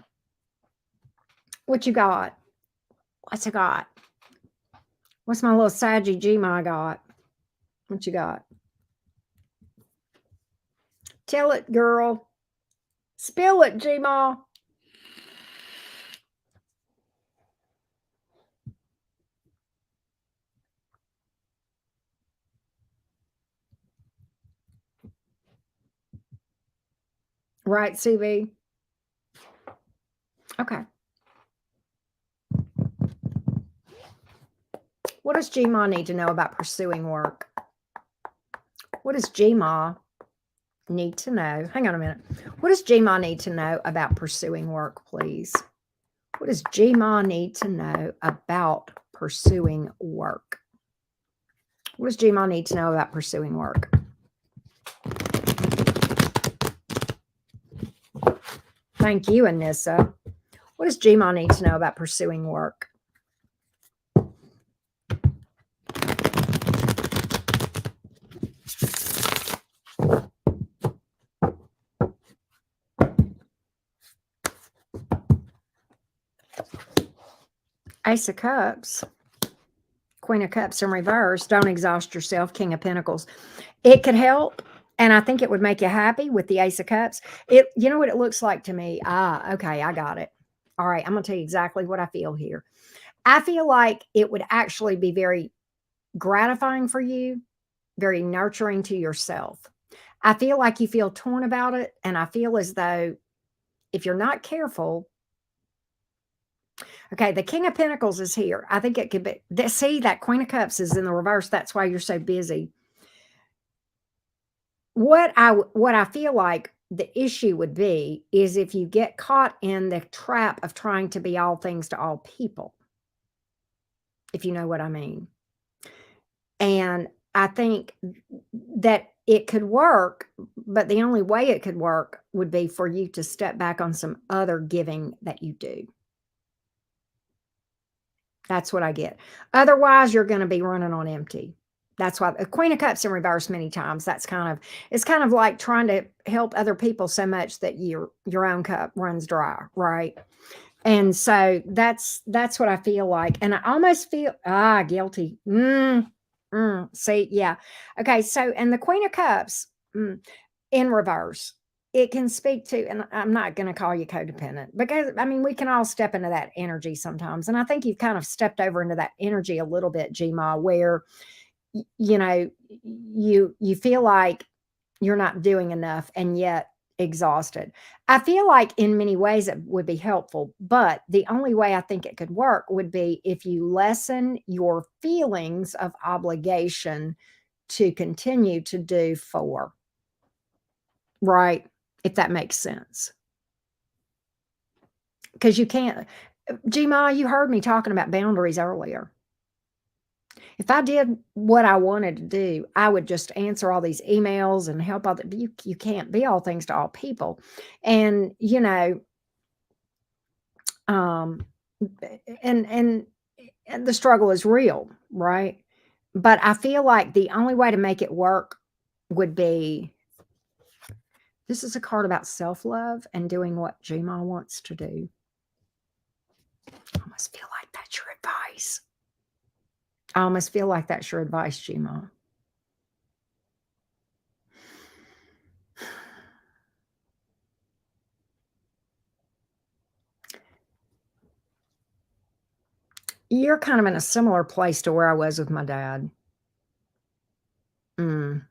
What you got? What's I got? What's my little Saggy Gmod got? What you got? Tell it, girl. Spill it, Gmod. Right, CV? Okay. What does Gmod need to know about pursuing work? What does Gmod need to know? Hang on a minute. What does Gmod need to know about pursuing work, please? What does Gmod need to know about pursuing work? What does Gmod need to know about pursuing work? Thank you, Anissa. What does Gmod need to know about pursuing work? Ace of Cups, Queen of Cups in reverse. Don't exhaust yourself. King of Pentacles. It could help, and I think it would make you happy with the Ace of Cups. You know what it looks like to me? Okay, I got it. All right, I'm going to tell you exactly what I feel here. I feel like it would actually be very gratifying for you, very nurturing to yourself. I feel like you feel torn about it, and I feel as though if you're not careful, okay, the King of Pentacles is here. I think it could be, see, that Queen of Cups is in the reverse. That's why you're so busy. What I feel like the issue would be is if you get caught in the trap of trying to be all things to all people, if you know what I mean. And I think that it could work, but the only way it could work would be for you to step back on some other giving that you do. That's what I get. Otherwise, you're going to be running on empty. That's why the Queen of Cups in reverse many times. It's kind of like trying to help other people so much that your own cup runs dry, right? And so that's what I feel like. And I almost feel guilty. See, yeah. Okay, so and the Queen of Cups in reverse. It can speak to, and I'm not going to call you codependent because I mean, we can all step into that energy sometimes. And I think you've kind of stepped over into that energy a little bit, Gma, where, you know, you feel like you're not doing enough and yet exhausted. I feel like in many ways it would be helpful, but the only way I think it could work would be if you lessen your feelings of obligation to continue to do for, right? If that makes sense. Because you can't, Gma, you heard me talking about boundaries earlier. If I did what I wanted to do, I would just answer all these emails and help other. You can't be all things to all people, and you know, um, and the struggle is real, right? But I feel like the only way to make it work would be. This is a card about self-love and doing what Gma wants to do. I almost feel like that's your advice. I almost feel like that's your advice, Gma. You're kind of in a similar place to where I was with my dad. Mm.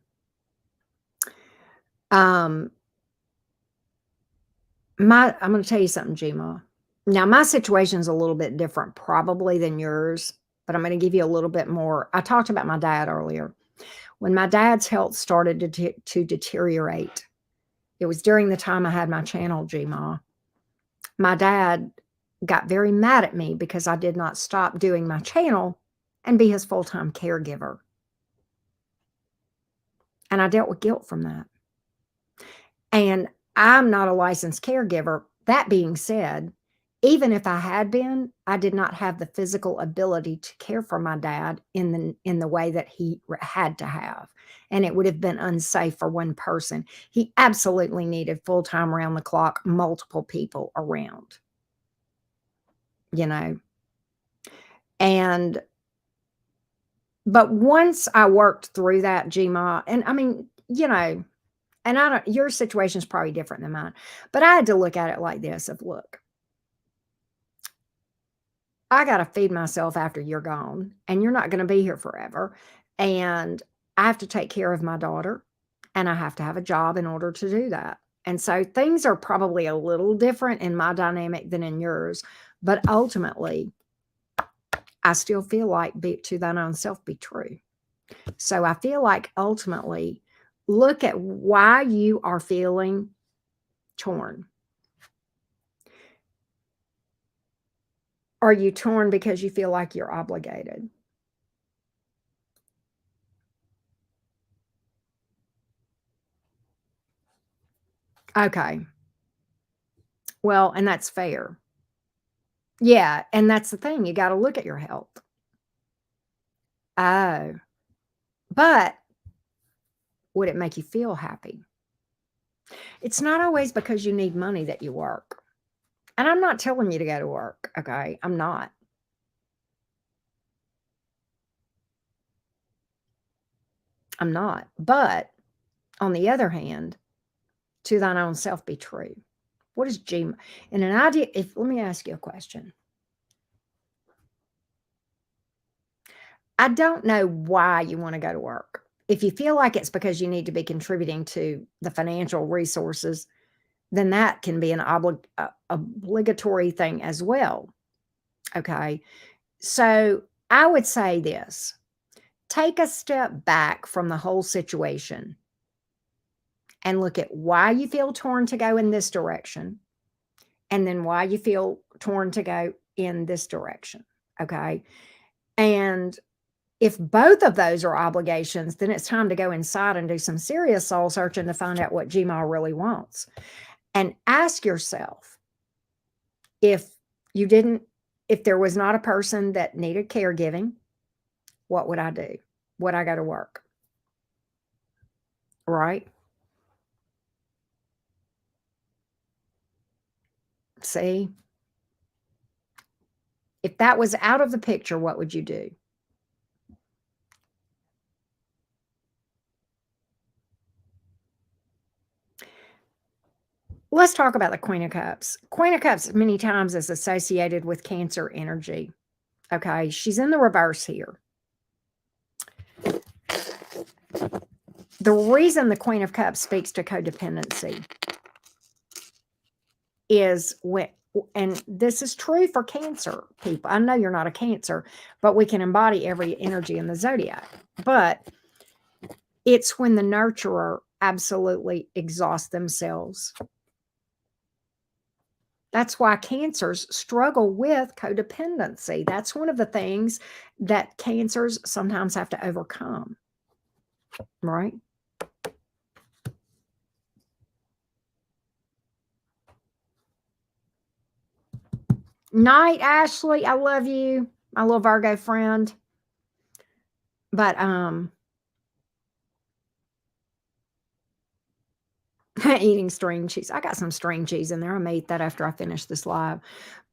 I'm going to tell you something, Gma. Now, my situation is a little bit different probably than yours. but I'm going to give you a little bit more. I talked about my dad earlier. When my dad's health started to deteriorate, it was during the time I had my channel, Gmod. My dad got very mad at me because I did not stop doing my channel and be his full-time caregiver. And I dealt with guilt from that. And I'm not a licensed caregiver. That being said, even if I had been, I did not have the physical ability to care for my dad in the way that he had to have. And it would have been unsafe for one person. He absolutely needed full-time, around the clock, multiple people around, you know. And but once I worked through that, Gma, and I mean, you know, and I don't, your situation is probably different than mine, but I had to look at it like this: of look, I got to feed myself after you're gone, and you're not going to be here forever. And I have to take care of my daughter, and I have to have a job in order to do that. And so things are probably a little different in my dynamic than in yours. But ultimately, I still feel like to thine own self be true. So I feel like ultimately, look at why you are feeling torn. Are you torn because you feel like you're obligated? Okay. Well, and that's fair. Yeah, and that's the thing. You got to look at your health. Oh, but would it make you feel happy? It's not always because you need money that you work. And I'm not telling you to go to work, okay? I'm not. I'm not. But on the other hand, to thine own self be true. What is G? In an idea, if let me ask you a question. I don't know why you want to go to work. If you feel like it's because you need to be contributing to the financial resources, then that can be an obligatory thing as well. Okay. So I would say this: take a step back from the whole situation and look at why you feel torn to go in this direction, and then why you feel torn to go in this direction. Okay. And if both of those are obligations, then it's time to go inside and do some serious soul searching to find out what Gmail really wants. And ask yourself, if you didn't, if there was not a person that needed caregiving, what would I do? Would I go to work? Right? See, if that was out of the picture, what would you do? Let's talk about the Queen of Cups. Queen of Cups many times is associated with Cancer energy. Okay, she's in the reverse here. The reason the Queen of Cups speaks to codependency is when, and this is true for Cancer people. I know you're not a Cancer, but we can embody every energy in the zodiac. But it's when the nurturer absolutely exhausts themselves. That's why Cancers struggle with codependency. That's one of the things that Cancers sometimes have to overcome, right? Night, Ashley, I love you, my little Virgo friend. But eating string cheese. I got some string cheese in there. I'm gonna eat that after I finish this live.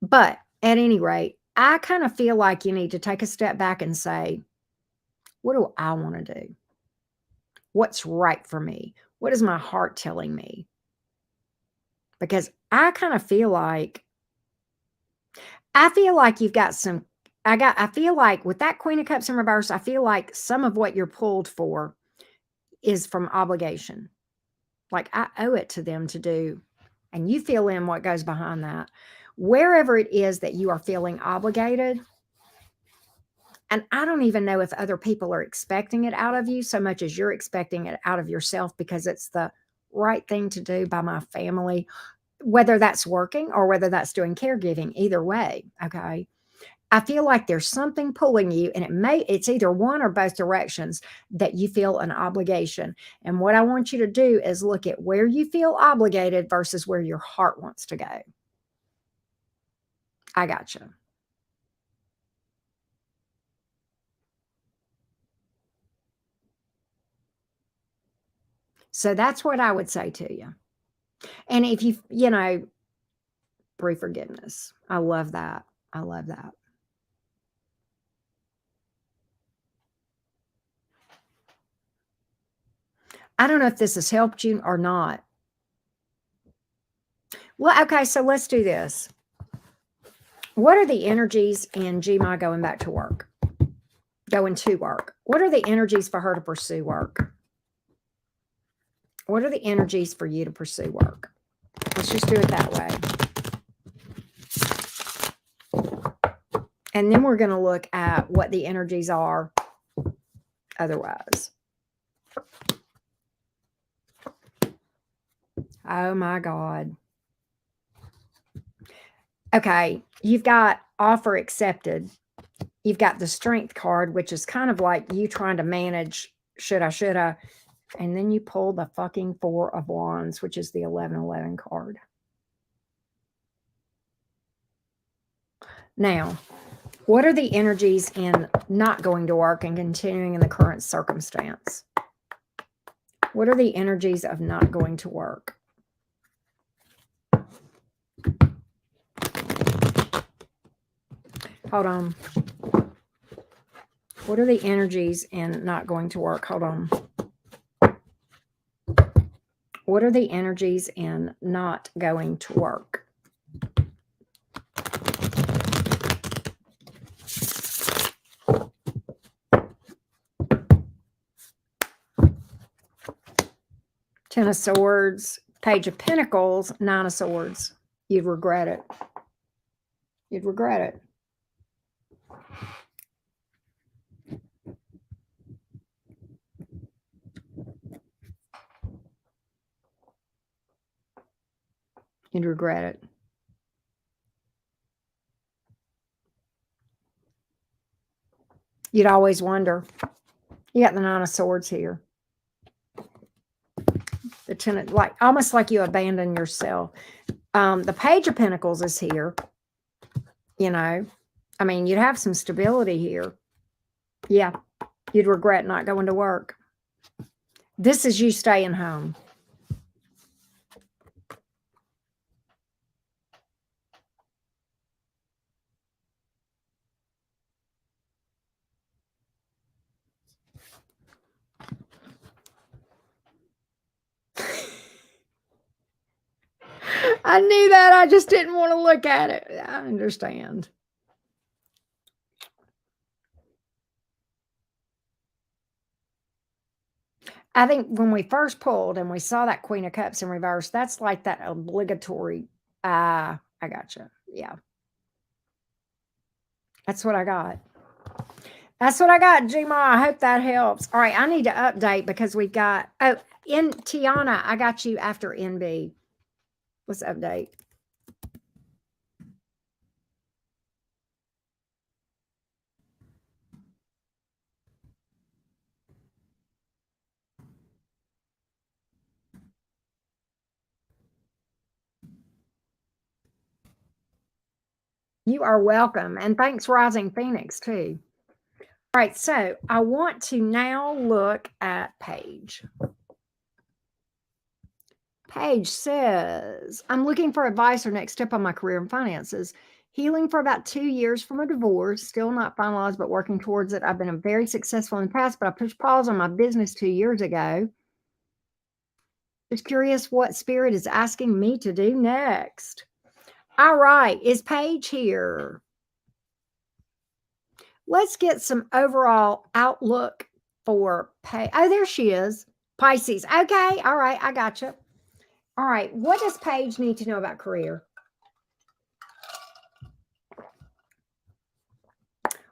But at any rate, I kind of feel like you need to take a step back and say, what do I want to do? What's right for me? What is my heart telling me? Because I kind of feel like you've got some I feel like with that Queen of Cups in reverse, I feel like some of what you're pulled for is from obligation. Like I owe it to them to do, and you fill in what goes behind that. Wherever it is that you are feeling obligated, And I don't even know if other people are expecting it out of you so much as you're expecting it out of yourself because it's the right thing to do by my family, whether that's working or whether that's doing caregiving, either way. Okay. I feel like there's something pulling you, and it's either one or both directions that you feel an obligation. And what I want you to do is look at where you feel obligated versus where your heart wants to go. I got you. So that's what I would say to you. And if Bree, forgiveness. I love that. I love that. I don't know if this has helped you or not. Well, okay, so let's do this. What are the energies in Gmod going back to work? Going to work. What are the energies for her to pursue work? What are the energies for you to pursue work? Let's just do it that way. And then we're going to look at what the energies are otherwise. Oh my God. Okay, you've got offer accepted. You've got the strength card, which is kind of like you trying to manage, should I? And then you pull the fucking Four of Wands, which is the 1111 card. Now, what are the energies in not going to work and continuing in the current circumstance? What are the energies of not going to work? Hold on. What are the energies in not going to work? Hold on. What are the energies in not going to work? Ten of Swords, Page of Pentacles, Nine of Swords. You'd regret it. You'd regret it. You'd regret it. You'd always wonder. You got the Nine of Swords here. The Ten, like almost like you abandon yourself. The Page of Pentacles is here. You know, I mean, you'd have some stability here. Yeah, you'd regret not going to work. This is you staying home. I knew that. I just didn't want to look at it. I understand. I think when we first pulled and we saw that Queen of Cups in reverse, that's like that obligatory. I gotcha. Yeah. That's what I got. That's what I got, Gma. I hope that helps. All right, I need to update because we've got, in Tiana, I got you after NB. Let's update. You are welcome. And thanks, Rising Phoenix, too. All right, so I want to now look at Paige. Paige says, I'm looking for advice or next step on my career and finances. Healing for about 2 years from a divorce, still not finalized, but working towards it. I've been very successful in the past, but I pushed pause on my business 2 years ago. Just curious what spirit is asking me to do next. All right, is Paige here? Let's get some overall outlook for Paige. Oh, there she is. Pisces. Okay, all right, I got you. All right, what does Paige need to know about career?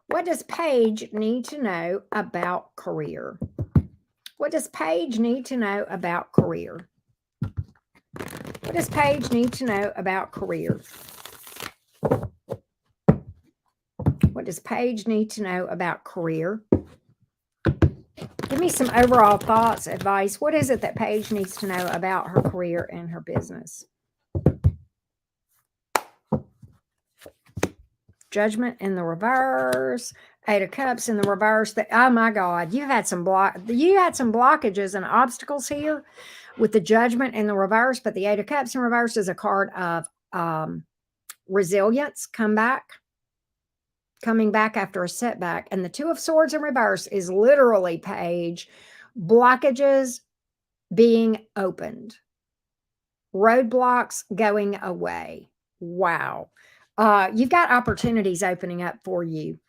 What does Paige need to know about career? What does Paige need to know about career? What does Paige need to know about career? What does Paige need to know about career? Give me some overall thoughts, advice. What is it that Paige needs to know about her career and her business? Judgment in the reverse. Eight of Cups in the reverse. Oh my God, you had some blockages and obstacles here with the Judgment in the reverse. But the Eight of Cups in reverse is a card of resilience, coming back after a setback. And the Two of Swords in reverse is literally, Paige, blockages being opened, roadblocks going away. Wow. You've got opportunities opening up for you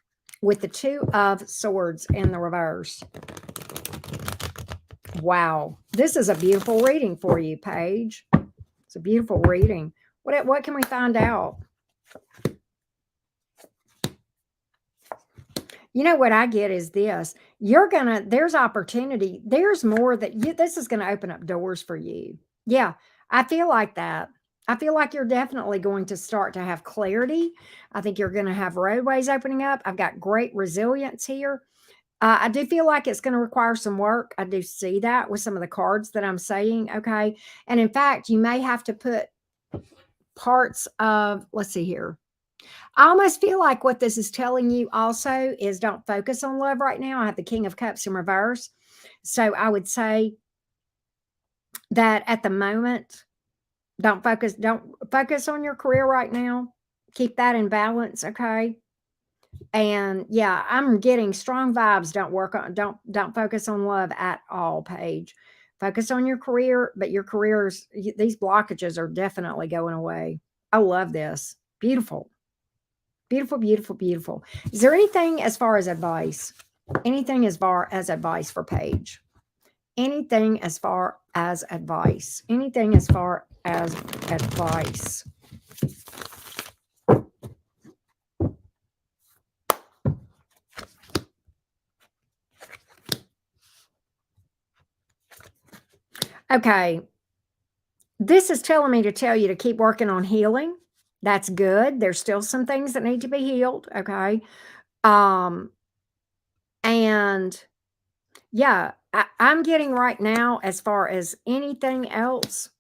with the Two of Swords in the reverse. Wow. This is a beautiful reading for you, Paige. It's a beautiful reading. What can we find out? You know what I get is this. There's opportunity. There's more this is going to open up doors for you. Yeah, I feel like that. I feel like you're definitely going to start to have clarity. I think you're going to have roadways opening up. I've got great resilience here. I do feel like it's going to require some work. I do see that with some of the cards that I'm saying. Okay. And in fact, you may have to put parts of, let's see here. I almost feel like what this is telling you also is don't focus on love right now. I have the King of Cups in reverse. So I would say that at the moment, don't focus on your career right now. Keep that in balance, okay? And yeah, I'm getting strong vibes. Don't focus on love at all, Paige. Focus on your career, but your these blockages are definitely going away. I love this. Beautiful. Beautiful, beautiful, beautiful. Is there anything as far as advice? Anything as far as advice for Paige? Anything as far as advice? Anything as far as advice? Okay. This is telling me to tell you to keep working on healing. That's good. There's still some things that need to be healed. Okay. And yeah, I'm getting right now, as far as anything else,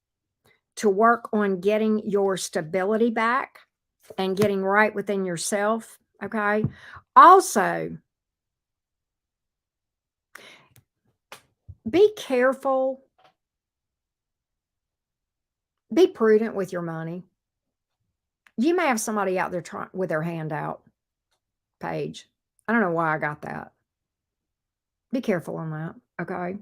to work on getting your stability back and getting right within yourself. Okay. Also, be careful. Be prudent with your money. You may have somebody out there trying with their hand out, Paige. I don't know why I got that. Be careful on that. Okay.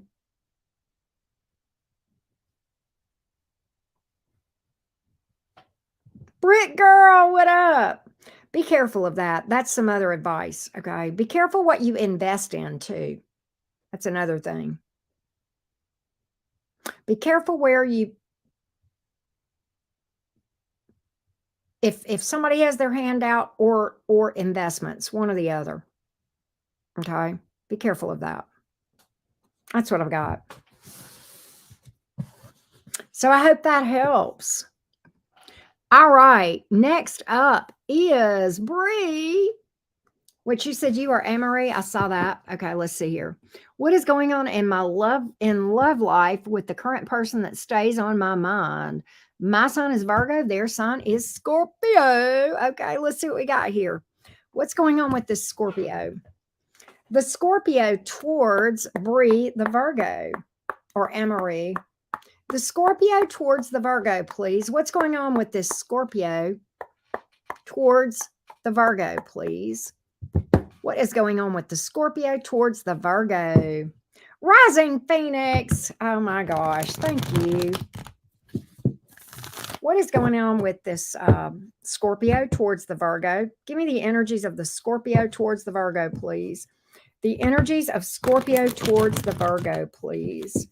Britt girl, what up? Be careful of that. That's some other advice. Okay. Be careful what you invest in too. That's another thing. Be careful where you, if somebody has their hand out, or investments, one or the other. Okay. Be careful of that. That's what I've got. So I hope that helps. All right. Next up is Bree, which you said you are Amory. I saw that. Okay, let's see here. What is going on in my love life with the current person that stays on my mind? My sign is Virgo. Their sign is Scorpio. Okay, let's see what we got here. What's going on with this Scorpio? The Scorpio towards Bree, the Virgo, or Amory. The Scorpio towards the Virgo, please. What's going on with this Scorpio towards the Virgo, please? What is going on with the Scorpio towards the Virgo? Rising Phoenix. Oh my gosh. Thank you. What is going on with this Scorpio towards the Virgo? Give me the energies of the Scorpio towards the Virgo, please. The energies of Scorpio towards the Virgo, please.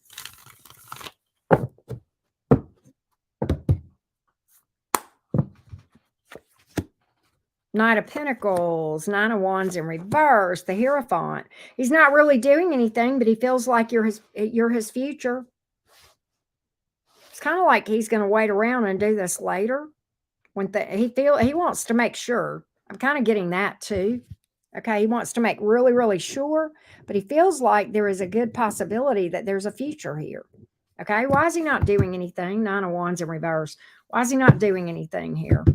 Knight of Pentacles, Nine of Wands in reverse, the Hierophant. He's not really doing anything, but he feels like you're his future. It's kind of like he's going to wait around and do this later. When he wants to make sure. I'm kind of getting that too. Okay, he wants to make really, really sure, but he feels like there is a good possibility that there's a future here. Okay, why is he not doing anything? Nine of Wands in reverse. Why is he not doing anything here?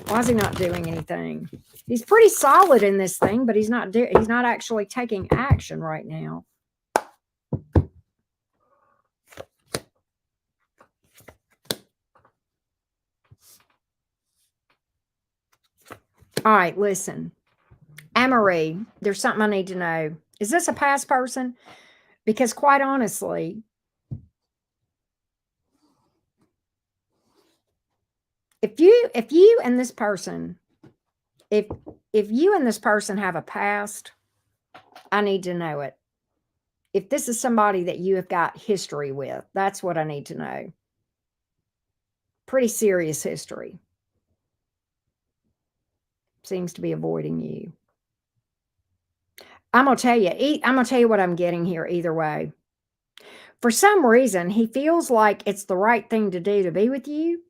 Why is he not doing anything? He's pretty solid in this thing, but he's not actually taking action right now. All right, listen. Amory, there's something I need to know. Is this a past person? Because quite honestly, if you and this person, if you and this person have a past, I need to know it. If this is somebody that you have got history with, that's what I need to know. Pretty serious history. Seems to be avoiding you. I'm going to tell you what I'm getting here either way. For some reason, he feels like it's the right thing to do to be with you.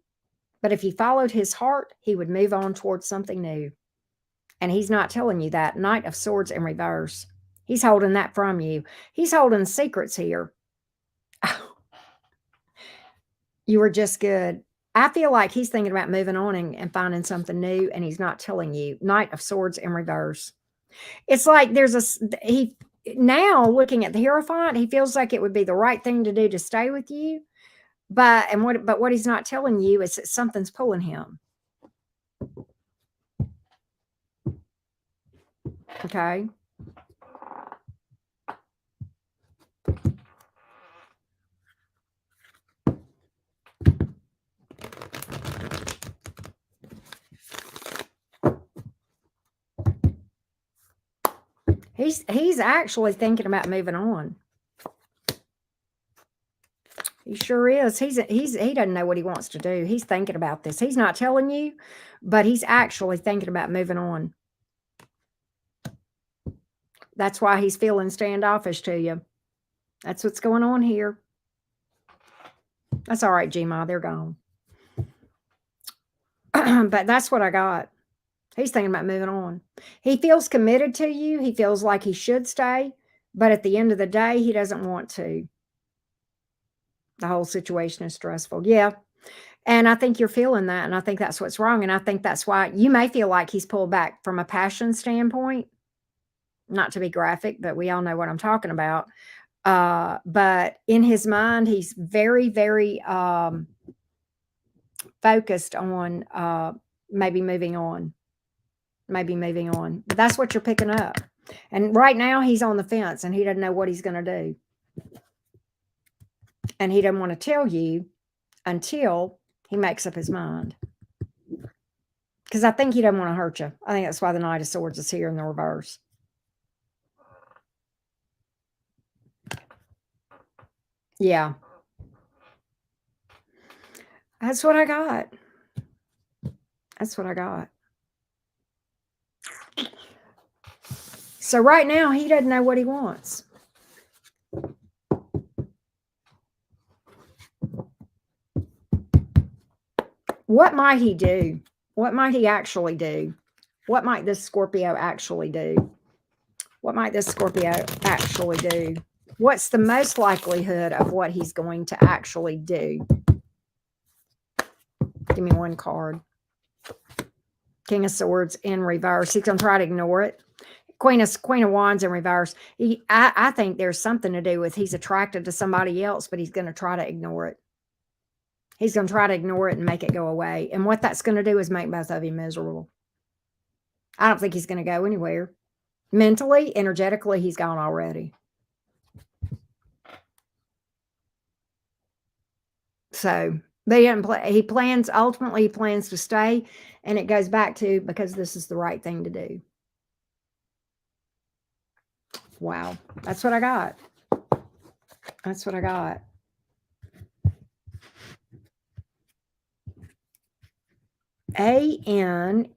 But if he followed his heart, he would move on towards something new. And he's not telling you that. Knight of Swords in reverse. He's holding that from you. He's holding secrets here. You were just good. I feel like he's thinking about moving on and finding something new, and he's not telling you. Knight of Swords in reverse. It's like now looking at the Hierophant, he feels like it would be the right thing to do to stay with you. But what he's not telling you is that something's pulling him. Okay. He's actually thinking about moving on. He sure is. He doesn't know what he wants to do. He's thinking about this. He's not telling you, but he's actually thinking about moving on. That's why he's feeling standoffish to you. That's what's going on here. That's all right, Gmod. They're gone. But that's what I got. He's thinking about moving on. He feels committed to you. He feels like he should stay. But at the end of the day, he doesn't want to. The whole situation is stressful. Yeah. And I think you're feeling that. And I think that's what's wrong. And I think that's why you may feel like he's pulled back from a passion standpoint. Not to be graphic, but we all know what I'm talking about. But in his mind, he's very, very focused on maybe moving on. But that's what you're picking up. And right now, he's on the fence and he doesn't know what he's going to do. And he doesn't want to tell you until he makes up his mind. Because I think he doesn't want to hurt you. I think that's why the Knight of Swords is here in the reverse. Yeah. That's what I got. That's what I got. So right now, he doesn't know what he wants. What might he do? What might he actually do? What might this Scorpio actually do? What might this Scorpio actually do? What's the most likelihood of what he's going to actually do? Give me one card. King of Swords in reverse. He's going to try to ignore it. Queen of Wands in reverse. I think there's something to do with he's attracted to somebody else, but he's going to try to ignore it. He's going to try to ignore it and make it go away. And what that's going to do is make both of you miserable. I don't think he's going to go anywhere. Mentally, energetically, he's gone already. So, but he plans to stay. And it goes back to because this is the right thing to do. Wow. That's what I got. That's what I got. A-N-N-G-O.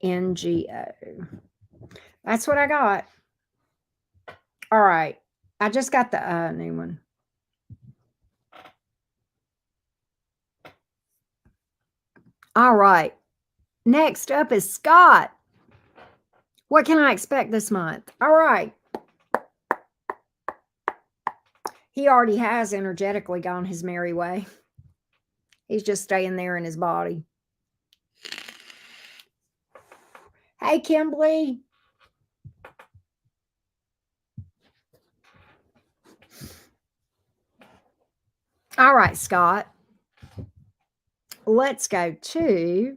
That's what I got. All right. I just got the new one. All right. Next up is Scott. What can I expect this month? All right. He already has energetically gone his merry way. He's just staying there in his body. Hey, Kimberly. All right, Scott. Let's go to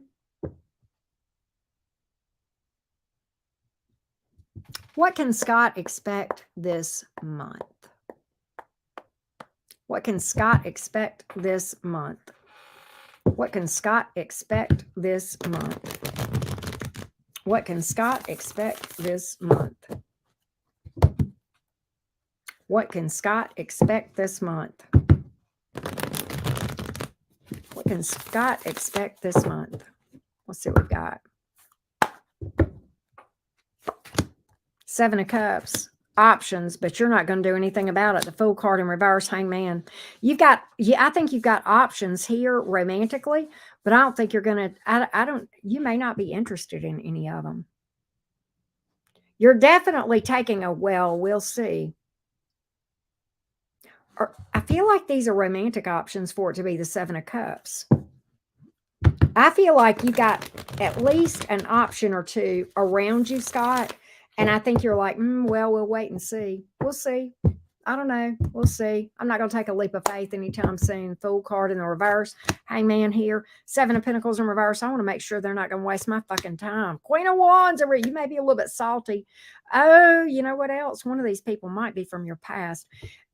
what can Scott expect this month? What can Scott expect this month? What can Scott expect this month? What can Scott expect this month? What can Scott expect this month? What can Scott expect this month? Let's see what we got. Seven of Cups. Options, but you're not going to do anything about it. The Fool card in reverse, Hangman. You've got, I think you've got options here romantically, but I don't think you're going to, you may not be interested in any of them. You're definitely taking a, well, we'll see. Or I feel like these are romantic options for it to be the Seven of Cups. I feel like you got at least an option or two around you, Scott. And I think you're like, well, we'll wait and see. We'll see. I don't know. We'll see. I'm not going to take a leap of faith anytime soon. Fool card in the reverse. Hangman here. Seven of Pentacles in reverse. I want to make sure they're not going to waste my fucking time. Queen of Wands. You may be a little bit salty. Oh, you know what else? One of these people might be from your past.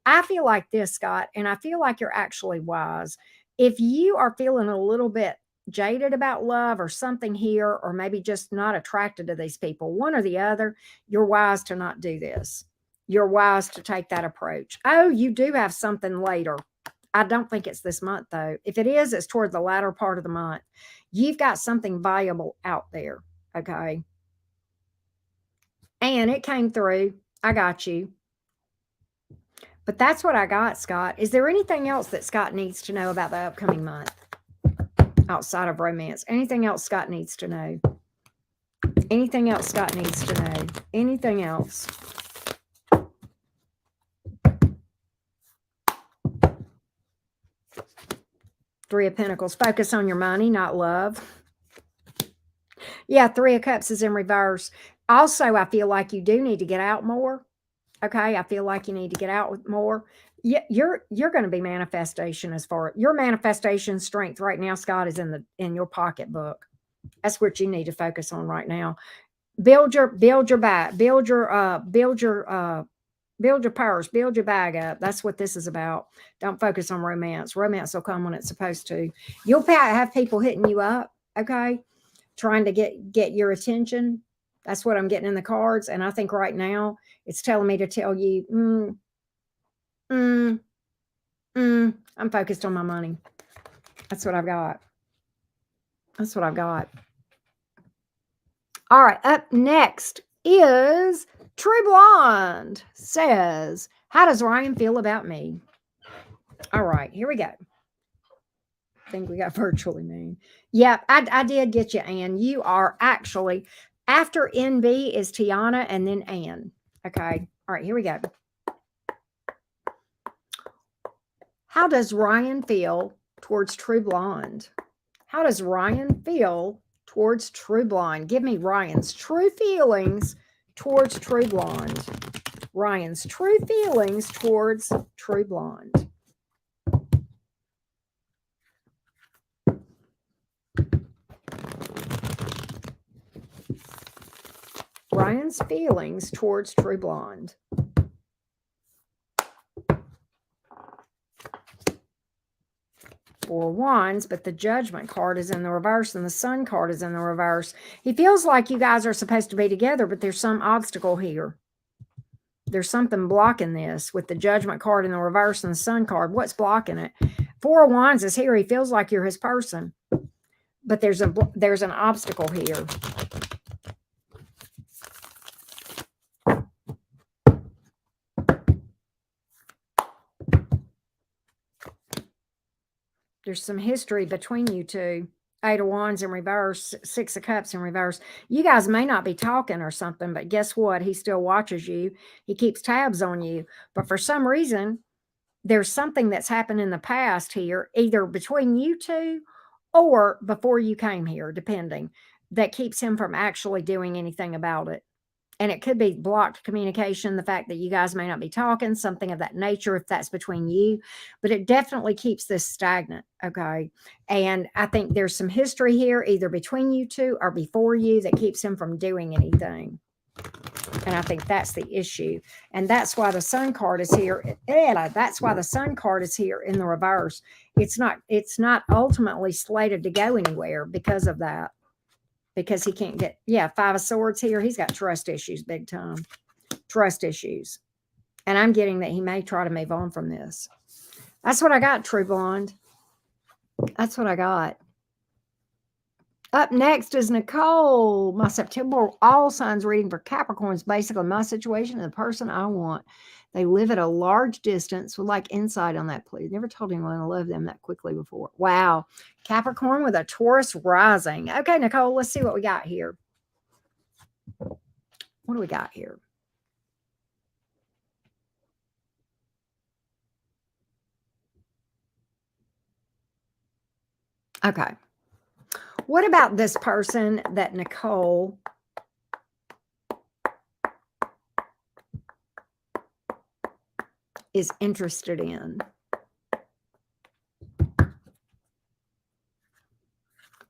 I feel like this, Scott, and I feel like you're actually wise. If you are feeling a little bit jaded about love or something here, or maybe just not attracted to these people, one or the other, you're wise to not do this. You're wise to take that approach. Oh, you do have something later. I don't think it's this month, though. If it is, it's toward the latter part of the month. You've got something valuable out there, okay? And it came through. I got you. But that's what I got, Scott. Is there anything else that Scott needs to know about the upcoming month? Outside of romance. Anything else Scott needs to know? Anything else Scott needs to know? Anything else? Three of Pentacles. Focus on your money, not love. Yeah, Three of Cups is in reverse. Also, I feel like you do need to get out more. Okay, I feel like you need to get out more. Yeah, you're going to be manifestation as far your manifestation strength right now, Scott, is in your pocketbook. That's what you need to focus on right now. Build your bag, build your purse, build your bag up. That's what this is about. Don't focus on romance. Romance will come when it's supposed to. You'll have people hitting you up, okay, trying to get your attention. That's what I'm getting in the cards. And I think right now it's telling me to tell you, I'm focused on my money. That's what I've got. That's what I've got. All right. Up next is True Blonde says, how does Ryan feel about me? All right. Here we go. I think we got virtually mean. Yep. I did get you, Anne. You are actually, after NB is Tiana and then Anne. Okay. All right. Here we go. How does Ryan feel towards True Blonde? How does Ryan feel towards True Blonde? Give me Ryan's true feelings towards True Blonde. Ryan's true feelings towards True Blonde. Ryan's feelings towards True Blonde. Four of Wands, but the Judgment card is in the reverse and the Sun card is in the reverse. He feels like you guys are supposed to be together, but there's some obstacle here. There's something blocking this with the Judgment card in the reverse and the Sun card. What's blocking it? Four of Wands is here. He feels like you're his person. but there's an obstacle here. There's some history between you two. 8 of Wands in reverse, 6 of Cups in reverse. You guys may not be talking or something, but guess what? He still watches you. He keeps tabs on you. But for some reason, there's something that's happened in the past here, either between you two or before you came here, depending, that keeps him from actually doing anything about it. And it could be blocked communication, the fact that you guys may not be talking, something of that nature, if that's between you, but it definitely keeps this stagnant. Okay. And I think there's some history here, either between you two or before you, that keeps him from doing anything. And I think that's the issue. And that's why the Sun card is here. That's why the Sun card is here in the reverse. It's not ultimately slated to go anywhere because of that. Because he can't get, 5 of Swords here. He's got trust issues big time. Trust issues. And I'm getting that he may try to move on from this. That's what I got, True Blonde. That's what I got. Up next is Nicole. My September all signs reading for Capricorns. Basically, my situation and the person I want. They live at a large distance. Would like insight on that, please. Never told anyone I love them that quickly before. Wow. Capricorn with a Taurus rising. Okay, Nicole, let's see what we got here. What do we got here? Okay. What about this person that Nicole is interested in?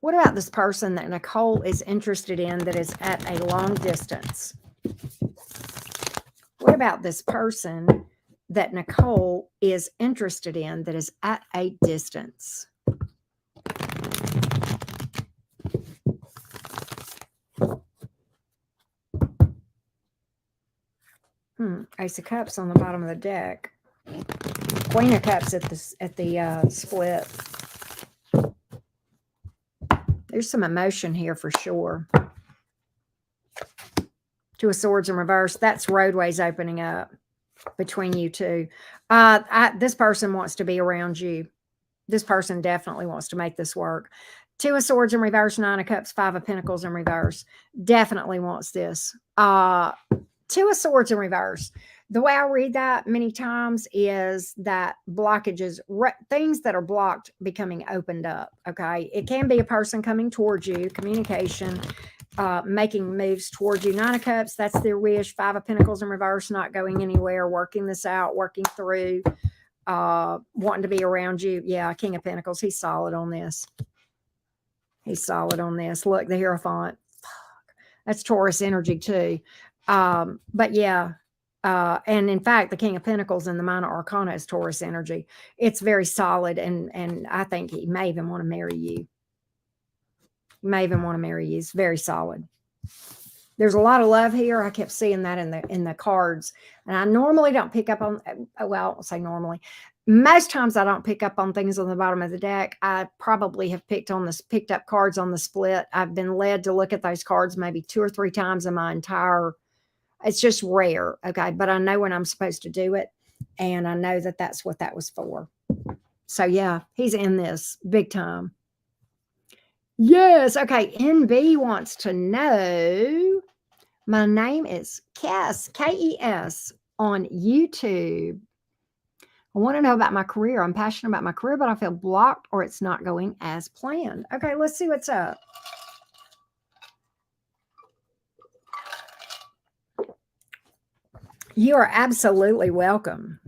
What about this person that Nicole is interested in that is at a long distance? What about this person that Nicole is interested in that is at a distance? Ace of Cups on the bottom of the deck. Queen of Cups at the split. There's some emotion here for sure. 2 of Swords in reverse. That's roadways opening up between you two. This person wants to be around you. This person definitely wants to make this work. 2 of Swords in reverse, 9 of Cups, 5 of Pentacles in reverse. Definitely wants this. 2 of Swords in reverse. The way I read that many times is that blockages, things that are blocked becoming opened up. Okay. It can be a person coming towards you, communication, making moves towards you. 9 of Cups, that's their wish. 5 of Pentacles in reverse, not going anywhere, working this out, working through, wanting to be around you. Yeah. King of Pentacles. He's solid on this. He's solid on this. Look, the Hierophant. Fuck. That's Taurus energy too. But yeah, and in fact, the King of Pentacles and the Minor Arcana is Taurus energy. It's very solid, and I think he may even want to marry you. He may even want to marry you. It's very solid. There's a lot of love here. I kept seeing that in the cards, and I normally don't pick up on. Well, I'll say normally. Most times I don't pick up on things on the bottom of the deck. I probably have picked up cards on the split. I've been led to look at those cards maybe 2 or 3 times in my entire. It's just rare, okay? But I know when I'm supposed to do it, and I know that that's what that was for. So, yeah, he's in this big time. Yes, okay. NB wants to know, my name is Kess, K-E-S, on YouTube. I want to know about my career. I'm passionate about my career, but I feel blocked or it's not going as planned. Okay, let's see what's up. You are absolutely welcome.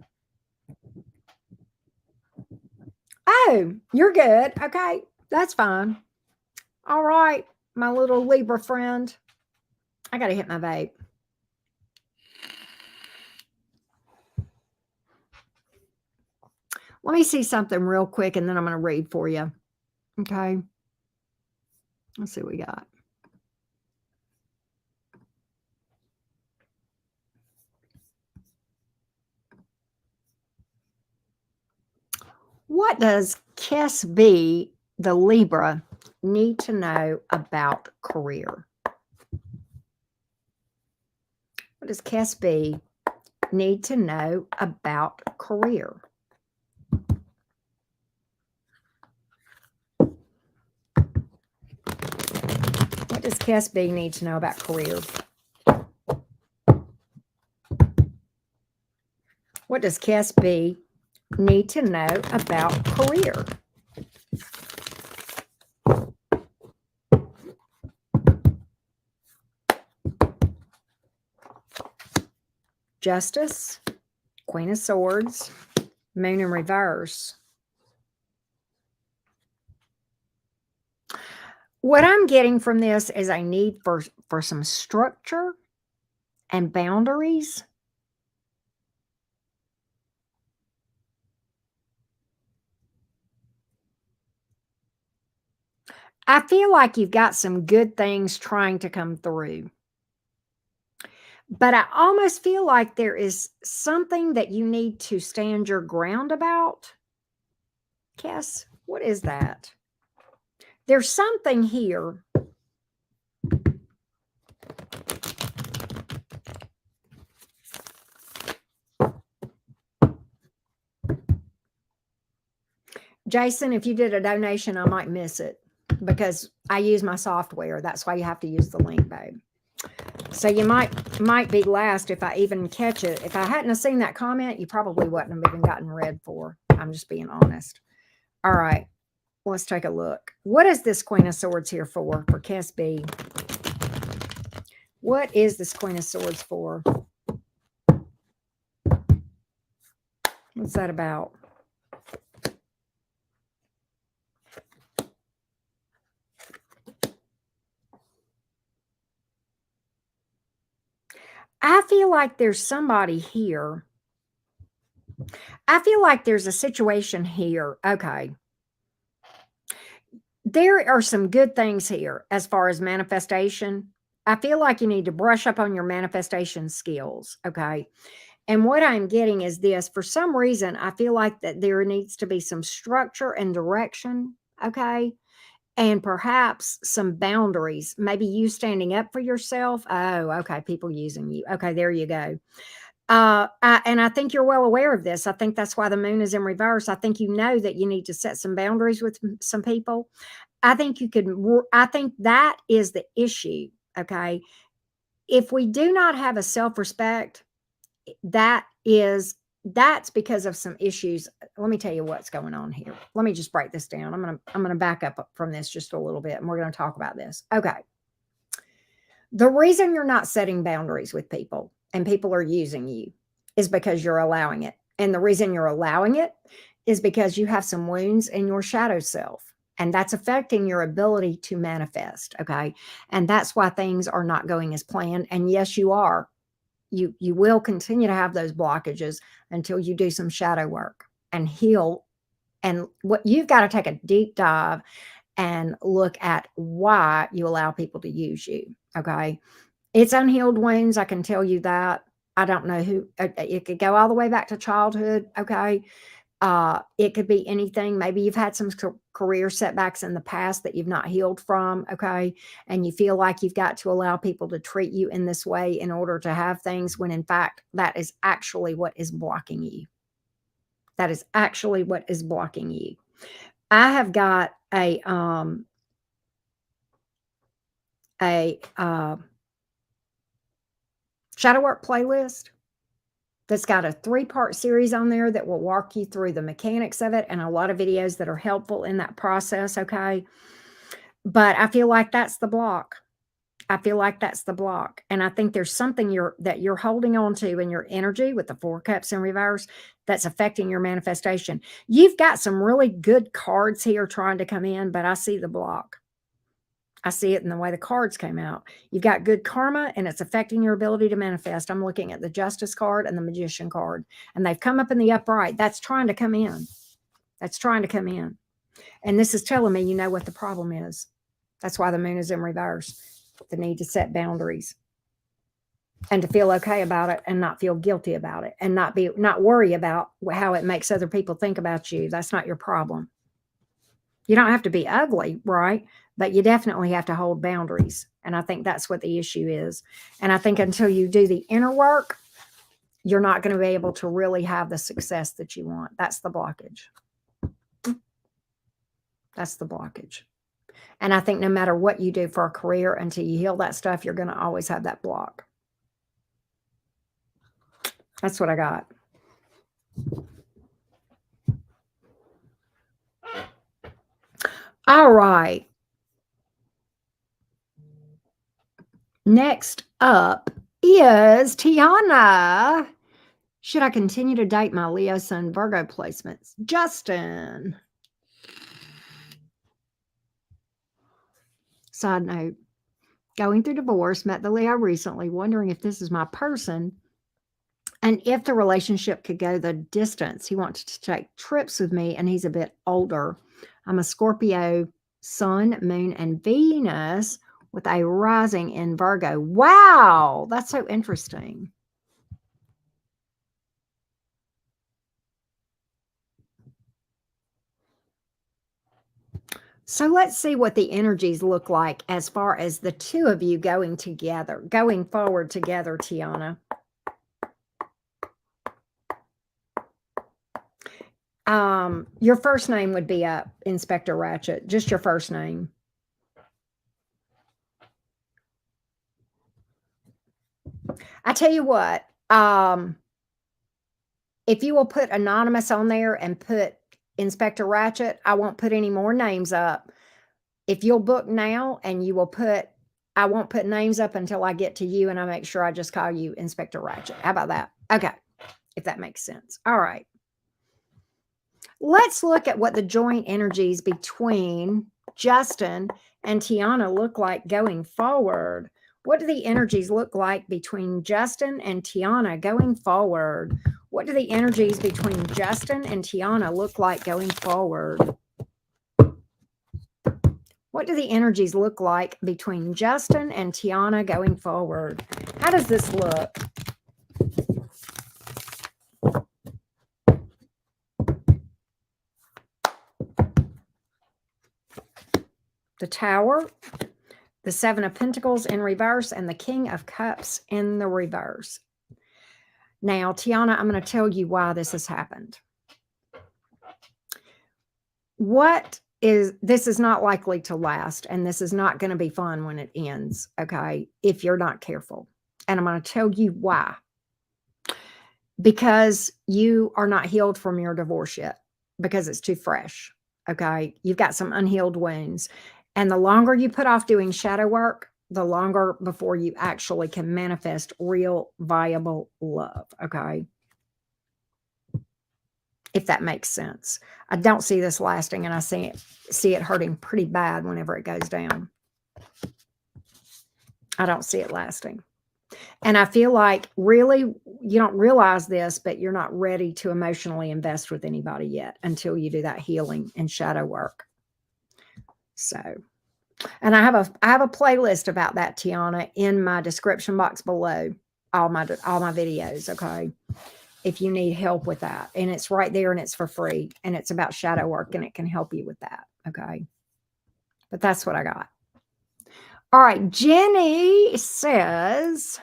Oh, you're good. Okay, that's fine. All right, my little Libra friend. I got to hit my vape. Let me see something real quick, and then I'm going to read for you. Okay. Let's see what we got. What does Kess B, the Libra, need to know about career? What does Kess B need to know about career? What does Kess B need to know about career? What does Kess B need to know about career? Justice, Queen of Swords, Moon in reverse. What I'm getting from this is a need for some structure and boundaries. I feel like you've got some good things trying to come through. But I almost feel like there is something that you need to stand your ground about. Kess, what is that? There's something here. Jason, if you did a donation, I might miss it because I use my software. That's why you have to use the link, babe. So you might be last if I even catch it. If I hadn't have seen that comment, you probably wouldn't have even gotten read for. I'm just being honest. All right, let's take a look. What is this Queen of Swords here for Kess B? What is this Queen of Swords for? What's that about? I feel like there's somebody here. I feel like there's a situation here. Okay. There are some good things here as far as manifestation. I feel like you need to brush up on your manifestation skills. Okay. And what I'm getting is this. For some reason, I feel like that there needs to be some structure and direction. Okay. And perhaps some boundaries, maybe you standing up for yourself. Oh, okay. People using you. Okay. There you go. And I think you're well aware of this. I think that's why the moon is in reverse. I think you know that you need to set some boundaries with some people. I think you could, I think that is the issue. Okay. If we do not have a self-respect, that's because of some issues. Let me tell you what's going on here. Let me just break this down. I'm going to back up from this just a little bit and we're going to talk about this. Okay. The reason you're not setting boundaries with people and people are using you is because you're allowing it. And the reason you're allowing it is because you have some wounds in your shadow self. And that's affecting your ability to manifest. Okay. And that's why things are not going as planned. And yes, you are. You will continue to have those blockages until you do some shadow work and heal. And what you've got to take a deep dive and look at why you allow people to use you. Okay. It's unhealed wounds. I can tell you that. I don't know who, it could go all the way back to childhood. Okay. It could be anything. Maybe you've had some career setbacks in the past that you've not healed from. Okay. And you feel like you've got to allow people to treat you in this way in order to have things when in fact, that is actually what is blocking you. That is actually what is blocking you. I have got a shadow work playlist that's got a 3-part series on there that will walk you through the mechanics of it and a lot of videos that are helpful in that process. Okay. But I feel like that's the block. I feel like that's the block. And I think there's something that you're holding on to in your energy with the 4 cups in reverse that's affecting your manifestation. You've got some really good cards here trying to come in, but I see the block. I see it in the way the cards came out. You've got good karma and it's affecting your ability to manifest. I'm looking at the Justice card and the Magician card, and they've come up in the upright. That's trying to come in. That's trying to come in. And this is telling me you know what the problem is. That's why the moon is in reverse. The need to set boundaries and to feel okay about it and not feel guilty about it and not worry about how it makes other people think about you. That's not your problem. You don't have to be ugly, right? But you definitely have to hold boundaries. And I think that's what the issue is. And I think until you do the inner work, you're not going to be able to really have the success that you want. That's the blockage. That's the blockage. And I think no matter what you do for a career, until you heal that stuff, you're going to always have that block. That's what I got. All right. Next up is Tiana. Should I continue to date my Leo Sun Virgo placements? Justin. Side note, going through divorce, met the Leo recently, wondering if this is my person and if the relationship could go the distance. He wanted to take trips with me, and he's a bit older. I'm a Scorpio, Sun, Moon, and Venus with a rising in Virgo. Wow, that's so interesting. So let's see what the energies look like as far as the two of you going together, going forward together, Tiana. Your first name would be up, Inspector Ratchet, just your first name. I tell you what, if you will put anonymous on there and put Inspector Ratchet, I won't put any more names up. If you'll book now and you will put, I won't put names up until I get to you, and I make sure I just call you Inspector Ratchet. How about that? Okay, if that makes sense. All right. Let's look at what the joint energies between Justin and Tiana look like going forward. What do the energies look like between Justin and Tiana going forward? What do the energies between Justin and Tiana look like going forward? What do the energies look like between Justin and Tiana going forward? How does this look? The Tower, the Seven of Pentacles in reverse, and the King of Cups in the reverse. Now, Tiana, I'm going to tell you why this has happened. This is not likely to last, and this is not going to be fun when it ends, okay, if you're not careful. And I'm going to tell you why. Because you are not healed from your divorce yet, because it's too fresh, okay? You've got some unhealed wounds. And the longer you put off doing shadow work, the longer before you actually can manifest real, viable love, okay? If that makes sense. I don't see this lasting, and I see it hurting pretty bad whenever it goes down. I don't see it lasting. And I feel like really, you don't realize this, but you're not ready to emotionally invest with anybody yet until you do that healing and shadow work. So, and I have a playlist about that, Tiana, in my description box below all my videos, okay? If you need help with that. And it's right there, and it's for free, and it's about shadow work, and it can help you with that, okay? But that's what I got. All right, Jenny says,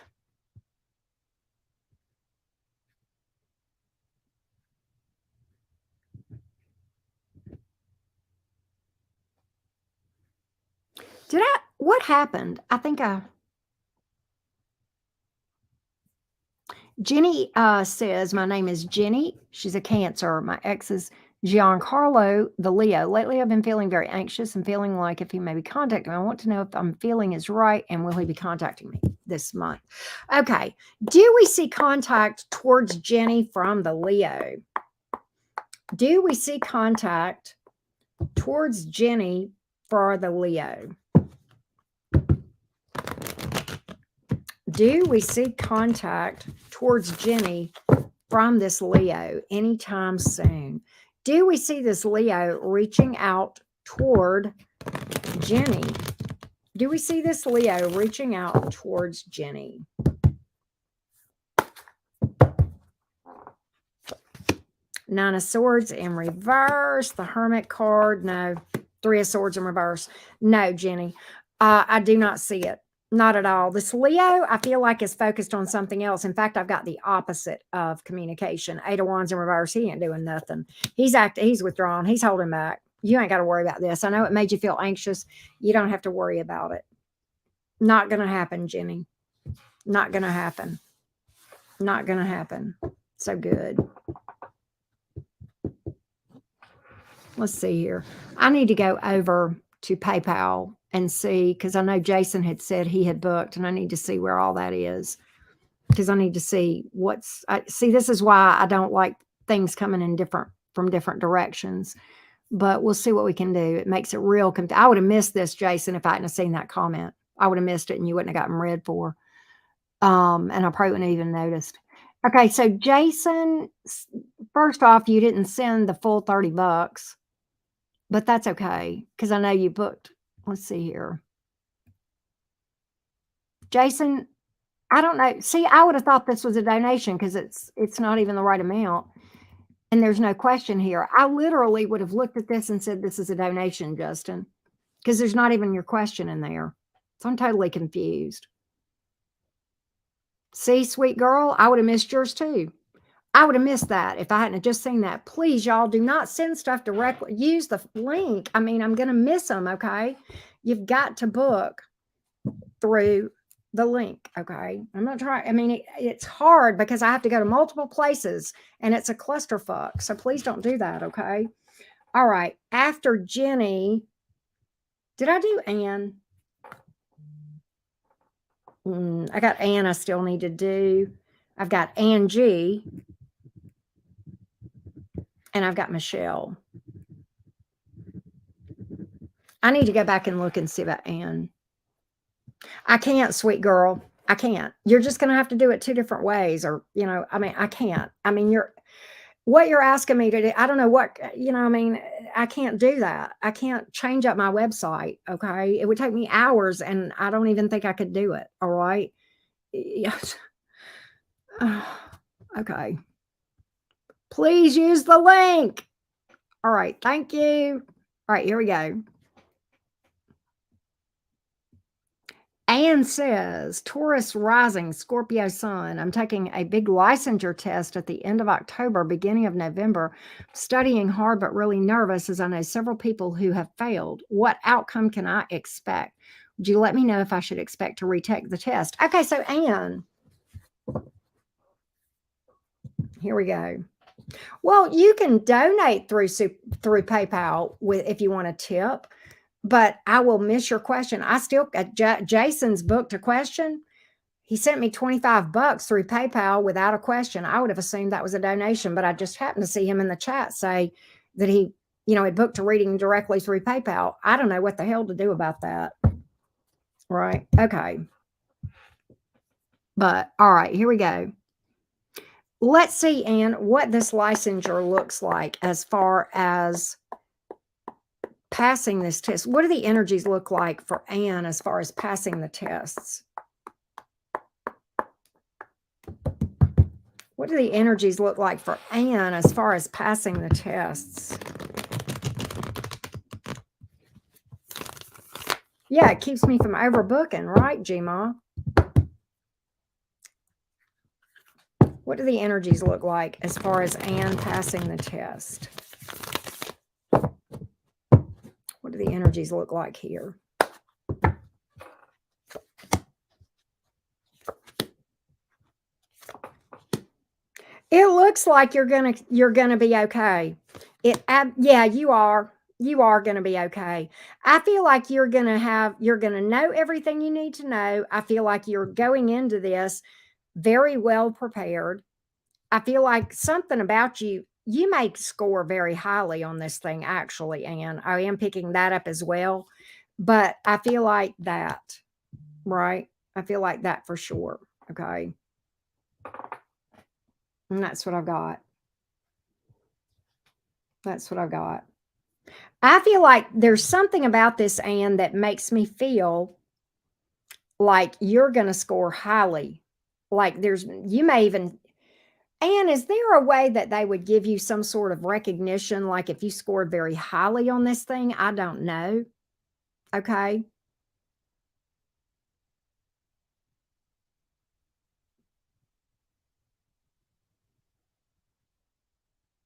what happened? I think Jenny says, my name is Jenny. She's a Cancer. My ex is Giancarlo, the Leo. Lately, I've been feeling very anxious and feeling like if he may be contacting me, I want to know if I'm feeling is right, and will he be contacting me this month? Okay. Do we see contact towards Jenny from the Leo? Do we see contact towards Jenny for the Leo? Do we see contact towards Jenny from this Leo anytime soon? Do we see this Leo reaching out toward Jenny? Do we see this Leo reaching out towards Jenny? Nine of Swords in reverse, the Hermit card. No, Three of Swords in reverse. No, Jenny, I do not see it. Not at all. This Leo, I feel like, is focused on something else. In fact, I've got the opposite of communication. Eight of Wands in reverse. He ain't doing nothing. He's withdrawn. He's holding back. You ain't got to worry about this. I know it made you feel anxious. You don't have to worry about it. Not going to happen, Jenny. Not going to happen. Not going to happen. So good. Let's see here. I need to go over to PayPal and see, because I know Jason had said he had booked, and I need to see where all that is, because I need to see see, this is why I don't like things coming in from different directions, but we'll see what we can do. It makes it real. I would have missed this, Jason, if I hadn't seen that comment. I would have missed it and you wouldn't have gotten read for. And I probably wouldn't have even noticed. Okay. So Jason, first off, you didn't send the full $30. But that's okay, because I know you booked. Let's see here. Jason, I don't know. See, I would have thought this was a donation because it's not even the right amount. And there's no question here. I literally would have looked at this and said, this is a donation, Justin, because there's not even your question in there. So I'm totally confused. See, sweet girl, I would have missed yours too. I would have missed that if I hadn't just seen that. Please, y'all, do not send stuff directly. Use the link. I mean, I'm going to miss them, okay? You've got to book through the link, okay? I'm not trying. I mean, it's hard because I have to go to multiple places, and it's a clusterfuck. So please don't do that, okay? All right. After Jenny, did I do Anne? I got Anne I still need to do. I've got Angie. And I've got Michelle. I need to go back and look and see about Anne. I can't, sweet girl. I can't. You're just going to have to do it two different ways, or, I mean, I can't. I mean, what you're asking me to do, I don't know what, I mean, I can't do that. I can't change up my website. Okay. It would take me hours, and I don't even think I could do it. All right. Yes. Okay. Please use the link. All right. Thank you. All right. Here we go. Anne says, Taurus rising, Scorpio sun. I'm taking a big licensure test at the end of October, beginning of November. Studying hard, but really nervous, as I know several people who have failed. What outcome can I expect? Would you let me know if I should expect to retake the test? Okay, so Anne, here we go. Well, you can donate through PayPal if you want a tip. But I will miss your question. I still, Jason's booked a question. He sent me $25 through PayPal without a question. I would have assumed that was a donation, but I just happened to see him in the chat say that he, had booked a reading directly through PayPal. I don't know what the hell to do about that. Right. Okay. But all right, here we go. Let's see, Anne, what this licensure looks like as far as passing this test. What do the energies look like for Anne as far as passing the tests? What do the energies look like for Anne as far as passing the tests? Yeah, it keeps me from overbooking, right, Gmod? What do the energies look like as far as Anne passing the test? What do the energies look like here? It looks like you're gonna be okay. Yeah, you are. You are gonna be okay. I feel like you're gonna know everything you need to know. I feel like you're going into this very well prepared. I feel like something about you may score very highly on this thing, actually, Anne. I am picking that up as well. But I feel like that, right? I feel like that for sure. Okay. And that's what I've got. That's what I've got. I feel like there's something about this, Anne, that makes me feel like you're going to score highly. Like you may even, And is there a way that they would give you some sort of recognition, like if you scored very highly on this thing? I don't know. Okay.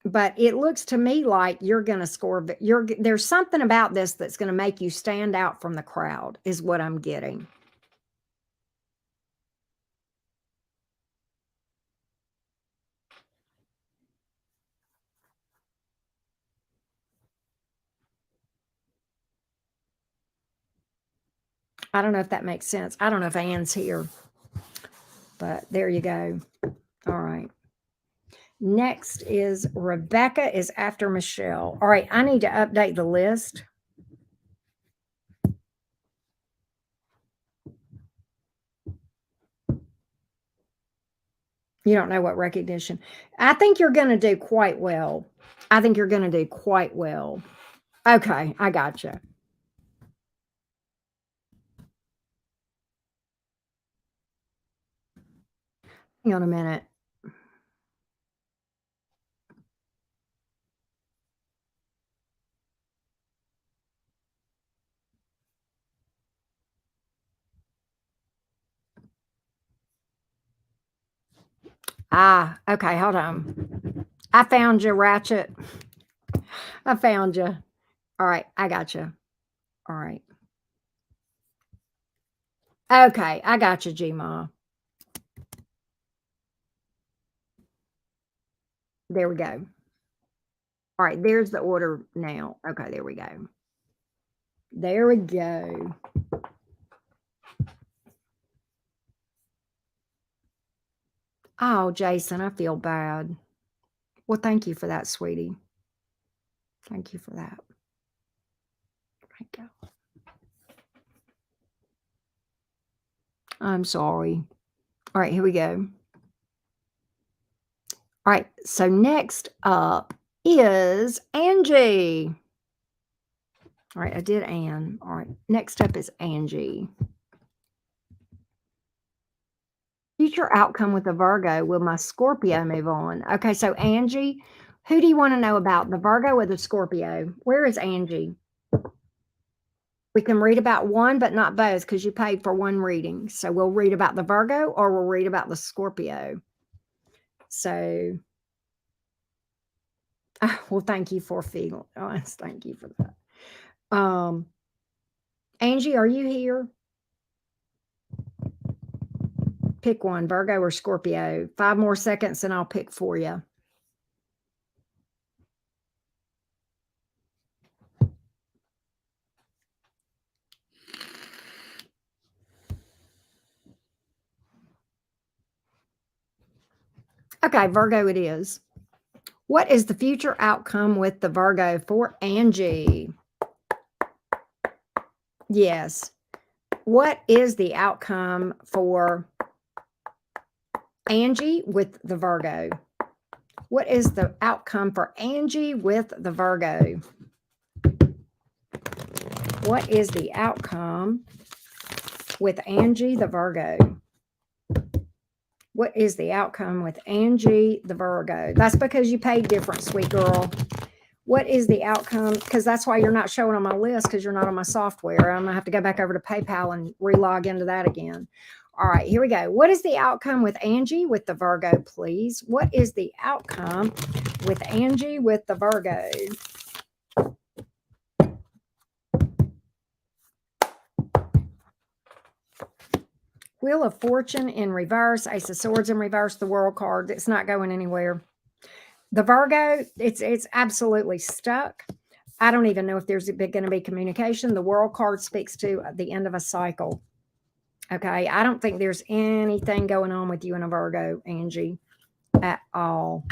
But it looks to me like you're going to score. There's something about this that's going to make you stand out from the crowd, is what I'm getting. I don't know if that makes sense. I don't know if Anne's here, but there you go. All right. Next is Rebecca is after Michelle. All right. I need to update the list. You don't know what recognition. I think you're going to do quite well. I think you're going to do quite well. Okay. I gotcha. Hang on a minute. Ah, okay. Hold on. I found you, Ratchet. I found you. All right. I got you. All right. Okay. I got you, Gmod. There we go. All right. There's the order now. Okay. There we go. There we go. Oh, Jason, I feel bad. Well, thank you for that, sweetie. Thank you for that. Thank you. I'm sorry. All right, here we go. All right, so next up is Angie. All right, I did Anne. All right, next up is Angie. Future outcome with the Virgo. Will my Scorpio move on? Okay, so Angie, who do you want to know about, the Virgo or the Scorpio? Where is Angie? We can read about one, but not both, because you paid for one reading. So we'll read about the Virgo or we'll read about the Scorpio. So, well, thank you for feeling. Oh, thank you for that. Angie, are you here? Pick one, Virgo or Scorpio. 5 more seconds and I'll pick for you. Okay, Virgo it is. What is the future outcome with the Virgo for Angie? Yes. What is the outcome for Angie with the Virgo? What is the outcome for Angie with the Virgo? What is the outcome with Angie the Virgo? What is the outcome with Angie the Virgo? That's because you paid different, sweet girl. What is the outcome? Because that's why you're not showing on my list, because you're not on my software. I'm going to have to go back over to PayPal and relog into that again. All right, here we go. What is the outcome with Angie with the Virgo, please? What is the outcome with Angie with the Virgo? Wheel of Fortune in reverse, Ace of Swords in reverse, the World card. It's not going anywhere. The Virgo, it's absolutely stuck. I don't even know if there's going to be communication. The World card speaks to the end of a cycle. Okay, I don't think there's anything going on with you in a Virgo, Angie, at all.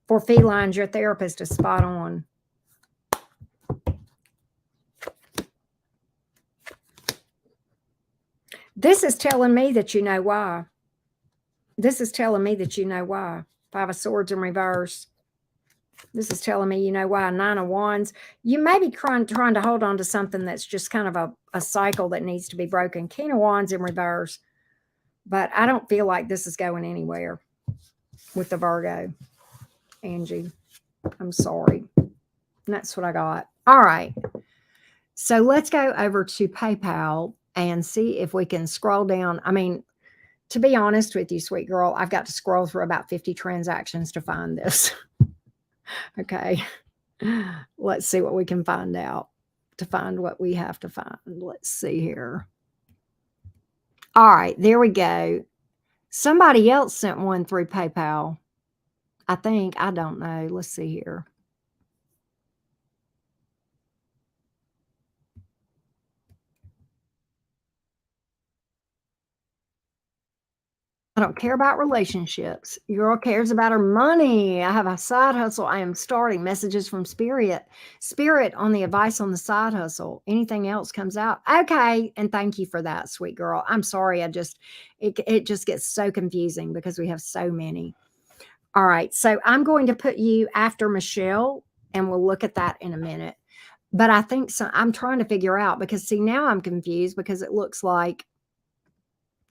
For felines, your therapist is spot on. This is telling me that you know why. This is telling me that you know why. 5 of Swords in reverse. This is telling me, you know why, 9 of Wands. You may be trying to hold on to something that's just kind of a cycle that needs to be broken. King of Wands in reverse. But I don't feel like this is going anywhere with the Virgo. Angie, I'm sorry. And that's what I got. All right. So let's go over to PayPal and see if we can scroll down. I mean, to be honest with you, sweet girl, I've got to scroll through about 50 transactions to find this. Okay. Let's see what we can find out to find what we have to find. Let's see here. All right, there we go. Somebody else sent one through PayPal. I think. I don't know. Let's see here. I don't care about relationships. Your girl cares about her money. I have a side hustle. I am starting. Messages from Spirit. Spirit on the advice on the side hustle. Anything else comes out. Okay. And thank you for that, sweet girl. I'm sorry. It just gets so confusing because we have so many. All right. So I'm going to put you after Michelle and we'll look at that in a minute. But I think so. I'm trying to figure out because see, now I'm confused because it looks like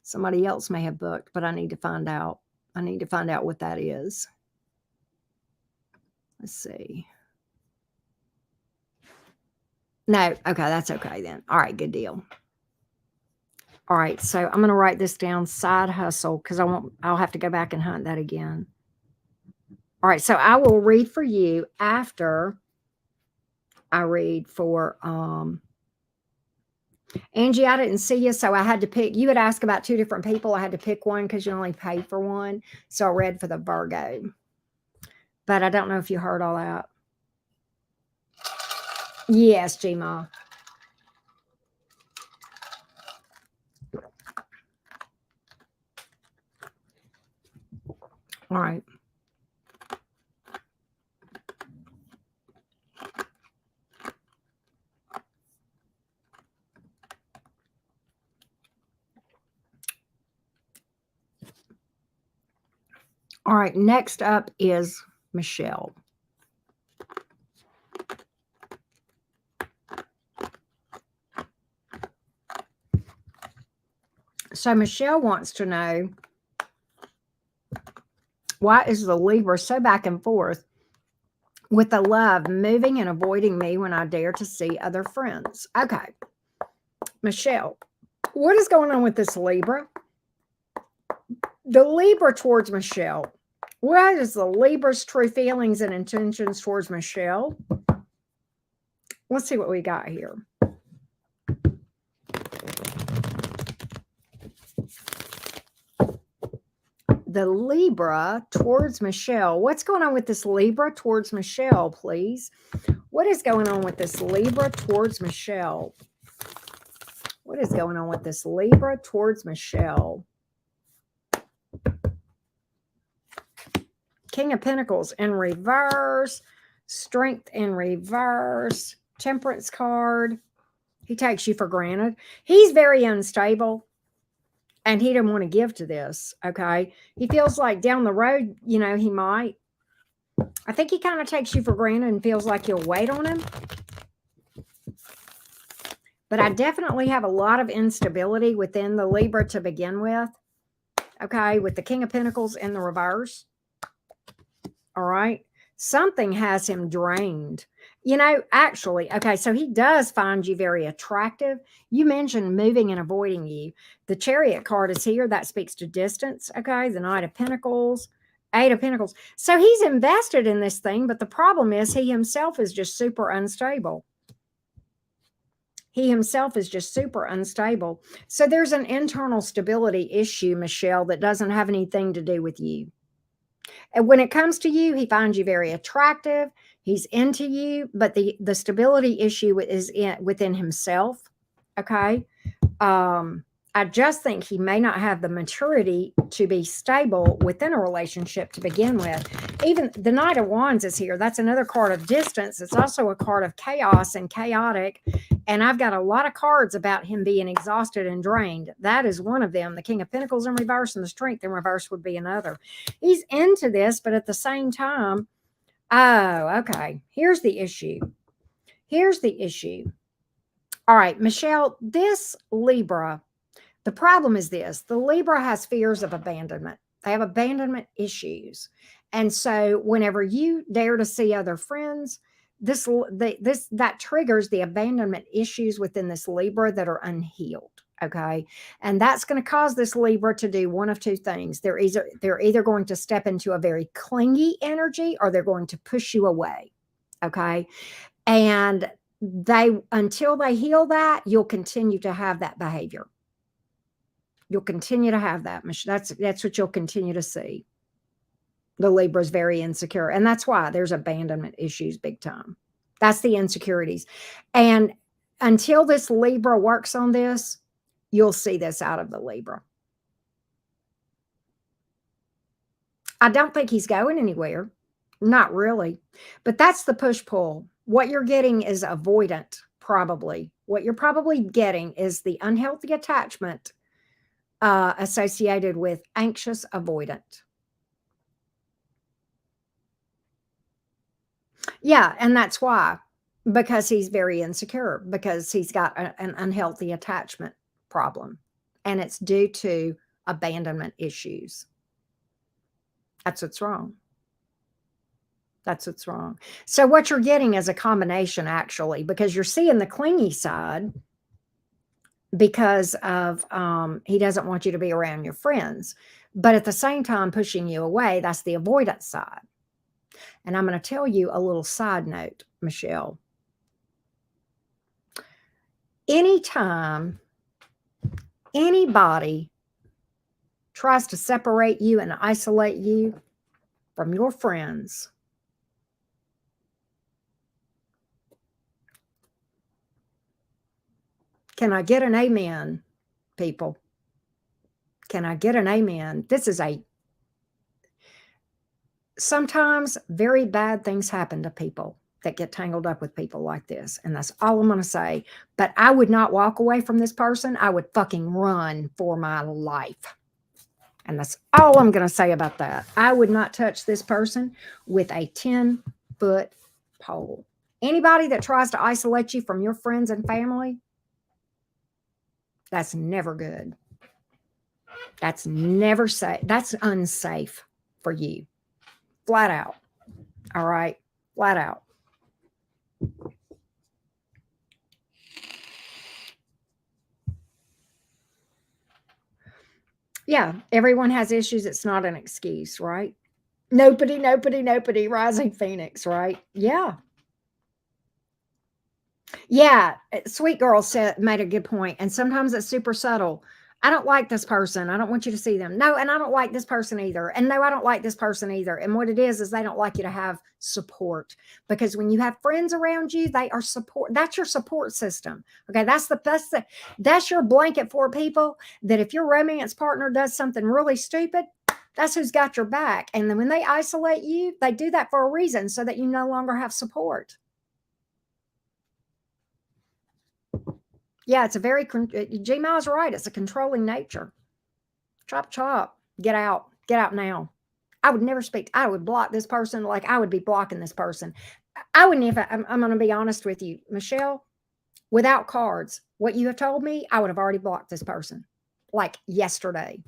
somebody else may have booked, but I need to find out. I need to find out what that is. Let's see. No, okay, that's okay then. All right, good deal. All right, so I'm going to write this down, side hustle, because I'll have to go back and hunt that again. All right, so I will read for you after I read for Angie. I didn't see you, so I had to pick. You had asked about 2 different people. I had to pick one because you only pay for one. So I read for the Virgo. But I don't know if you heard all that. Yes, Gmod. All right. All right, next up is Michelle. So Michelle wants to know, why is the Libra so back and forth with the love moving and avoiding me when I dare to see other friends? Okay, Michelle, what is going on with this Libra? The Libra towards Michelle. What is the Libra's true feelings and intentions towards Michelle? Let's see what we got here. The Libra towards Michelle. What's going on with this Libra towards Michelle, please? What is going on with this Libra towards Michelle? What is going on with this Libra towards Michelle? King of Pentacles in reverse, Strength in reverse, Temperance card. He takes you for granted. He's very unstable and he didn't want to give to this, okay? He feels like down the road, you know, he might. I think he kind of takes you for granted and feels like you'll wait on him. But I definitely have a lot of instability within the Libra to begin with, okay, with the King of Pentacles in the reverse. All right. Something has him drained. You know, actually, okay, so he does find you very attractive. You mentioned moving and avoiding you. The Chariot card is here. That speaks to distance, okay? The Knight of Pentacles, 8 of Pentacles. So he's invested in this thing, but the problem is he himself is just super unstable. He himself is just super unstable. So there's an internal stability issue, Michelle, that doesn't have anything to do with you. And when it comes to you, he finds you very attractive. He's into you, but the stability issue is within himself. Okay. I just think he may not have the maturity to be stable within a relationship to begin with. Even the Knight of Wands is here. That's another card of distance. It's also a card of chaos and chaotic. And I've got a lot of cards about him being exhausted and drained. That is one of them. The King of Pentacles in reverse and the Strength in reverse would be another. He's into this, but at the same time, Oh, okay. Here's the issue. Here's the issue. All right, Michelle, this Libra, the problem is this: the Libra has fears of abandonment. They have abandonment issues. And so whenever you dare to see other friends, this that triggers the abandonment issues within this Libra that are unhealed. Okay. And that's going to cause this Libra to do one of two things. They're either going to step into a very clingy energy, or they're going to push you away. Okay. And until they heal that, you'll continue to have that behavior. You'll continue to have that. That's what you'll continue to see. The Libra is very insecure, and that's why there's abandonment issues big time. That's the insecurities. And until this Libra works on this, you'll see this out of the Libra. I don't think he's going anywhere. Not really. But that's the push-pull. What you're getting is avoidant, probably. What you're probably getting is the unhealthy attachment associated with anxious avoidant. Yeah, and that's why. Because he's very insecure, because he's got an unhealthy attachment problem. And it's due to abandonment issues. That's what's wrong. That's what's wrong. So what you're getting is a combination, actually, because you're seeing the clingy side because of he doesn't want you to be around your friends, but at the same time pushing you away. That's the avoidance side. And I'm going to tell you a little side note, Michelle. Anytime anybody tries to separate you and isolate you from your friends, can I get an amen, people? Can I get an amen? Sometimes very bad things happen to people that get tangled up with people like this. And that's all I'm going to say. But I would not walk away from this person. I would fucking run for my life. And that's all I'm going to say about that. I would not touch this person with a 10-foot pole. Anybody that tries to isolate you from your friends and family, that's never good. That's never safe. That's unsafe for you. Flat out. All right. Flat out. Yeah. Everyone has issues. It's not an excuse, right? Nobody. Rising Phoenix, right? Yeah. Yeah, sweet girl made a good point, and sometimes it's super subtle. I don't like this person. I don't want you to see them. No, and I don't like this person either. And no, I don't like this person either. And what it is they don't like you to have support, because when you have friends around you, they are support. That's your support system. Okay, that's your blanket for people that if your romance partner does something really stupid, that's who's got your back. And then when they isolate you, they do that for a reason, so that you no longer have support. Yeah, it's a very Gmod's right. It's a controlling nature. Chop chop. Get out. Get out now. I would never speak. I would block this person like I would be blocking this person. I wouldn't even. I'm going to be honest with you, Michelle. Without cards, what you have told me, I would have already blocked this person like yesterday.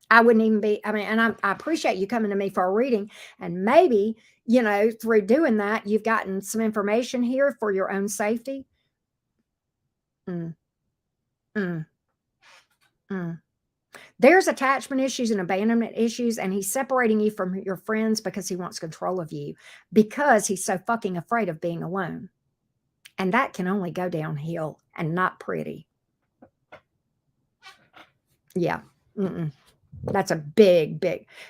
I wouldn't even be. I mean, and I appreciate you coming to me for a reading, and maybe through doing that, you've gotten some information here for your own safety. Mm, mm, mm. There's attachment issues and abandonment issues, and he's separating you from your friends because he wants control of you, because he's so fucking afraid of being alone. And that can only go downhill and not pretty. Yeah. Mm-mm. That's a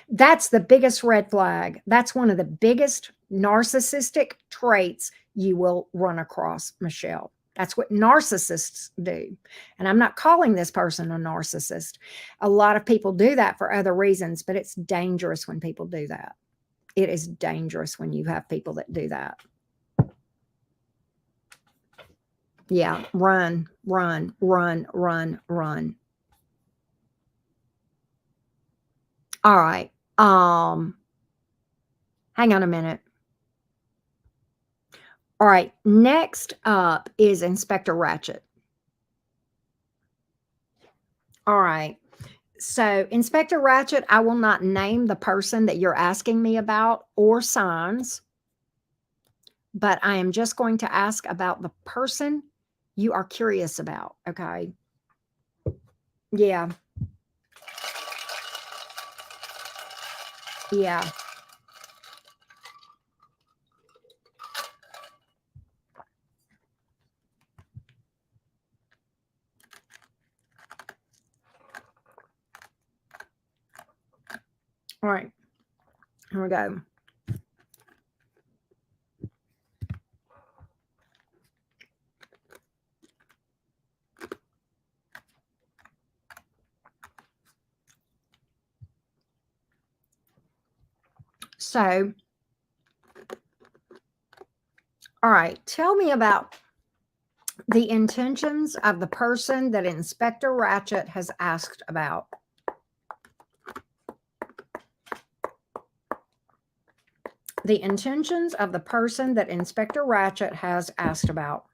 that's the biggest red flag. That's one of the biggest narcissistic traits you will run across, Michelle. That's what narcissists do. And I'm not calling this person a narcissist. A lot of people do that for other reasons, but it's dangerous when people do that. It is dangerous when you have people that do that. Yeah, run. All right. Hang on a minute. All right. Next up is Inspector Ratchet. All right. So, Inspector Ratchet, I will not name the person that you're asking me about or signs, but I am just going to ask about the person you are curious about. Okay. Yeah. Yeah. All right. Here we go. So, all right. Tell me about the intentions of the person that Inspector Ratchet has asked about. The intentions of the person that Inspector Ratchet has asked about.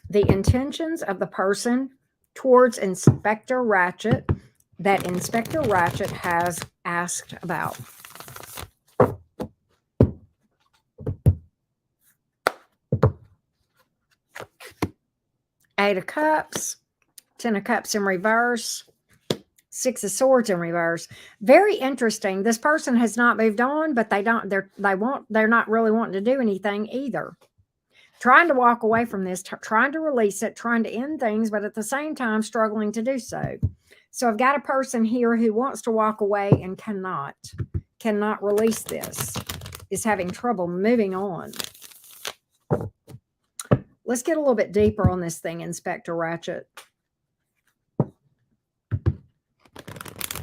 The intentions of the person towards Inspector Ratchet that Inspector Ratchet has asked about. Eight of Cups, Ten of Cups in reverse, Six of Swords in reverse. Very interesting. This person has not moved on, but they're not really wanting to do anything either. Trying to walk away from this, trying to release it, trying to end things, but at the same time struggling to do so. So I've got a person here who wants to walk away and cannot release this, is having trouble moving on. Let's get a little bit deeper on this thing, Inspector Ratchet.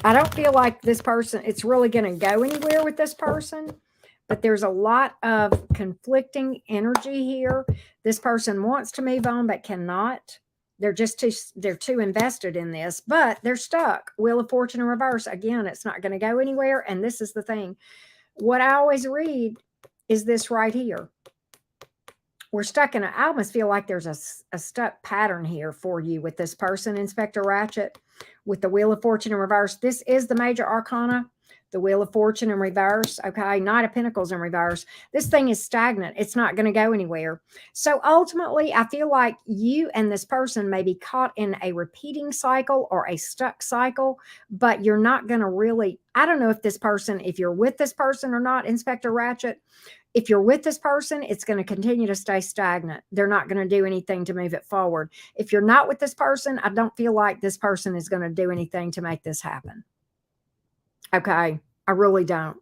I don't feel like this person, it's really going to go anywhere with this person, but there's a lot of conflicting energy here. This person wants to move on, but cannot. They're too invested in this, but they're stuck. Wheel of Fortune in reverse. Again, it's not going to go anywhere. And this is the thing. What I always read is this right here. We're stuck in I almost feel like there's a stuck pattern here for you with this person, Inspector Ratchet, with the Wheel of Fortune in reverse. This is the major arcana, the Wheel of Fortune in reverse. Okay. Knight of Pentacles in reverse. This thing is stagnant. It's not going to go anywhere. So ultimately, I feel like you and this person may be caught in a repeating cycle or a stuck cycle, but you're not going to really, I don't know if you're with this person or not, Inspector Ratchet. If you're with this person, it's going to continue to stay stagnant. They're not going to do anything to move it forward. If you're not with this person, I don't feel like this person is going to do anything to make this happen. Okay. I really don't.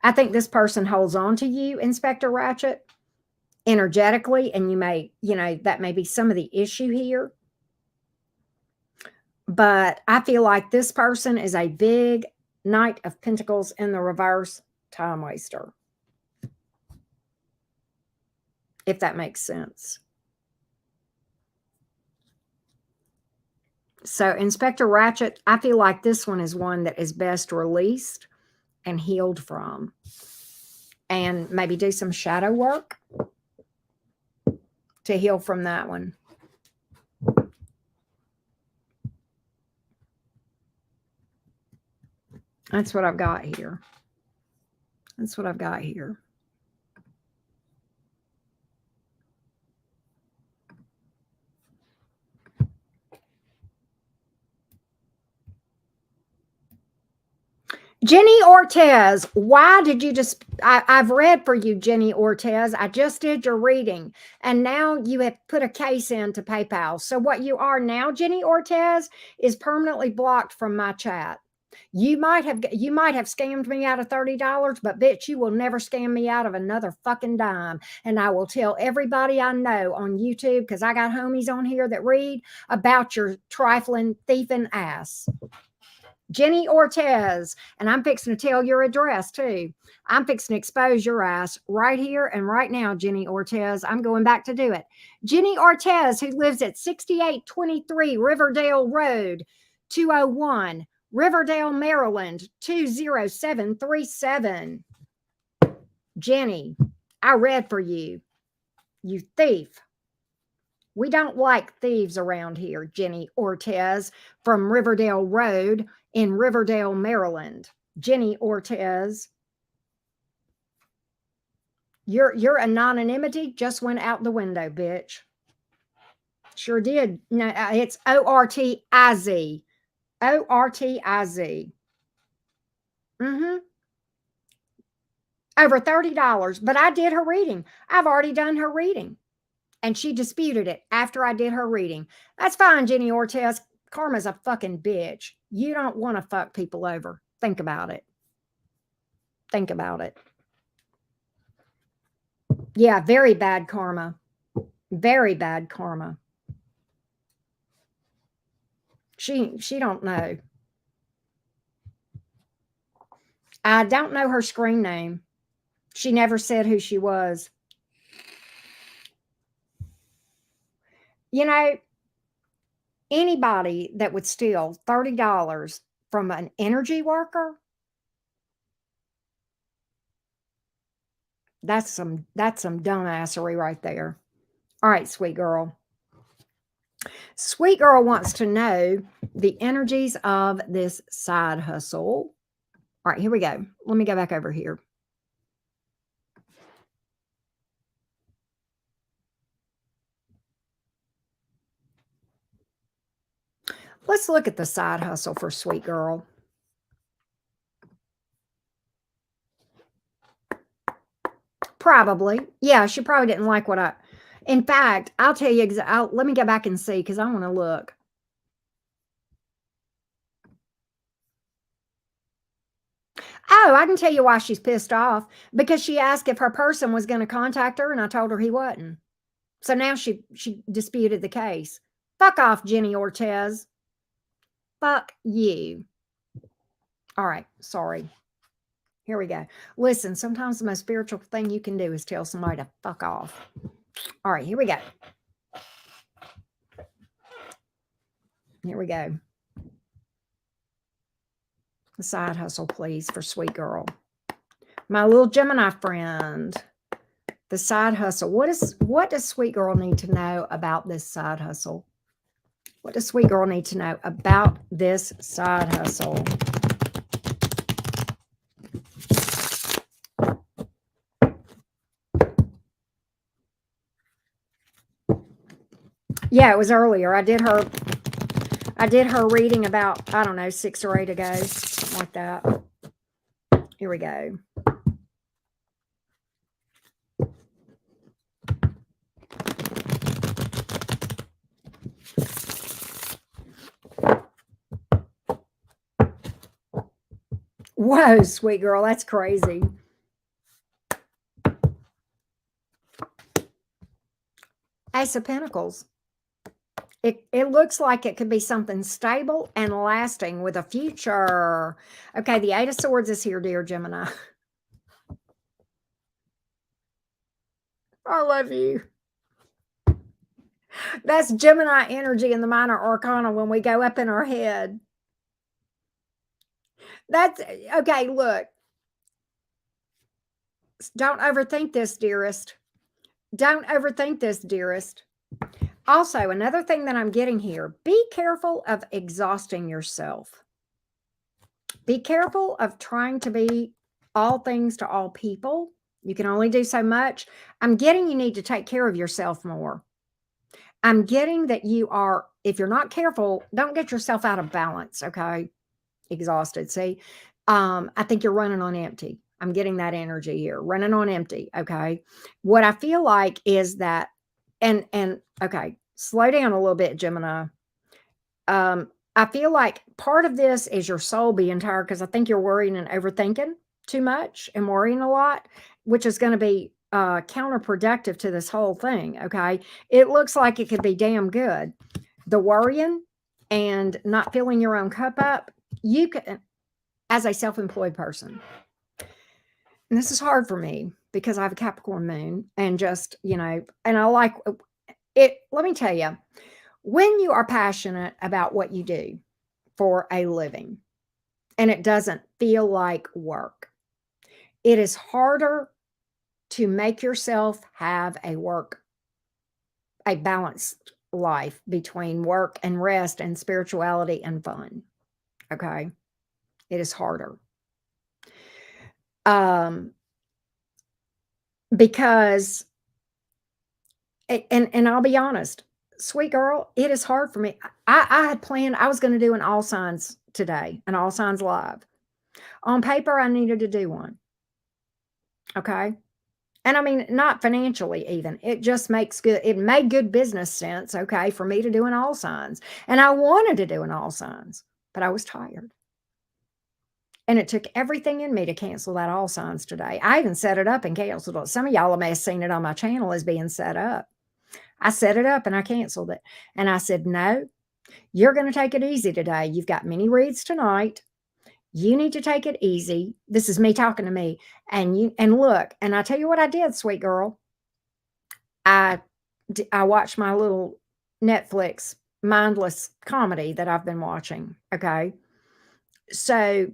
I think this person holds on to you, Inspector Ratchet, energetically, and that may be some of the issue here. But I feel like this person is a big Knight of Pentacles in the reverse time waster. If that makes sense. So Inspector Ratchet, I feel like this one is one that is best released and healed from. And maybe do some shadow work to heal from that one. That's what I've got here. That's what I've got here. Jenny Ortez, why did you just, I've read for you, Jenny Ortez. I just did your reading, and now you have put a case into PayPal. So what you are now, Jenny Ortez, is permanently blocked from my chat. You might have scammed me out of $30, but bitch, you will never scam me out of another fucking dime. And I will tell everybody I know on YouTube, because I got homies on here that read about your trifling, thieving ass. Jenny Ortez, and I'm fixing to tell your address too. I'm fixing to expose your ass right here and right now, Jenny Ortez. I'm going back to do it. Jenny Ortez, who lives at 6823 Riverdale Road, 201, Riverdale, Maryland, 20737. Jenny, I read for you, you thief. We don't like thieves around here, Jenny Ortez from Riverdale Road in Riverdale, Maryland. Jenny Ortez, your anonymity just went out the window, bitch. Sure did. No, it's Ortiz. Ortiz. Mm-hmm. Over $30. But I did her reading. I've already done her reading. And she disputed it after I did her reading. That's fine, Jenny Ortez. Karma's a fucking bitch. You don't want to fuck people over. Think about it. Think about it. Yeah, very bad karma. Very bad karma. She don't know. I don't know her screen name. She never said who she was. You know, anybody that would steal $30 from an energy worker, that's some dumbassery right there. All right, sweet girl. Sweet girl wants to know the energies of this side hustle. All right, here we go. Let me go back over here. Let's look at the side hustle for sweet girl. Probably. Yeah, she probably didn't like what I... In fact, I'll tell you, let me go back and see because I want to look. Oh, I can tell you why she's pissed off. Because she asked if her person was going to contact her, and I told her he wasn't. So now she disputed the case. Fuck off, Jenny Ortez. Fuck you. All right, sorry. Here we go. Listen, sometimes the most spiritual thing you can do is tell somebody to fuck off. All right, here we go. Here we go. The side hustle, please, for sweet girl. My little Gemini friend. The side hustle. What does sweet girl need to know about this side hustle? What does sweet girl need to know about this side hustle? Yeah, it was earlier. I did her reading about, I don't know, 6 or 8 ago, something like that. Here we go. Whoa, sweet girl, that's crazy. Ace of Pentacles. It looks like it could be something stable and lasting with a future. Okay, the Eight of Swords is here, dear Gemini. I love you. That's Gemini energy in the minor arcana when we go up in our head. That's okay. Look, don't overthink this, dearest. Don't overthink this, dearest. Also, another thing that I'm getting here, be careful of exhausting yourself. Be careful of trying to be all things to all people. You can only do so much. I'm getting you need to take care of yourself more. I'm getting that you are, if you're not careful, don't get yourself out of balance, okay? Exhausted. See, I think you're running on empty. I'm getting that energy here, running on empty, okay? What I feel like is that, and okay, slow down a little bit, Gemini. I feel like part of this is your soul being tired because I think you're worrying and overthinking too much and worrying a lot, which is going to be counterproductive to this whole thing, okay? It looks like it could be damn good. The worrying and not filling your own cup up you can, as a self-employed person, and this is hard for me because I have a Capricorn moon and just, and I like it. Let me tell you, when you are passionate about what you do for a living and it doesn't feel like work, it is harder to make yourself have a balanced life between work and rest and spirituality and fun. Okay. It is harder. Because and I'll be honest, sweet girl, it is hard for me. I had planned I was going to do an all signs today, an all signs live. On paper, I needed to do one. Okay. And I mean, not financially even. It just it made good business sense, okay, for me to do an all signs. And I wanted to do an all signs, but I was tired. And it took everything in me to cancel that all signs today. I even set it up and canceled it. Some of y'all may have seen it on my channel as being set up. I set it up and I canceled it. And I said, no, you're going to take it easy today. You've got mini reads tonight. You need to take it easy. This is me talking to me. And look, and I tell you what I did, sweet girl. I watched my little Netflix mindless comedy that I've been watching. Okay. So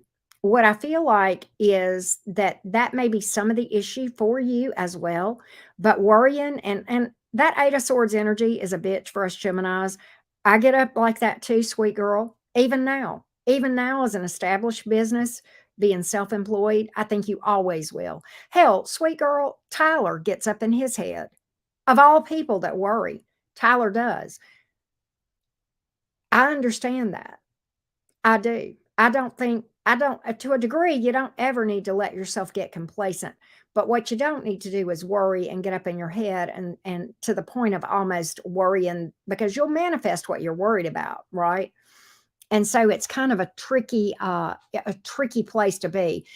what I feel like is that may be some of the issue for you as well, but worrying and that 8 of Swords energy is a bitch for us Geminis. I get up like that too, sweet girl. Even now as an established business, being self-employed, I think you always will. Hell, sweet girl, Tyler gets up in his head. Of all people that worry, Tyler does. I understand that. I do. To a degree, you don't ever need to let yourself get complacent. But what you don't need to do is worry and get up in your head and to the point of almost worrying, because you'll manifest what you're worried about, right? And so it's kind of a tricky place to be,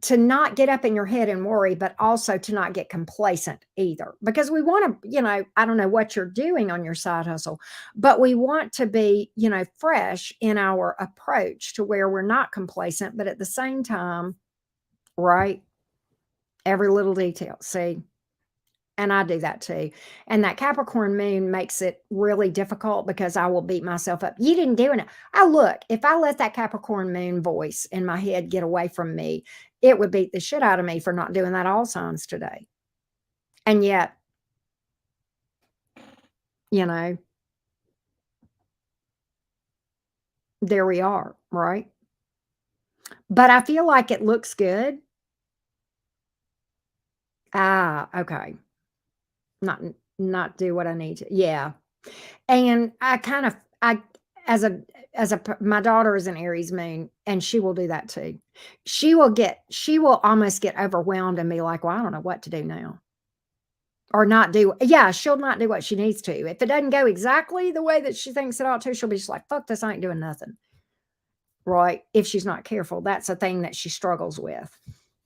to not get up in your head and worry, but also to not get complacent either. Because we want to, I don't know what you're doing on your side hustle, but we want to be, fresh in our approach to where we're not complacent, but at the same time, right? Every little detail. See? And I do that too. And that Capricorn moon makes it really difficult because I will beat myself up. You didn't do it. Look, if I let that Capricorn moon voice in my head get away from me, it would beat the shit out of me for not doing that all signs today. And yet, there we are, right? But I feel like it looks good. Okay. Not do what I need to. Yeah. And my daughter is an Aries moon, and she will do that too. She will almost get overwhelmed and be like, well, I don't know what to do now. Or not do, yeah, she'll not do what she needs to. If it doesn't go exactly the way that she thinks it ought to, she'll be just like, fuck this, I ain't doing nothing. Right? If she's not careful, that's a thing that she struggles with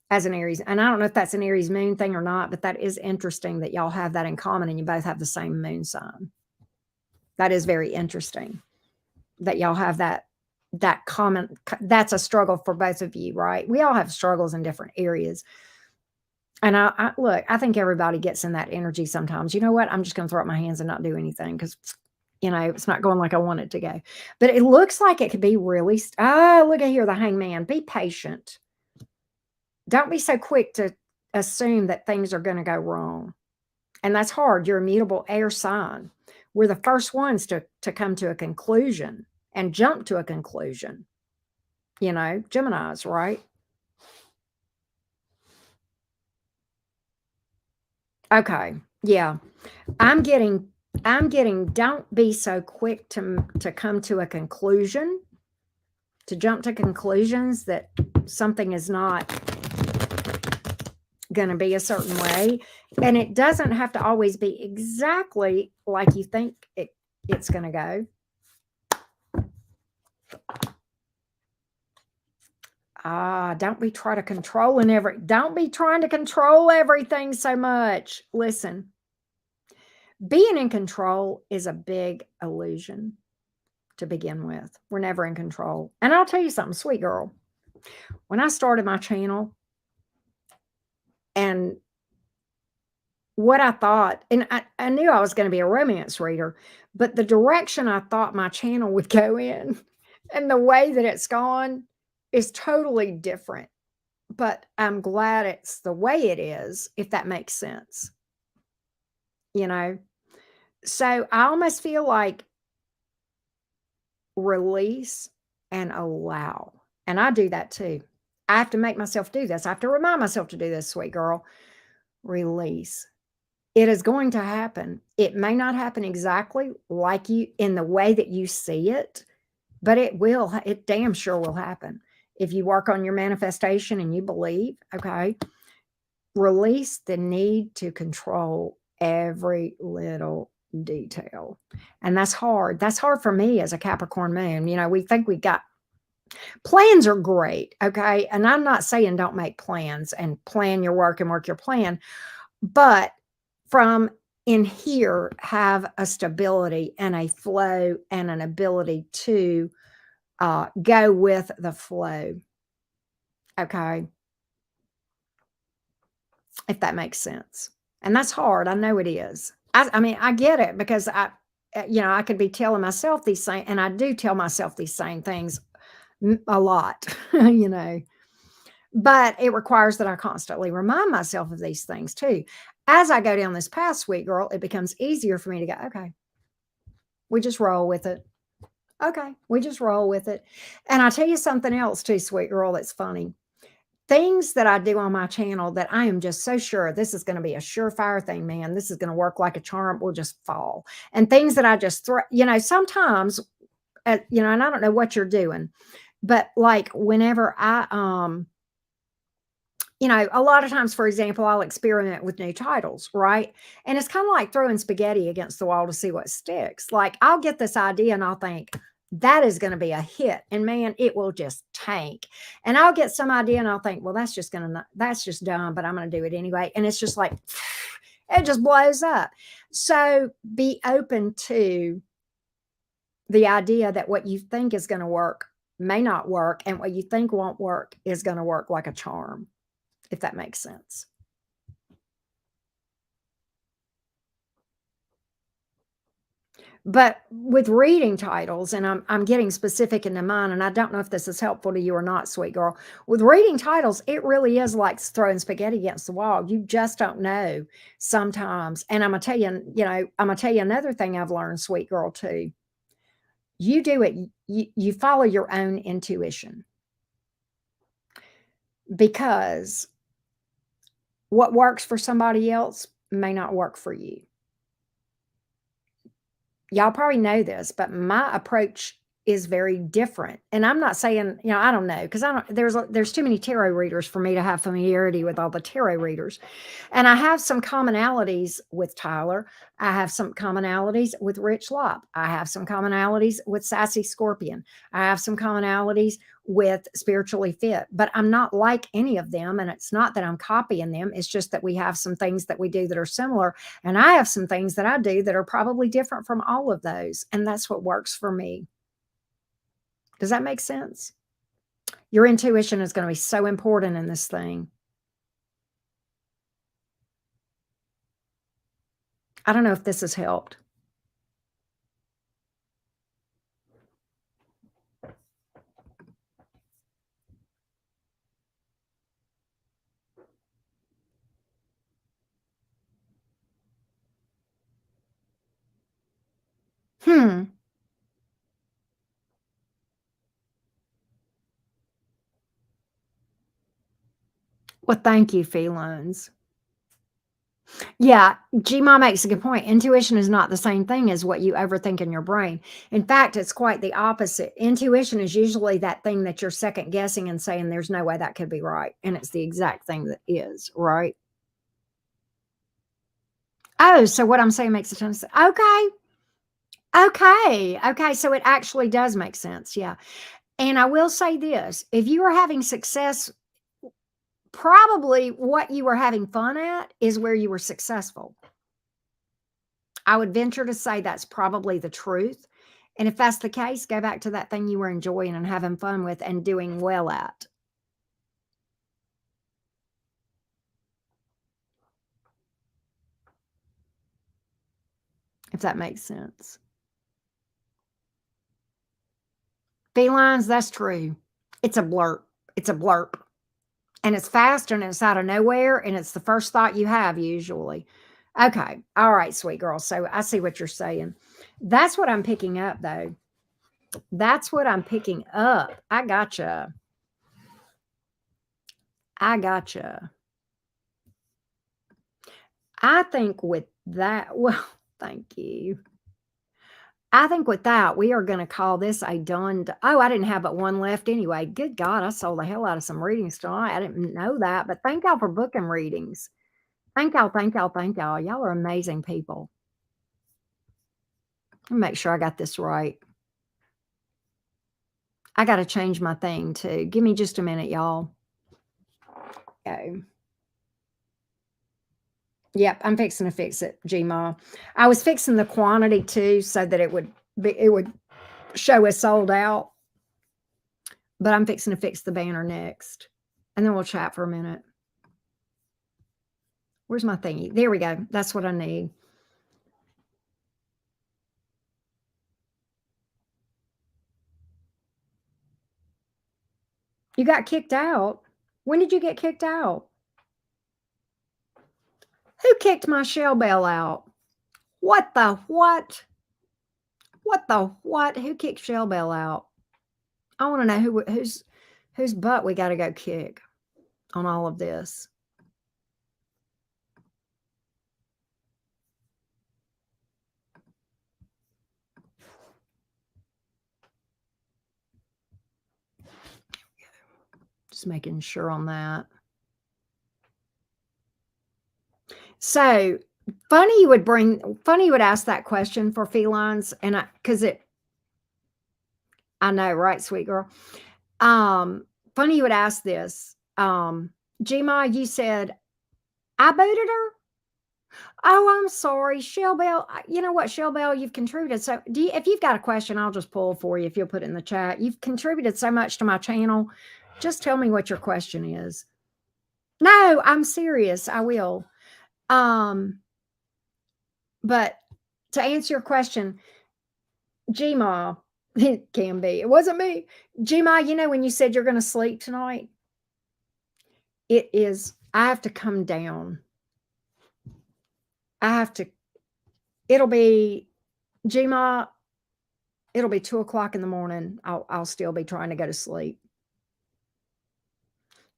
as an Aries. And I don't know if that's an Aries moon thing or not, but that is interesting that y'all have that in common and you both have the same moon sign. That is very interesting that y'all have that common. That's a struggle for both of you, right? We all have struggles in different areas. And I look, I think everybody gets in that energy sometimes. You know what? I'm just going to throw up my hands and not do anything because, it's not going like I want it to go. But it looks like it could be really, look at here, the Hangman. Be patient. Don't be so quick to assume that things are going to go wrong. And that's hard. You're a mutable air sign. We're the first ones to come to a conclusion and jump to a conclusion. Geminis, right? Okay. Yeah. I'm getting don't be so quick to come to a conclusion, to jump to conclusions that something is not going to be a certain way. And it doesn't have to always be exactly like you think it's going to go. Don't be trying to control everything so much. Listen, being in control is a big illusion to begin with. We're never in control. And I'll tell you something, sweet girl. When I started my channel and what I thought, and I knew I was going to be a romance reader, but the direction I thought my channel would go in and the way that it's gone is totally different. But I'm glad it's the way it is, if that makes sense. You know? So I almost feel like release and allow. And I do that too. I have to make myself do this. I have to remind myself to do this, sweet girl. Release. It is going to happen. It may not happen exactly like you in the way that you see it, but it will. It damn sure will happen. If you work on your manifestation and you believe, okay, release the need to control every little detail. And that's hard. That's hard for me as a Capricorn moon. You know, we think we got plans are great. Okay. And I'm not saying don't make plans and plan your work and work your plan, but from in here, have a stability and a flow and an ability to go with the flow. Okay. If that makes sense. And that's hard. I know it is. I mean, I get it because I could be telling myself these same, and I do tell myself these same things a lot, but it requires that I constantly remind myself of these things too. As I go down this path, sweet girl, it becomes easier for me to go, okay, we just roll with it. Okay, we just roll with it. And I'll tell you something else too, sweet girl, that's funny. Things that I do on my channel that I am just so sure this is going to be a surefire thing, man. This is going to work like a charm, will just fall. And things that I just throw, sometimes, and I don't know what you're doing, but like whenever a lot of times, for example, I'll experiment with new titles, right? And it's kind of like throwing spaghetti against the wall to see what sticks. Like I'll get this idea and I'll think that is going to be a hit, and man, it will just tank. And I'll get some idea and I'll think, well, that's just dumb, but I'm going to do it anyway. And it's just like, it just blows up. So be open to the idea that what you think is going to work may not work, and what you think won't work is going to work like a charm, if that makes sense. But with reading titles, and I'm getting specific into mine, and I don't know if this is helpful to you or not, sweet girl. With reading titles, it really is like throwing spaghetti against the wall. You just don't know sometimes. And I'm gonna tell you another thing I've learned, sweet girl, too. You do it, you follow your own intuition. Because what works for somebody else may not work for you. Y'all probably know this, but my approach is very different. And I'm not saying, I don't know, because there's too many tarot readers for me to have familiarity with all the tarot readers. And I have some commonalities with Tyler. I have some commonalities with Rich Lop. I have some commonalities with Sassy Scorpion. I have some commonalities with Spiritually Fit, but I'm not like any of them. And it's not that I'm copying them. It's just that we have some things that we do that are similar. And I have some things that I do that are probably different from all of those. And that's what works for me. Does that make sense? Your intuition is going to be so important in this thing. I don't know if this has helped. Well, thank you, felines. Yeah, Gmod makes a good point. Intuition is not the same thing as what you overthink in your brain. In fact, it's quite the opposite. Intuition is usually that thing that you're second guessing and saying there's no way that could be right. And it's the exact thing that is, right? Oh, so what I'm saying makes a ton of sense. Okay. Okay. So it actually does make sense. Yeah. And I will say this, if you are having success, probably what you were having fun at is where you were successful. I would venture to say that's probably the truth. And if that's the case, go back to that thing you were enjoying and having fun with and doing well at. If that makes sense. Felines, that's true. It's a blurp. It's a blurp. And it's fast and it's out of nowhere and it's the first thought you have usually. Okay. All right, sweet girl. So I see what you're saying. That's what I'm picking up though. That's what I'm picking up. I gotcha. I gotcha. I think with that, well, thank you. I think with that, we are going to call this a done. Oh, I didn't have but one left anyway. Good God, I sold the hell out of some readings tonight. I didn't know that, but thank y'all for booking readings. Thank y'all, thank y'all, thank y'all. Y'all are amazing people. Let me make sure I got this right. I got to change my thing too. Give me just a minute, y'all. Okay. Yep, I'm fixing to fix it, Gmod. I was fixing the quantity too, so that it would show as sold out. But I'm fixing to fix the banner next, and then we'll chat for a minute. Where's my thingy? There we go. That's what I need. You got kicked out. When did you get kicked out? Who kicked my shell bell out? What the what? What the what? Who kicked shell bell out? I want to know whose butt we got to go kick on all of this. Just making sure on that. So funny you would ask that question for felines, and I know, right, sweet girl. Funny you would ask this. Gma, you said I booted her. Oh, I'm sorry, Shell Bell. You know what, Shell Bell, you've contributed. So, if you've got a question, I'll just pull for you if you'll put it in the chat. You've contributed so much to my channel. Just tell me what your question is. No, I'm serious. I will. But to answer your question, Gma, it can be. It wasn't me. Gma, you know when you said you're going to sleep tonight? It is. I have to come down. It'll be, Gma, it'll be 2:00 in the morning. I'll still be trying to go to sleep.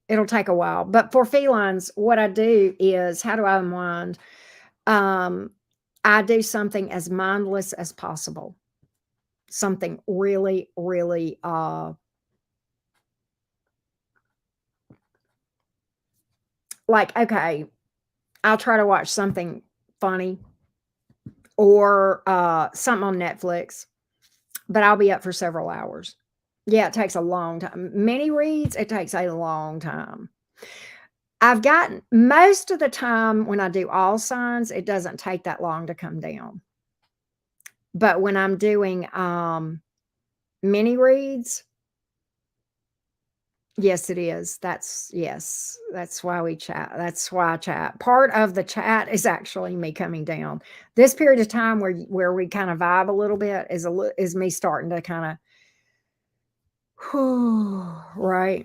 It'll take a while. But for felines, what I do is, how do I unwind? I do something as mindless as possible. Something really, really, like, okay, I'll try to watch something funny or something on Netflix, but I'll be up for several hours. Yeah, it takes a long time. Mini reads, it takes a long time. I've gotten most of the time when I do all signs, it doesn't take that long to come down. But when I'm doing mini reads, yes, it is. Yes, that's why we chat. That's why I chat. Part of the chat is actually me coming down. This period of time where we kind of vibe a little bit is me starting to kind of right.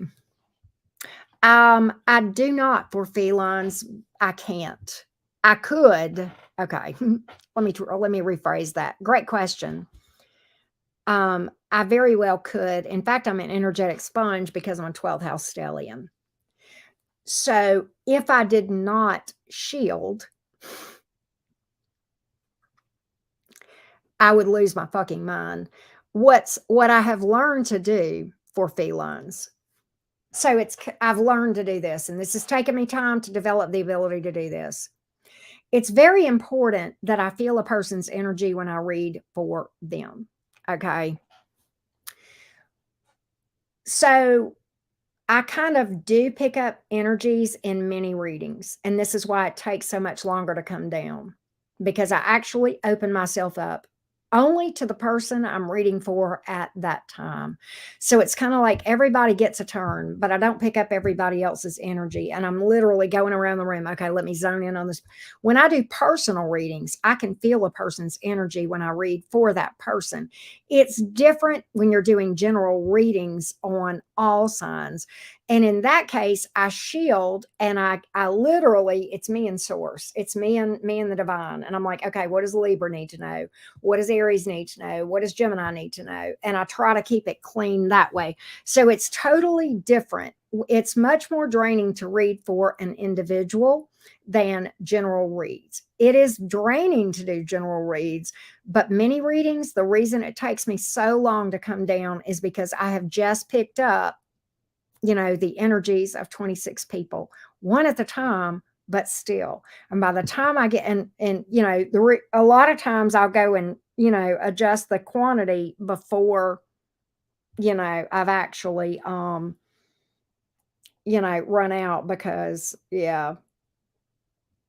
I do not for felines. I can't. I could. Okay. Let me rephrase that. Great question. I very well could. In fact, I'm an energetic sponge because I'm a 12th house stellium. So if I did not shield, I would lose my fucking mind. What I have learned to do for felines. So I've learned to do this, and this has taken me time to develop the ability to do this. It's very important that I feel a person's energy when I read for them. Okay. So I kind of do pick up energies in many readings, and this is why it takes so much longer to come down, because I actually open myself up only to the person I'm reading for at that time. So it's kind of like everybody gets a turn, but I don't pick up everybody else's energy. And I'm literally going around the room. Okay, let me zone in on this. When I do personal readings, I can feel a person's energy when I read for that person. It's different when you're doing general readings on all signs. And in that case, I shield and I literally, it's me and source. It's me and the divine. And I'm like, okay, what does Libra need to know? What does Aries need to know? What does Gemini need to know? And I try to keep it clean that way. So it's totally different. It's much more draining to read for an individual than general reads. It is draining to do general reads, but mini readings, the reason it takes me so long to come down is because I have just picked up, the energies of 26 people, one at a time, but still. And by the time I get, a lot of times I'll go and, adjust the quantity before, I've actually, run out because, yeah.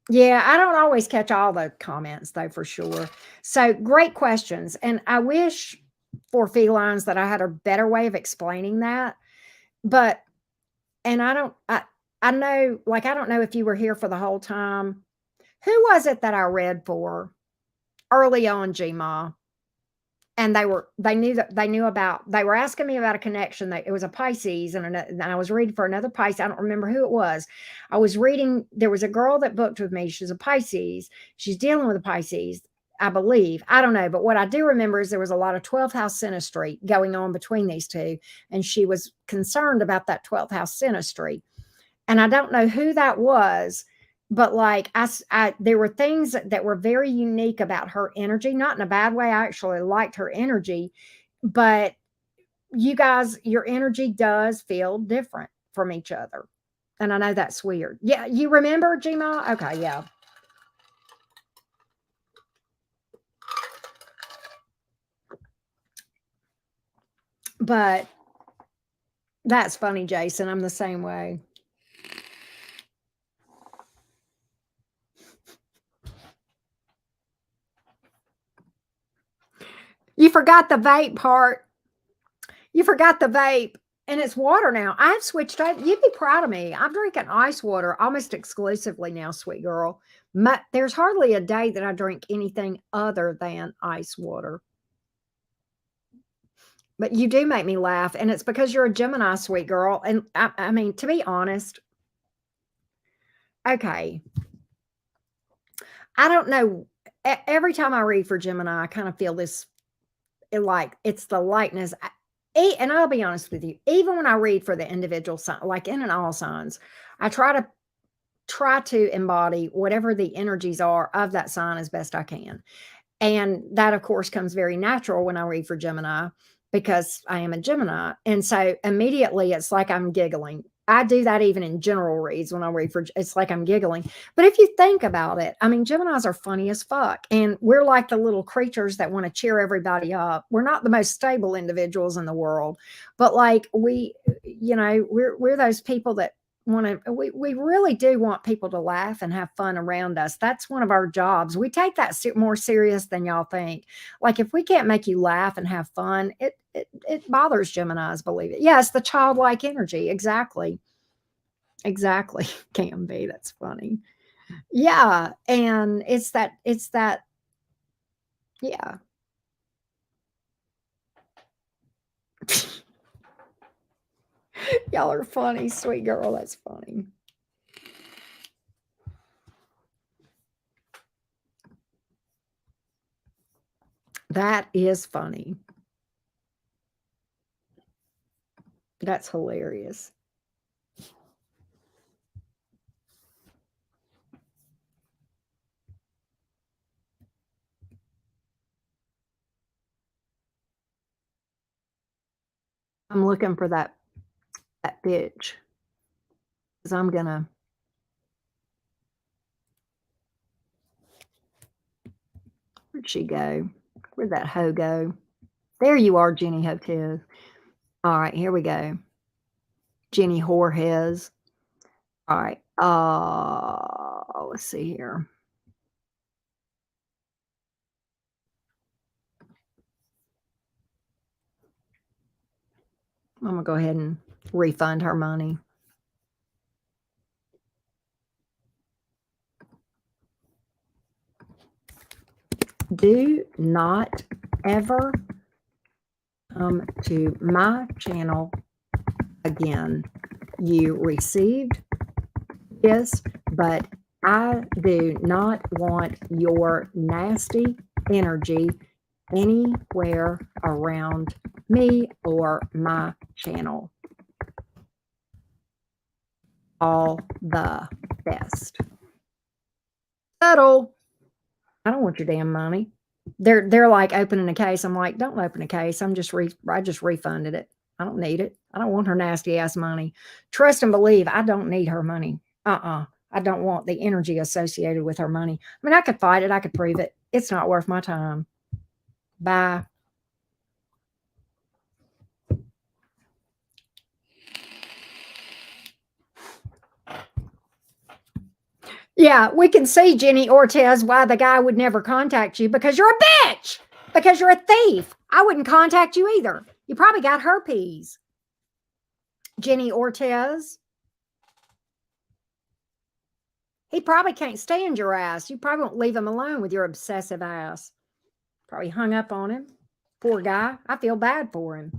Yeah, I don't always catch all the comments though, for sure. So great questions. And I wish for felines that I had a better way of explaining that. But and I know, like, I don't know if you were here for the whole time. Who was it that I read for early on, Gma? And they were asking me about a connection. That it was a Pisces, and I was reading for another Pisces. I don't remember who it was. I was reading. There was a girl that booked with me. She's a Pisces. She's dealing with a Pisces, I believe. I don't know, but what I do remember is there was a lot of 12th house synastry going on between these two, and she was concerned about that 12th house synastry. And I don't know who that was, but like there were things that were very unique about her energy, not in a bad way. I actually liked her energy, but you guys, your energy does feel different from each other. And I know that's weird. Yeah, you remember, Gma? Okay, yeah. But that's funny, Jason. I'm the same way. You forgot the vape part. You forgot the vape. And it's water now. I've switched up. You'd be proud of me. I'm drinking ice water almost exclusively now, sweet girl. There's hardly a day that I drink anything other than ice water. But you do make me laugh, and it's because you're a Gemini, sweet girl. And I mean, to be honest, okay, I don't know. Every time I read for Gemini, I kind of feel this, like it's the lightness. And I'll be honest with you, even when I read for the individual sign, like in an all signs, I try to embody whatever the energies are of that sign as best I can. And that, of course, comes very natural when I read for Gemini because I am a Gemini. And so immediately it's like I'm giggling. I do that even in general reads when I read for, it's like I'm giggling. But if you think about it, I mean, Geminis are funny as fuck. And we're like the little creatures that want to cheer everybody up. We're not the most stable individuals in the world, but like we're those people that we really do want people to laugh and have fun around us. That's one of our jobs. We take that more serious than y'all think. Like if we can't make you laugh and have fun, it bothers Geminis, believe it. Yes, the childlike energy. Exactly. Can be. That's funny. Yeah. And it's that, yeah. Y'all are funny, sweet girl. That's funny. That is funny. That's hilarious. I'm looking for that bitch because I'm gonna. Where'd she go? Where'd that hoe go? There you are, Jenny Hotez. All right, here we go. Jenny Whoreheads. All right. Let's see here. I'm going to go ahead and refund her money. Do not ever come to my channel again. You received this, but I do not want your nasty energy anywhere around me or my channel. All the best. Settle. I don't want your damn money. They're like opening a case. I'm like, don't open a case. I just refunded it. I don't need it. I don't want her nasty ass money. Trust and believe. I don't need her money. I don't want the energy associated with her money. I mean, I could fight it. I could prove it. It's not worth my time. Bye. Yeah, we can see, Jenny Ortez, why the guy would never contact you, because you're a bitch, because you're a thief. I wouldn't contact you either. You probably got herpes. Jenny Ortez. He probably can't stand your ass. You probably won't leave him alone with your obsessive ass. Probably hung up on him. Poor guy. I feel bad for him.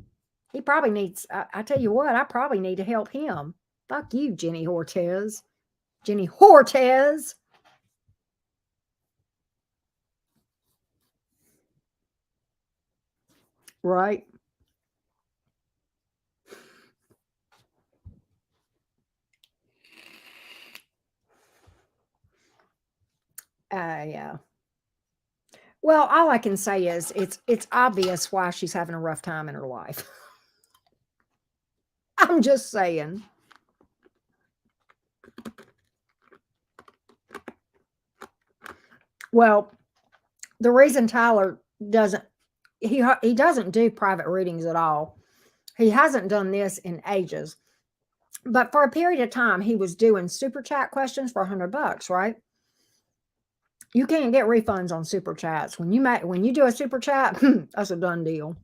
He probably needs, I tell you what, I probably need to help him. Fuck you, Jenny Ortez. Jenny Ortez. Right. Yeah. Well, all I can say is it's obvious why she's having a rough time in her life. I'm just saying. Well, the reason Tyler doesn't he doesn't do private readings at all. He hasn't done this in ages. But for a period of time, he was doing super chat questions for $100, right? You can't get refunds on super chats. When you do a super chat, that's a done deal.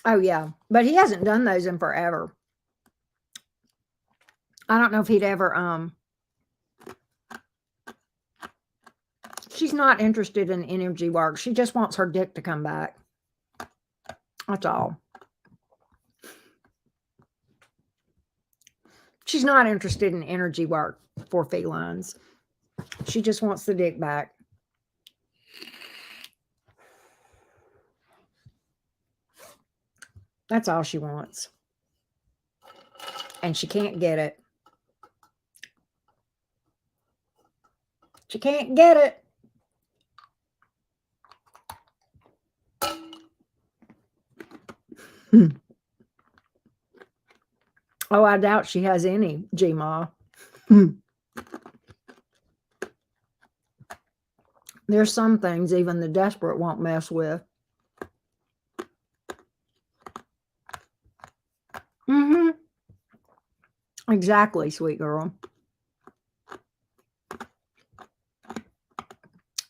Oh yeah, but he hasn't done those in forever. I don't know if he'd ever she's not interested in energy work. She just wants her dick to come back. That's all. She's not interested in energy work for felines. She just wants the dick back. That's all she wants. And she can't get it. She can't get it. Oh, I doubt she has any Gmod. There's some things even the desperate won't mess with. Exactly, sweet girl.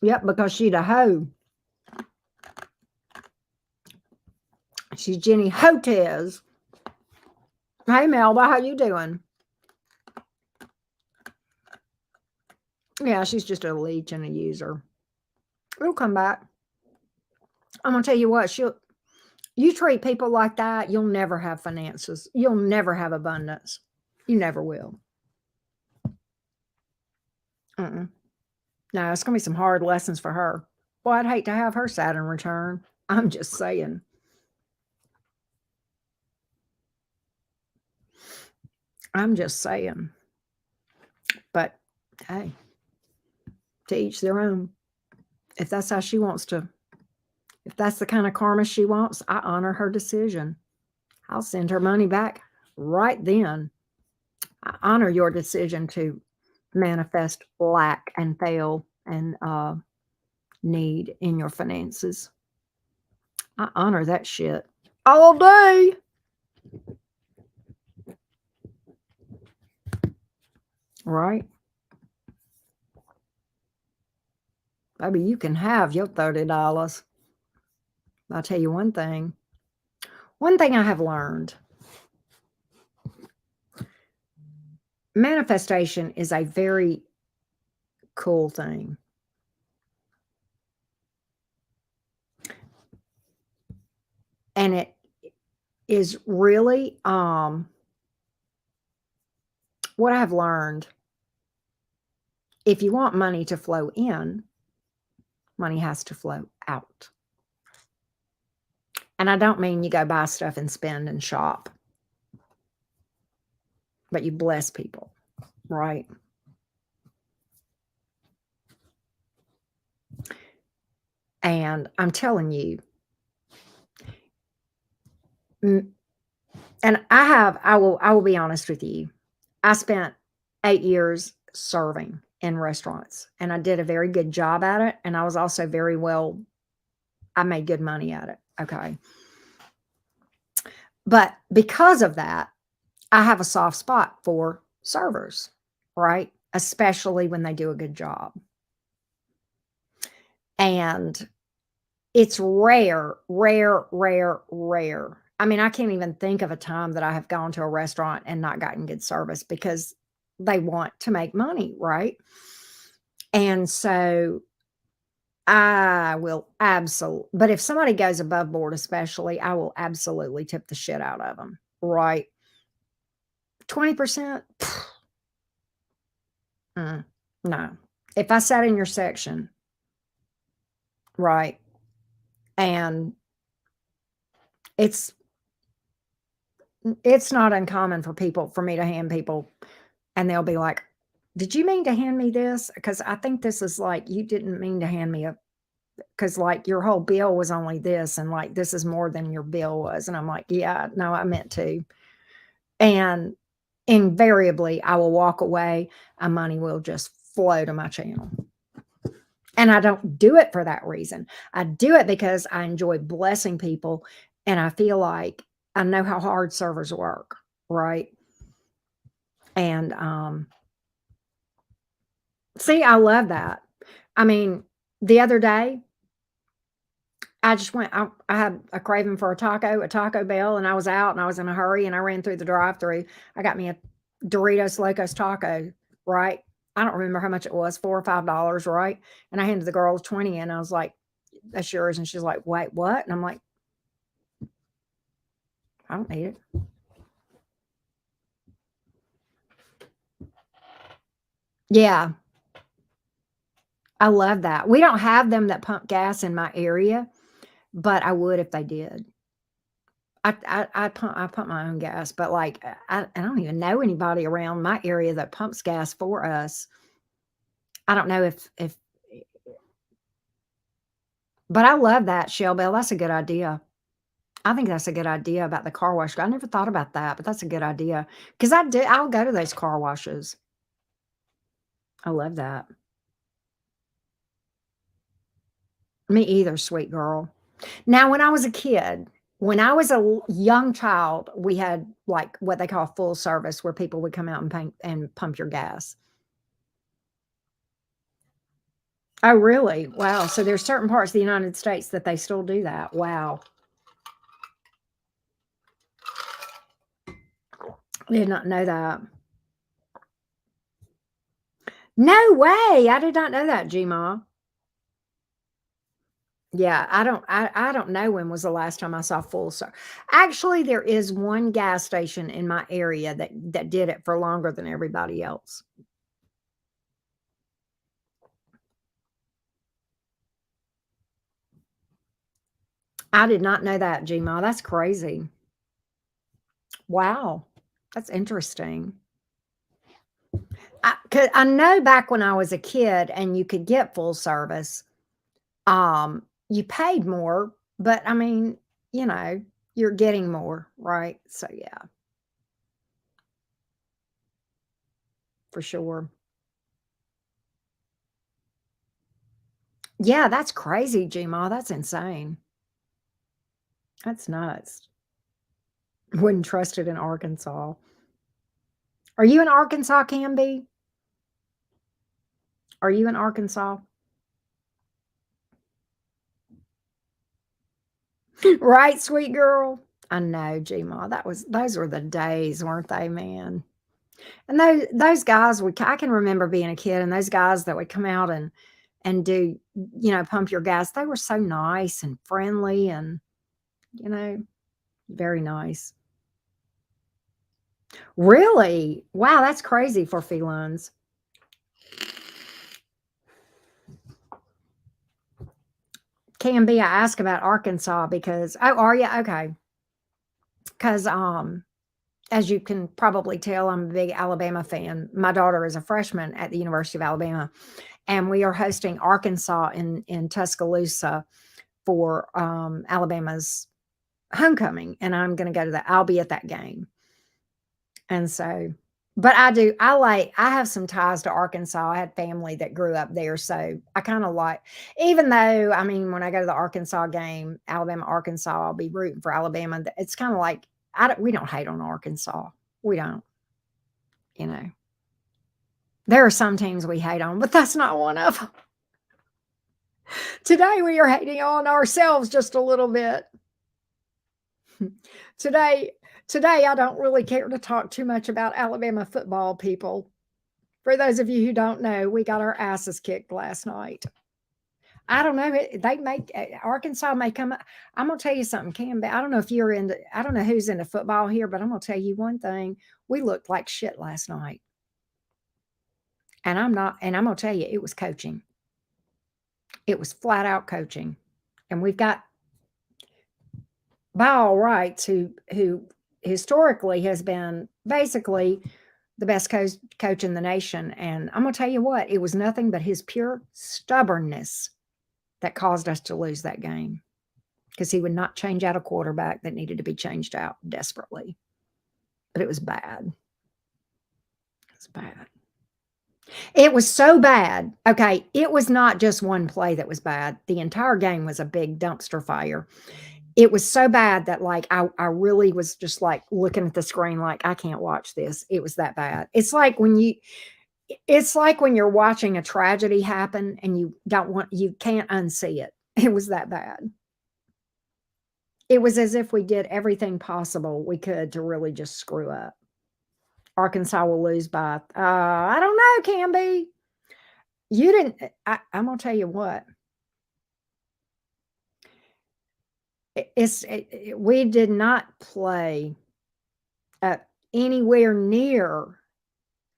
Yep, because she's a hoe. She's Jenny Hotez. Hey, Melba, how you doing? Yeah, she's just a leech and a user. It'll come back. I'm going to tell you what, you treat people like that, you'll never have finances. You'll never have abundance. You never will. No, it's going to be some hard lessons for her. Well, I'd hate to have her Saturn return. I'm just saying. I'm just saying. But hey, to each their own. If that's how she wants to, if that's the kind of karma she wants, I honor her decision. I'll send her money back right then. I honor your decision to manifest lack and fail and need in your finances. I honor that shit all day. Right? Baby, you can have your $30. I'll tell you one thing. One thing I have learned, manifestation is a very cool thing. And it is really what I've learned. If you want money to flow in, money has to flow out. And I don't mean you go buy stuff and spend and shop, but you bless people, right? And I'm telling you, and I will be honest with you. I spent 8 years serving in restaurants, and I did a very good job at it, and I was also I made good money at it, okay? But because of that, I have a soft spot for servers, right? Especially when they do a good job. And it's rare, rare, rare, rare. I mean, I can't even think of a time that I have gone to a restaurant and not gotten good service because they want to make money, right? And so I will absolutely, but if somebody goes above board, especially, I will absolutely tip the shit out of them, right? 20%? No. If I sat in your section, right, and it's not uncommon for me to hand people, and they'll be like, "Did you mean to hand me this? Because I think this is like you didn't mean to hand me because like your whole bill was only this, and like this is more than your bill was." And I'm like, "Yeah, no, I meant to." And invariably, I will walk away, and money will just flow to my channel. And I don't do it for that reason. I do it because I enjoy blessing people, and I feel like I know how hard servers work, right? And see, I love that. I mean, the other day, I just went. I had a craving for a Taco Bell, and I was out, and I was in a hurry, and I ran through the drive-through. I got me a Doritos Locos Taco, right? I don't remember how much it was, $4 or $5, right? And I handed the girl 20, and I was like, "That's yours." And she's like, "Wait, what?" And I'm like, "I don't need it." Yeah, I love that. We don't have them that pump gas in my area, but I would if they did. I pump my own gas, but, like, I don't even know anybody around my area that pumps gas for us. I don't know if but I love that, Shell Bell, that's a good idea. I think that's a good idea about the car wash. I never thought about that, but that's a good idea because I'll go to those car washes. I love that. Me either, sweet girl. Now, when I was a young child, we had, like, what they call full service where people would come out and pump your gas. Oh, really? Wow. So there's certain parts of the United States that they still do that. Wow. I did not know that. No way. I did not know that, Gmod. Yeah, I don't know when was the last time I saw full service. Actually, there is one gas station in my area that did it for longer than everybody else. I did not know that, Gma. That's crazy. Wow. That's interesting. 'Cause I know back when I was a kid and you could get full service, you paid more, but I mean, you know, you're getting more, right? So yeah, for sure. Yeah, that's crazy, Gma. That's insane. That's nuts. Wouldn't trust it in Arkansas. Are you in Arkansas, Canby? Are you in Arkansas? Right, sweet girl? I know, Gmod. Those were the days, weren't they, man? And those guys would I can remember being a kid and those guys that would come out and do, pump your gas. They were so nice and friendly and, you know, very nice. Really? Wow, that's crazy for felines. Can be. I ask about Arkansas because oh, are you? Okay. Because as you can probably tell, I'm a big Alabama fan. My daughter is a freshman at the University of Alabama, and we are hosting Arkansas in Tuscaloosa for Alabama's homecoming, and I'm going to go to that. I'll be at that game, and so. But I have some ties to Arkansas. I had family that grew up there, so I kind of like. Even though I mean, when I go to the Arkansas game, Alabama Arkansas, I'll be rooting for Alabama. It's kind of like we don't hate on Arkansas. We don't, you know. There are some teams we hate on, but that's not one of them. Today we are hating on ourselves just a little bit. Today today I don't really care to talk too much about Alabama football, people. For those of you who don't know, we got our asses kicked last night. I don't know. They make Arkansas may come. I'm gonna tell you something, Cam. I don't know if you're into. I don't know who's into football here, but I'm gonna tell you one thing. We looked like shit last night, and I'm not. And I'm gonna tell you, it was coaching. It was flat out coaching, and we've got by all rights who historically has been basically the best coach in the nation. And I'm gonna tell you what, it was nothing but his pure stubbornness that caused us to lose that game because he would not change out a quarterback that needed to be changed out desperately. But it was bad. It was bad. It was so bad. Okay, it was not just one play that was bad. The entire game was a big dumpster fire. It was so bad that like I really was just like looking at the screen like I can't watch this. It was that bad. It's like when you're watching a tragedy happen and you can't unsee it. It was that bad. It was as if we did everything possible we could to really just screw up. Arkansas will lose by, I don't know, Canby. You didn't, I'm going to tell you what. We did not play anywhere near.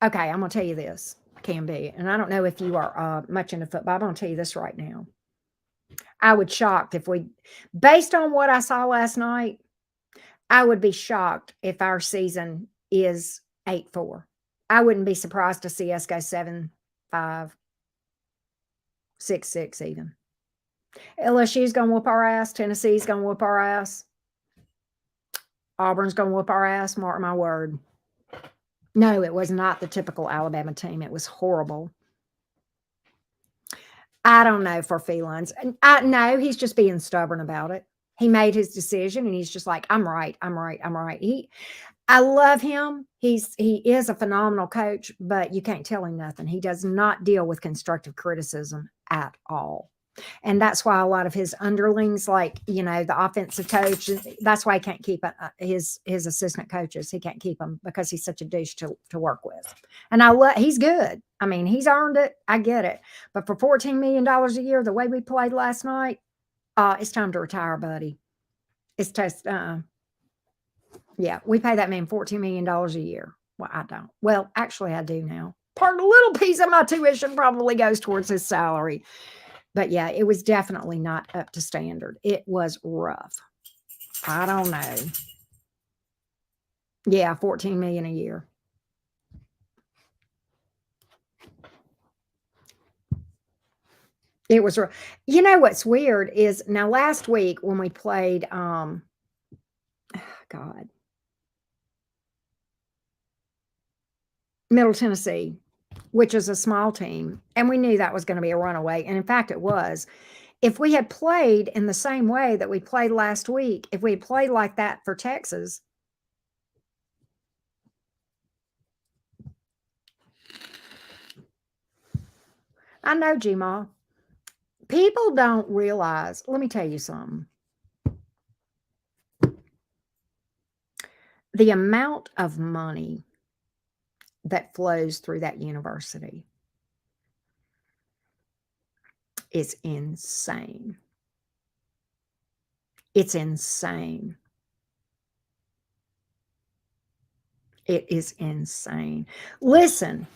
Okay, I'm going to tell you this, Canby. And I don't know if you are much into football. I'm going to tell you this right now. I would shocked if based on what I saw last night, I would be shocked if our season is 8-4. I wouldn't be surprised to see us go 7-5, 6-6 even. LSU's gonna whoop our ass. Tennessee's gonna whoop our ass. Auburn's gonna whoop our ass. Mark my word. No, it was not the typical Alabama team. It was horrible. I don't know for felines. No, he's just being stubborn about it. He made his decision and he's just like, I'm right. I'm right. I'm right. I love him. He is a phenomenal coach, but you can't tell him nothing. He does not deal with constructive criticism at all. And that's why a lot of his underlings, like, the offensive coach, that's why he can't keep his assistant coaches. He can't keep them because he's such a douche to work with. And he's good. I mean, he's earned it. I get it. But for $14 million a year, the way we played last night, it's time to retire, buddy. It's just, yeah, we pay that man $14 million a year. Well, I don't. Well, actually, I do now. A little piece of my tuition probably goes towards his salary. But yeah, it was definitely not up to standard. It was rough. I don't know. Yeah, 14 million a year. It was rough. You know what's weird is now last week when we played God. Middle Tennessee, which is a small team, and we knew that was going to be a runaway, and in fact it was. If we had played in the same way that we played last week, if we had played like that for Texas, I know, Gmod. People don't realize, let me tell you something. the amount of money that flows through that university is insane. It's insane. It is insane. Listen,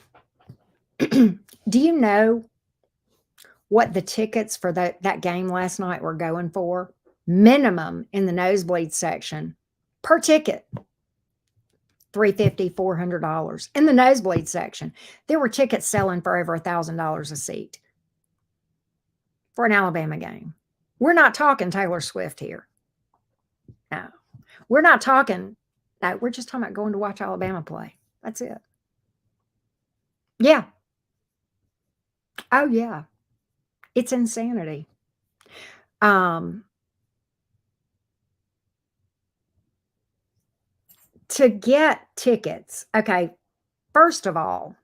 do you know what the tickets for that game last night were going for? Minimum in the nosebleed section per ticket, $350, $400 in the nosebleed section. There were tickets selling for over $1,000 a seat for an Alabama game. We're not talking Taylor Swift here. No, we're not talking. No, we're just talking about going to watch Alabama play. That's it. Yeah. Oh, yeah. It's insanity. To get tickets, okay, first of all,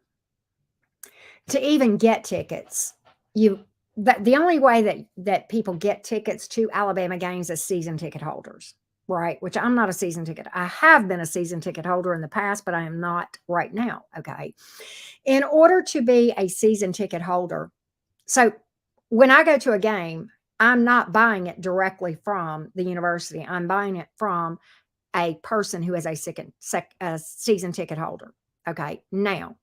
to even get tickets, the only way that people get tickets to Alabama games is season ticket holders, right? Which I'm not a season ticket. I have been a season ticket holder in the past, but I am not right now. Okay. In order to be a season ticket holder, so when I go to a game, I'm not buying it directly from the university. I'm buying it from a person who is a season ticket holder. Okay. Now,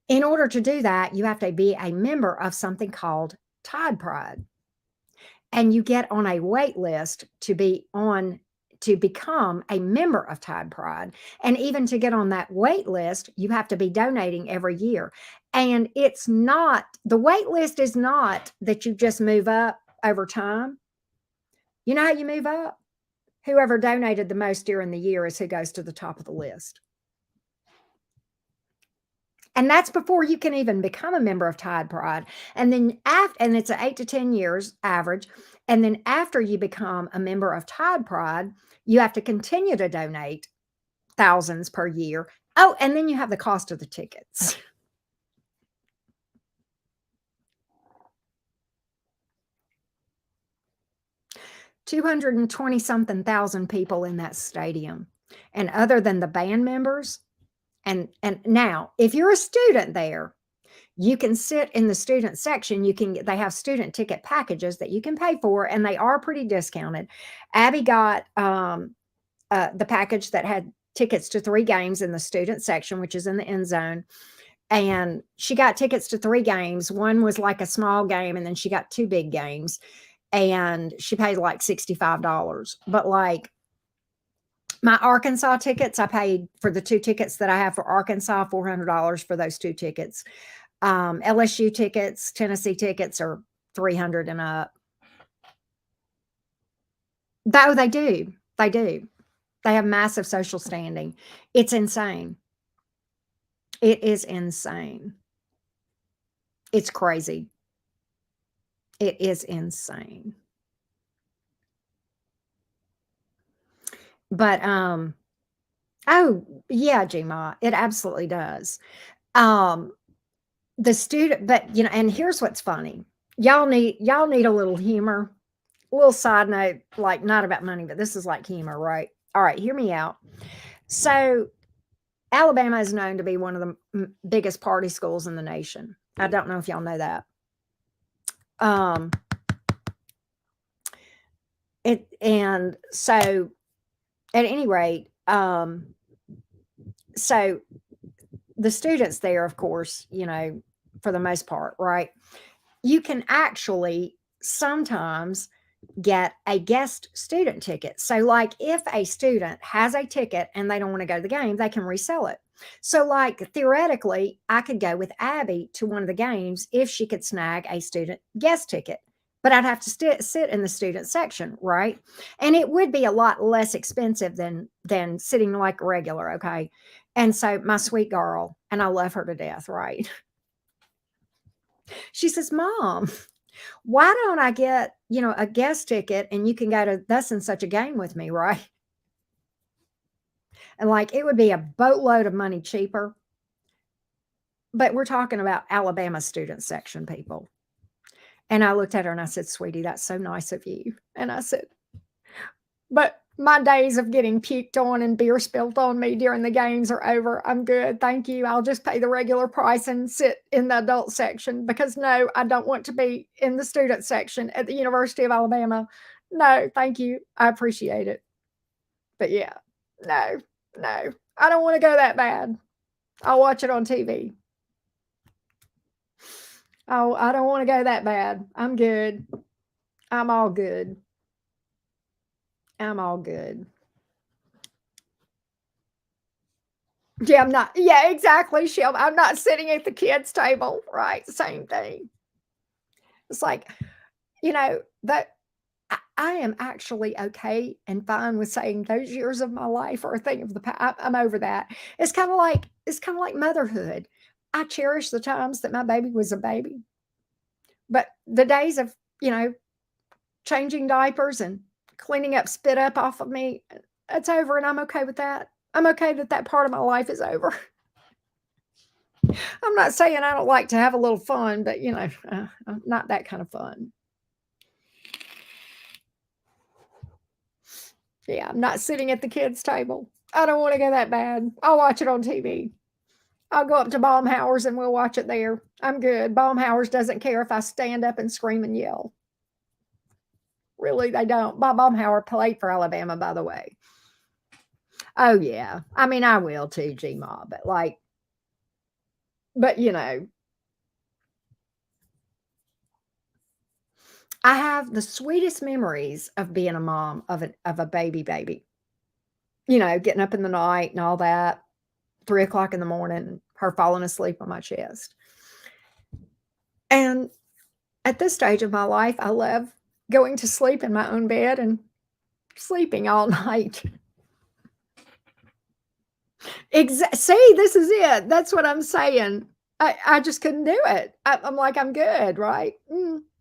in order to do that, you have to be a member of something called Tide Pride. And you get on a wait list to become a member of Tide Pride. And even to get on that wait list, you have to be donating every year. And the wait list is not that you just move up over time. You know how you move up? Whoever donated the most during the year is who goes to the top of the list. And that's before you can even become a member of Tide Pride. And then and it's an 8 to 10 years average. And then after you become a member of Tide Pride, you have to continue to donate thousands per year. Oh, and then you have the cost of the tickets. 220 something thousand people in that stadium. And other than the band members, and now if you're a student there, you can sit in the student section. They have student ticket packages that you can pay for, and they are pretty discounted. Abby got the package that had tickets to 3 games in the student section, which is in the end zone. And she got tickets to 3 games. One was like a small game, and then she got 2 big games. And she paid like $65. But like my Arkansas tickets, I paid for the 2 tickets that I have for Arkansas, $400 for those 2 tickets. LSU tickets, Tennessee tickets are 300 and up. Though they do. They do. They have massive social standing. It's insane. It is insane. It's crazy. It is insane. But oh yeah, Gmod, it absolutely does. The student, but and here's what's funny. Y'all need a little humor. A little side note, like not about money, but this is like humor, right? All right, hear me out. So Alabama is known to be one of the biggest party schools in the nation. I don't know if y'all know that. And so at any rate, so the students there, of course, for the most part, right? You can actually sometimes get a guest student ticket. So like if a student has a ticket and they don't want to go to the game, they can resell it. So like theoretically, I could go with Abby to one of the games if she could snag a student guest ticket. But I'd have to sit in the student section, right? And it would be a lot less expensive than sitting like regular, okay? And so my sweet girl, and I love her to death, right? She says, Mom, why don't I get, a guest ticket and you can go to thus and such a game with me, right? And like it would be a boatload of money cheaper. But we're talking about Alabama student section people. And I looked at her and I said, Sweetie, that's so nice of you. And I said, but My days of getting puked on and beer spilled on me during the games are over. I'm good. Thank you. I'll just pay the regular price and sit in the adult section because no, I don't want to be in the student section at the University of Alabama. No, thank you. I appreciate it. But yeah, no, no. I don't want to go that bad. I'll watch it on TV. Oh, I don't want to go that bad. I'm good. I'm all good. I'm all good. Yeah, I'm not. Yeah, exactly, Shelby. I'm not sitting at the kids' table, right? Same thing. It's like, that I am actually okay and fine with saying those years of my life are a thing of the past. I'm over that. It's kind of like motherhood. I cherish the times that my baby was a baby, but the days of changing diapers and cleaning up spit up off of me, it's over, and I'm okay with that. I'm okay that that part of my life is over. I'm not saying I don't like to have a little fun, but not that kind of fun. Yeah, I'm not sitting at the kids' table. I don't want to go that bad. I'll watch it on TV. I'll go up to Baumhauer's and we'll watch it there. I'm good. Baumhauer's doesn't care if I stand up and scream and yell. Really, they don't. Bob Baumhauer played for Alabama, by the way. Oh yeah. I mean, I will too, Gmod, but I have the sweetest memories of being a mom of a baby. Getting up in the night and all that, 3 o'clock in the morning, her falling asleep on my chest. And at this stage of my life, I love going to sleep in my own bed and sleeping all night. See, this is it. That's what I'm saying. I just couldn't do it. I'm like, I'm good, right?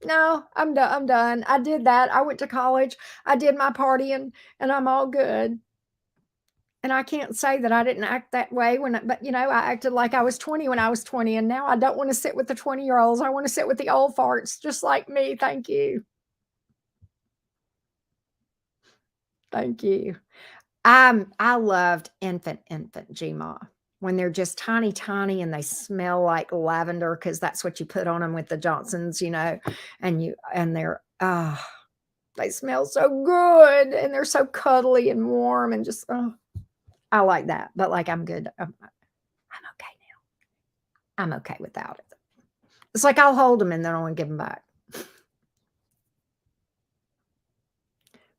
No, I'm done. I'm done. I did that. I went to college. I did my partying, and I'm all good. And I can't say that I didn't act that way but I acted like I was 20 when I was 20, and now I don't want to sit with the 20-year-olds. I want to sit with the old farts, just like me. Thank you. Thank you. I loved infant Gma when they're just tiny and they smell like lavender because that's what you put on them with the Johnsons, and they smell so good and they're so cuddly and warm and just I like that. But like I'm good. I'm okay now. I'm okay without it. It's like I'll hold them and then I want to give them back.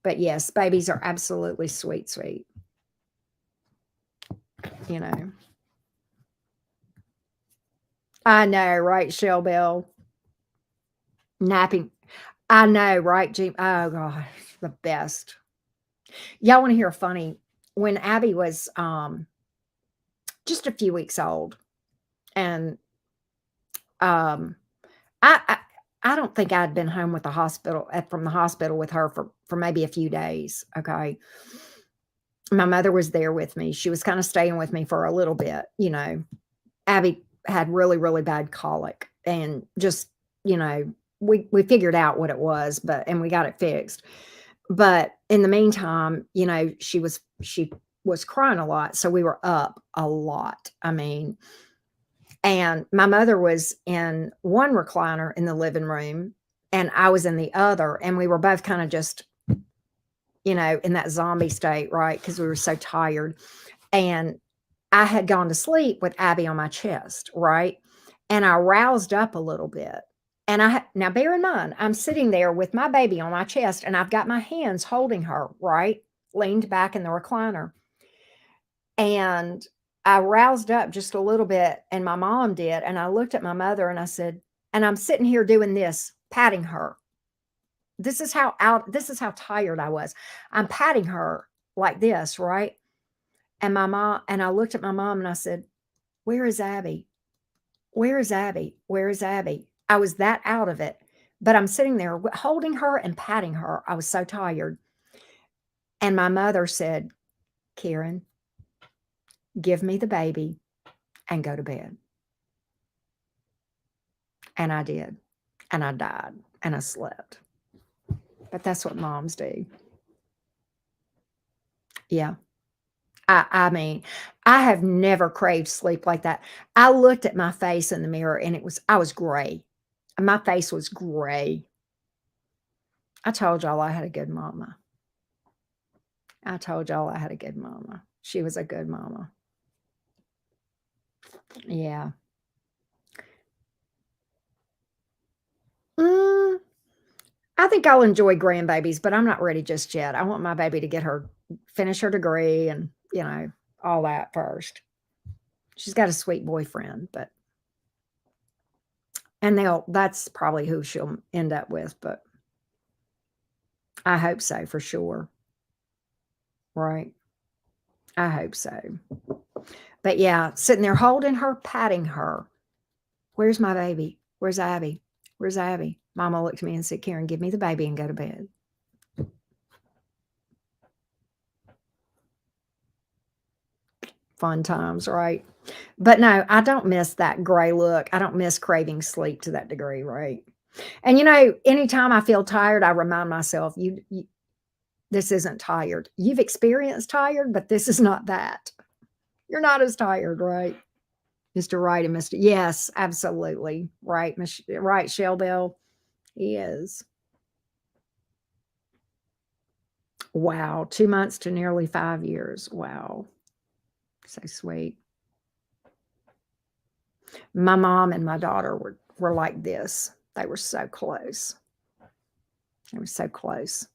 But yes, babies are absolutely sweet. You know. I know, right, Shell Bell? Napping. I know, right, Jim? Oh gosh, the best. Y'all want to hear a funny? When Abby was just a few weeks old, and um, I, I I don't think I'd been home with the hospital from the hospital with her for maybe a few days. Okay, my mother was there with me. She was kind of staying with me for a little bit. Abby had really bad colic, and just we figured out what it was, and we got it fixed. But in the meantime, she was crying a lot, so we were up a lot. I mean, and my mother was in one recliner in the living room, and I was in the other, and we were both kind of just, in that zombie state, right? Because we were so tired. And I had gone to sleep with Abby on my chest, right? And I roused up a little bit. And now bear in mind, I'm sitting there with my baby on my chest and I've got my hands holding her, right? Leaned back in the recliner. And I roused up just a little bit, and my mom did. And I looked at my mother and I said, and I'm sitting here doing this, patting her. This is how tired I was. I'm patting her like this, right? And I looked at my mom and I said, "Where is Abby? Where is Abby? Where is Abby?" I was that out of it, but I'm sitting there holding her and patting her. I was so tired. And my mother said, "Karen, give me the baby and go to bed." And I did. And I died and I slept. But that's what moms do. Yeah. I mean, I have never craved sleep like that. I looked at my face in the mirror and I was gray. My face was gray. I told y'all I had a good mama. I told y'all I had a good mama. She was a good mama. Yeah. Mm, I think I'll enjoy grandbabies, but I'm not ready just yet. I want my baby to finish her degree and, all that first. She's got a sweet boyfriend, and that's probably who she'll end up with, but I hope so for sure. Right. I hope so. But yeah, sitting there holding her, patting her. Where's my baby? Where's Abby? Where's Abby? Mama looked at me and said, Karen, give me the baby and go to bed. Fun times, right? But no, I don't miss that gray look. I don't miss craving sleep to that degree, right? And anytime I feel tired, I remind myself, this isn't tired. You've experienced tired, but this is not that. You're not as tired, right? Mr. Right and Mr. Yes, absolutely. Right, right, Shell Bell. He is. Wow, 2 months to nearly 5 years. Wow. So sweet. My mom and my daughter were like this. They were so close. They were so close.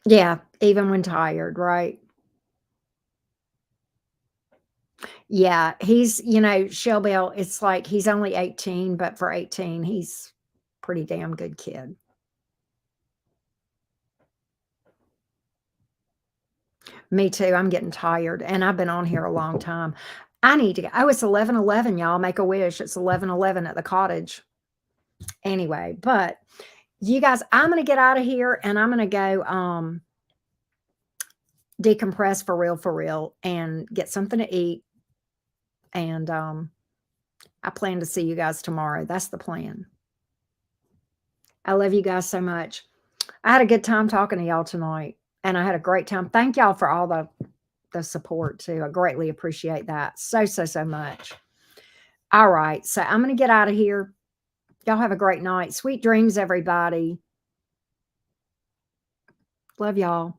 Yeah, even when tired, right? Yeah, Shell Bell, it's like he's only 18, but for 18, he's pretty damn good kid. Me too. I'm getting tired, and I've been on here a long time. I need to go. Oh, it's 11:11, y'all. Make a wish. It's 11:11 at the cottage. Anyway, but you guys, I'm gonna get out of here and I'm gonna go decompress for real, and get something to eat. And I plan to see you guys tomorrow. That's the plan. I love you guys so much. I had a good time talking to y'all tonight, and I had a great time. Thank y'all for all the support too. I greatly appreciate that so, so, so much. All right. So I'm going to get out of here. Y'all have a great night. Sweet dreams, everybody. Love y'all.